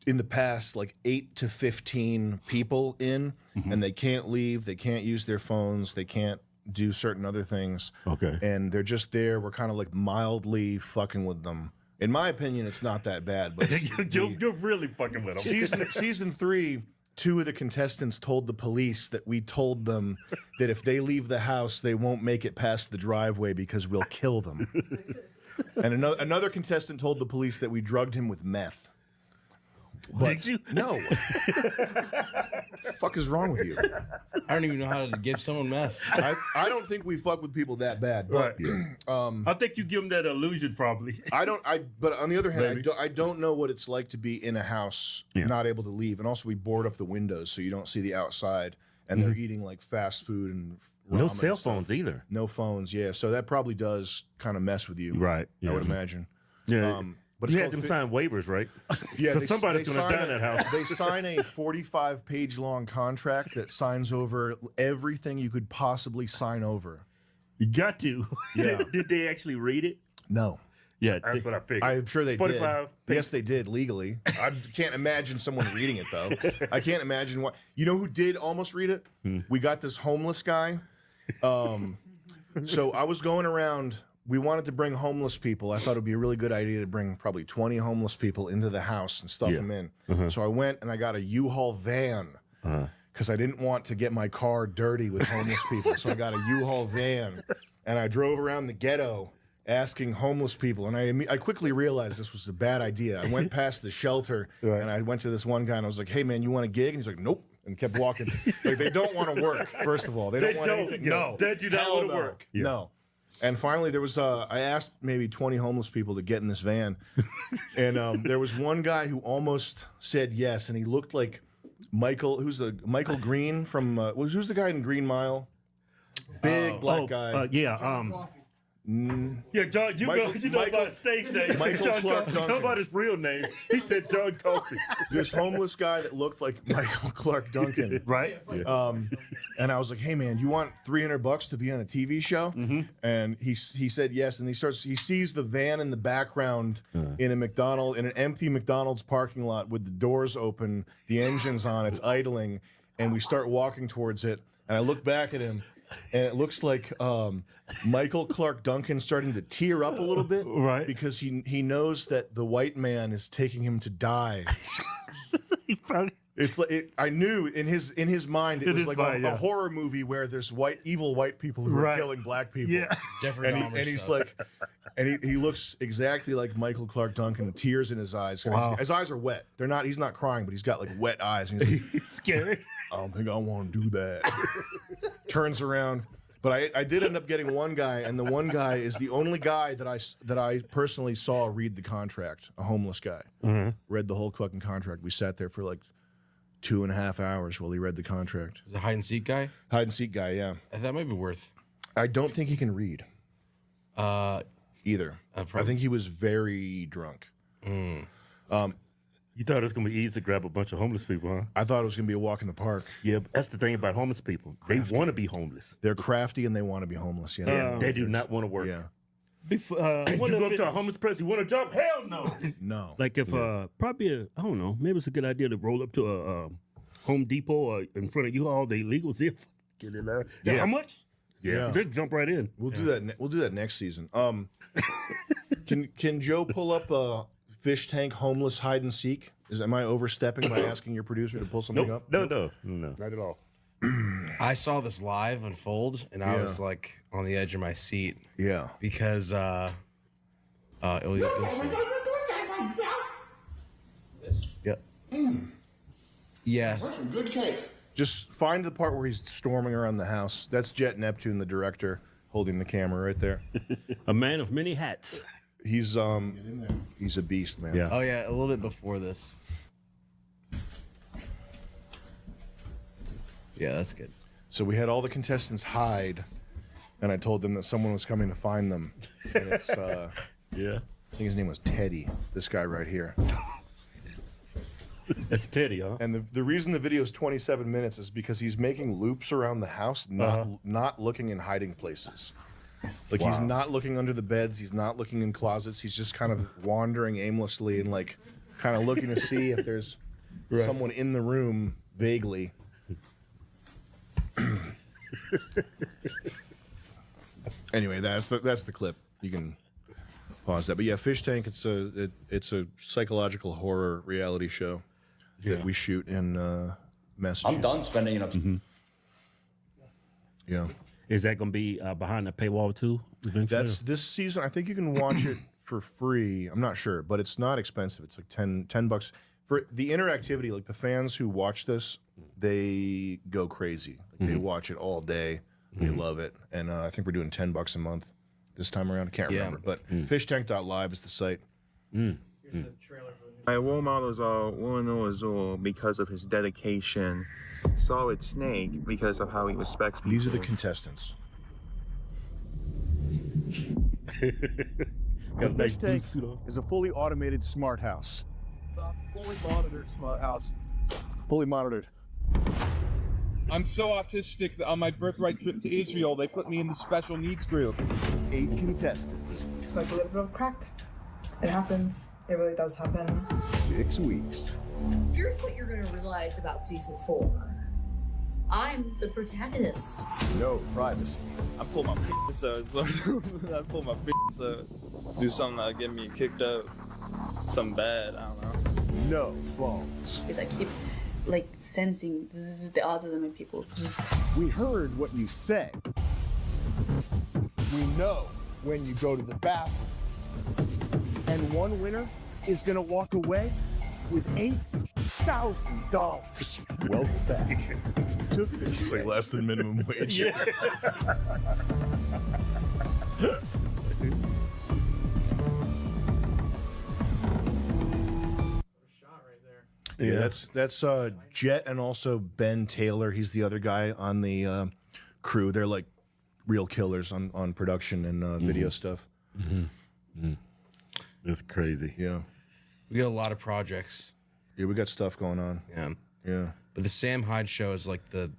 [SPEAKER 3] in the past, like 8 to 15 people in, and they can't leave, they can't use their phones, they can't do certain other things.
[SPEAKER 7] Okay.
[SPEAKER 3] And they're just there. We're kind of like mildly fucking with them. In my opinion, it's not that bad. But
[SPEAKER 7] you're really fucking with them.
[SPEAKER 3] Season 3, 2 of the contestants told the police that we told them that if they leave the house, they won't make it past the driveway because we'll kill them. And another contestant told the police that we drugged him with meth.
[SPEAKER 7] Did you?
[SPEAKER 3] No. The fuck is wrong with you?
[SPEAKER 4] I don't even know how to give someone meth.
[SPEAKER 3] I don't think we fuck with people that bad. But
[SPEAKER 7] I think you give them that illusion, probably.
[SPEAKER 3] But on the other hand, I don't know what it's like to be in a house not able to leave, and also we board up the windows so you don't see the outside, and they're eating like fast food and
[SPEAKER 7] no
[SPEAKER 3] ramen
[SPEAKER 7] cell
[SPEAKER 3] and stuff.
[SPEAKER 7] phones either.
[SPEAKER 3] No phones, yeah. So that probably does kind of mess with you,
[SPEAKER 7] Right?
[SPEAKER 3] I would imagine.
[SPEAKER 7] Yeah.
[SPEAKER 3] But
[SPEAKER 7] you had them sign waivers, right?
[SPEAKER 3] Yeah,
[SPEAKER 7] because somebody's going to die in that house.
[SPEAKER 3] They sign a 45-page long contract that signs over everything you could possibly sign over.
[SPEAKER 7] You got to.
[SPEAKER 3] Yeah.
[SPEAKER 7] Did they actually read it?
[SPEAKER 3] No.
[SPEAKER 7] Yeah, that's what I figured.
[SPEAKER 3] I'm sure they did.
[SPEAKER 7] 45
[SPEAKER 3] Yes, they did legally. I can't imagine someone reading it though. I can't imagine what. You know who did almost read it? We got this homeless guy. So I was going around. We wanted to bring homeless people. I thought it would be a really good idea to bring probably 20 homeless people into the house and stuff them in. So I went and I got a U-Haul van because I didn't want to get my car dirty with homeless people. So I got a U-Haul van and I drove around the ghetto asking homeless people. And I quickly realized this was a bad idea. I went past the shelter and I went to this one guy and I was like, hey man, you want a gig? And he's like, nope. And kept walking. Like, they don't want to work, first of all. They don't want anything. No.
[SPEAKER 7] They do not want to work.
[SPEAKER 3] Yeah. No. And finally, there was I asked maybe 20 homeless people to get in this van, and there was one guy who almost said yes, and he looked like Michael. Michael Green from who's the guy in Green Mile? Big black guy.
[SPEAKER 7] Yeah, John, you know about his stage name.
[SPEAKER 3] Michael
[SPEAKER 7] John
[SPEAKER 3] Clark
[SPEAKER 7] Coffey.
[SPEAKER 3] Duncan.
[SPEAKER 7] Tell about his real name. He said John Coffey.
[SPEAKER 3] This homeless guy that looked like Michael Clark Duncan.
[SPEAKER 7] Right.
[SPEAKER 3] And I was like, hey man, you want $300 to be on a TV show? And he said yes, and he sees the van in the background in an empty McDonald's parking lot with the doors open, the engine's on, it's idling, and we start walking towards it, and I look back at him, and it looks like Michael Clark Duncan starting to tear up a little bit,
[SPEAKER 7] right?
[SPEAKER 3] Because he knows that the white man is taking him to die. It's like I knew in his mind it was like a horror movie where there's evil white people who are killing black people.
[SPEAKER 7] Yeah,
[SPEAKER 4] Jeffrey
[SPEAKER 3] and he's like, and he looks exactly like Michael Clark Duncan, tears in his eyes.
[SPEAKER 7] Wow.
[SPEAKER 3] His eyes are wet. He's not crying, but he's got like wet eyes. And he's like,
[SPEAKER 7] he's scary.
[SPEAKER 3] I don't think I want to do that. Turns around. But I did end up getting one guy, and the one guy is the only guy that I personally saw read the contract, a homeless guy. Read the whole fucking contract. We sat there for like 2.5 hours while he read the contract.
[SPEAKER 4] Is it a hide and seek guy?
[SPEAKER 3] Hide and seek guy, yeah.
[SPEAKER 4] That might be worth.
[SPEAKER 3] I don't think he can read. Either. I think he was very drunk.
[SPEAKER 9] You thought it was gonna be easy to grab a bunch of homeless people, huh?
[SPEAKER 3] I thought it was gonna be a walk in the park.
[SPEAKER 9] Yeah, but that's the thing about homeless people. They want to be homeless.
[SPEAKER 3] They're crafty and they want to be homeless. Yeah,
[SPEAKER 9] They do not want to work.
[SPEAKER 3] Yeah.
[SPEAKER 9] Before, you go up to a homeless person, you want a job? Hell no.
[SPEAKER 3] No.
[SPEAKER 9] Like if probably I don't know, maybe it's a good idea to roll up to a Home Depot or in front of you all the illegals there. Get in there. Yeah. How much?
[SPEAKER 3] Yeah.
[SPEAKER 9] They jump right in.
[SPEAKER 3] We'll do that. We'll do that next season. Can Joe pull up a fish tank homeless hide and seek? Am I overstepping by asking your producer to pull something up?
[SPEAKER 9] No, not at all.
[SPEAKER 4] I saw this live unfold, and I was like on the edge of my seat.
[SPEAKER 3] Yeah,
[SPEAKER 4] because you'll see.
[SPEAKER 9] Yep.
[SPEAKER 4] Yeah.
[SPEAKER 12] That's some good cake.
[SPEAKER 3] Just find the part where he's storming around the house. That's Jet Neptune, the director, holding the camera right there.
[SPEAKER 9] A man of many hats.
[SPEAKER 3] He's a beast, man.
[SPEAKER 4] Yeah. Oh yeah, a little bit before this. Yeah, that's good.
[SPEAKER 3] So we had all the contestants hide, and I told them that someone was coming to find them. And it's
[SPEAKER 9] yeah.
[SPEAKER 3] I think his name was Teddy. This guy right here.
[SPEAKER 9] That's Teddy, huh?
[SPEAKER 3] And the reason the video is 27 minutes is because he's making loops around the house, not looking in hiding places. Like he's not looking under the beds, he's not looking in closets, he's just kind of wandering aimlessly and like kind of looking to see if there's someone in the room vaguely. Anyway, that's the clip. You can pause that. But yeah, Fish Tank. It's a psychological horror reality show that we shoot in Massachusetts.
[SPEAKER 14] I'm done spending enough.
[SPEAKER 3] Yeah.
[SPEAKER 9] Is that going to be behind the paywall too? Eventually?
[SPEAKER 3] That's this season. I think you can watch it for free. I'm not sure, but it's not expensive. It's like $10 for the interactivity. Like the fans who watch this, they go crazy. Like, they watch it all day. They love it, and I think we're doing $10 a month this time around. I can't remember, but fishtank.live is the site.
[SPEAKER 16] My role models are Warren Azul because of his dedication, Solid Snake because of how he respects people.
[SPEAKER 3] These are the contestants.
[SPEAKER 21] The Fish Tank is a fully automated smart house.
[SPEAKER 16] Fully monitored smart house.
[SPEAKER 21] Fully monitored.
[SPEAKER 23] I'm so autistic that on my birthright trip to Israel, they put me in the special needs group.
[SPEAKER 21] 8 contestants.
[SPEAKER 24] It's like a little bit of crack. It happens. It really does happen.
[SPEAKER 21] 6 weeks.
[SPEAKER 25] Here's what you're going to realize about season 4. I'm the protagonist.
[SPEAKER 21] No privacy.
[SPEAKER 16] I pull my penis out. I pull my penis out. Do something that'll get me kicked out. Something bad. I don't know.
[SPEAKER 21] No phones.
[SPEAKER 25] Because I keep sensing this is the autism in people.
[SPEAKER 21] We heard what you said. We know when you go to the bathroom. And one winner is gonna walk away with $8,000. Welcome back to Fish
[SPEAKER 3] It's like less than minimum wage.
[SPEAKER 21] Yeah.
[SPEAKER 3] Yeah, that's Jet and also Ben Taylor. He's the other guy on the crew. They're like real killers on production and video stuff.
[SPEAKER 9] That's crazy.
[SPEAKER 3] Yeah.
[SPEAKER 4] We got a lot of projects.
[SPEAKER 3] Yeah, we got stuff going on.
[SPEAKER 4] Yeah.
[SPEAKER 3] Yeah.
[SPEAKER 4] But the Sam Hyde show is like the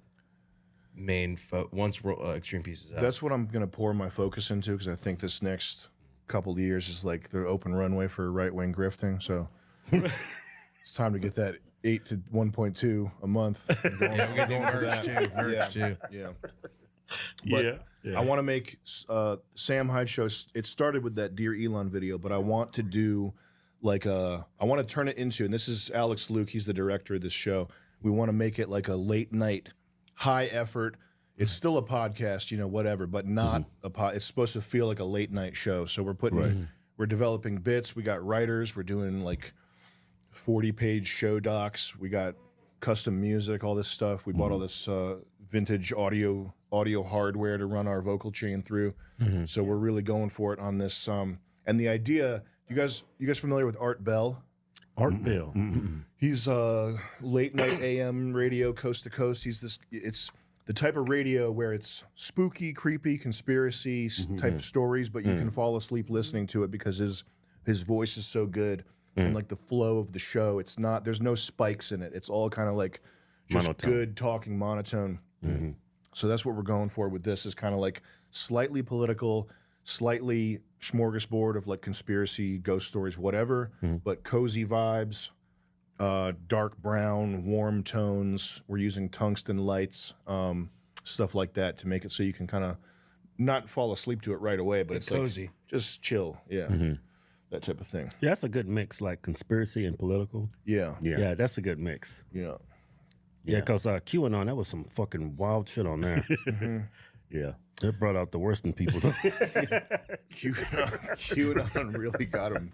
[SPEAKER 4] main once Extreme Pieces out.
[SPEAKER 3] That's what I'm going to pour my focus into because I think this next couple of years is like the open runway for right-wing grifting. So it's time to get that 8 to 1.2 a month.
[SPEAKER 4] Yeah, we got to do merch too. Merch too.
[SPEAKER 3] Yeah. But I want to make Sam Hyde show. It started with that Dear Elon video, but I want to do like I want to turn it into, and this is Alex Luke, he's the director of this show. We want to make it like a late night, high effort. It's still a podcast, whatever, but not it's supposed to feel like a late night show. So we're putting, we're developing bits. We got writers. We're doing like 40-page show docs. We got custom music, all this stuff. We bought all this vintage audio hardware to run our vocal chain through. So we're really going for it on this. And the idea, you guys familiar with Art Bell?
[SPEAKER 9] Art Bell.
[SPEAKER 3] He's late night AM radio, coast to coast. It's the type of radio where it's spooky, creepy, conspiracy type of stories, but you can fall asleep listening to it because his voice is so good. and like the flow of the show. It's not. There's no spikes in it. It's all kind of like just
[SPEAKER 7] Monotone.
[SPEAKER 3] good talking monotone. So that's what we're going for with this. Is kind of like slightly political, slightly smorgasbord of like conspiracy, ghost stories, whatever, but cozy vibes. Dark brown, warm tones. We're using tungsten lights, stuff like that to make it so you can kind of not fall asleep to it right away, but it's
[SPEAKER 4] cozy.
[SPEAKER 3] like just chill. Yeah. That type of thing.
[SPEAKER 9] Yeah, that's a good mix, like conspiracy and political.
[SPEAKER 3] Yeah.
[SPEAKER 9] Yeah, that's a good mix.
[SPEAKER 3] Yeah.
[SPEAKER 9] Yeah, because QAnon, that was some fucking wild shit on there. Yeah, it brought out the worst in people.
[SPEAKER 3] QAnon really got him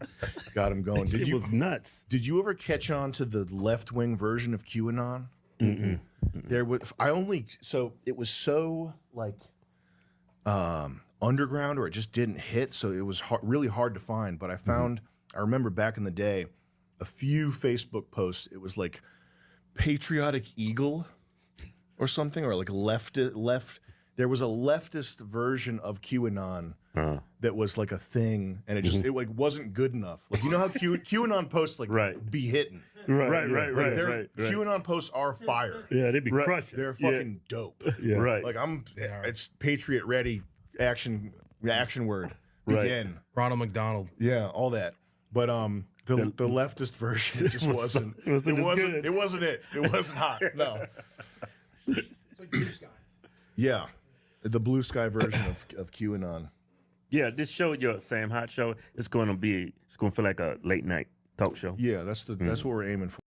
[SPEAKER 3] going.
[SPEAKER 9] It was nuts.
[SPEAKER 3] Did you ever catch on to the left wing version of QAnon? There was it was so like underground, or it just didn't hit, so it was really hard to find. But I found, I remember back in the day, a few Facebook posts. It was like Patriotic Eagle or something, or like left. There was a leftist version of QAnon that was like a thing, and it just it like wasn't good enough. Like, you know how QAnon posts like be hitting.
[SPEAKER 9] Right.
[SPEAKER 3] QAnon posts are fire.
[SPEAKER 9] Yeah, they'd be crushing.
[SPEAKER 3] They're fucking dope.
[SPEAKER 9] Yeah. Right.
[SPEAKER 3] Like it's Patriot ready action word. Begin.
[SPEAKER 4] Ronald McDonald.
[SPEAKER 3] Yeah, all that. But the leftist version just wasn't. It wasn't it. It wasn't hot. No.
[SPEAKER 13] It's like Blue Sky.
[SPEAKER 3] Yeah, the blue sky version of QAnon.
[SPEAKER 7] Yeah, this show, your Sam Hot show, it's going to feel like a late night talk show.
[SPEAKER 3] Yeah, that's what we're aiming for.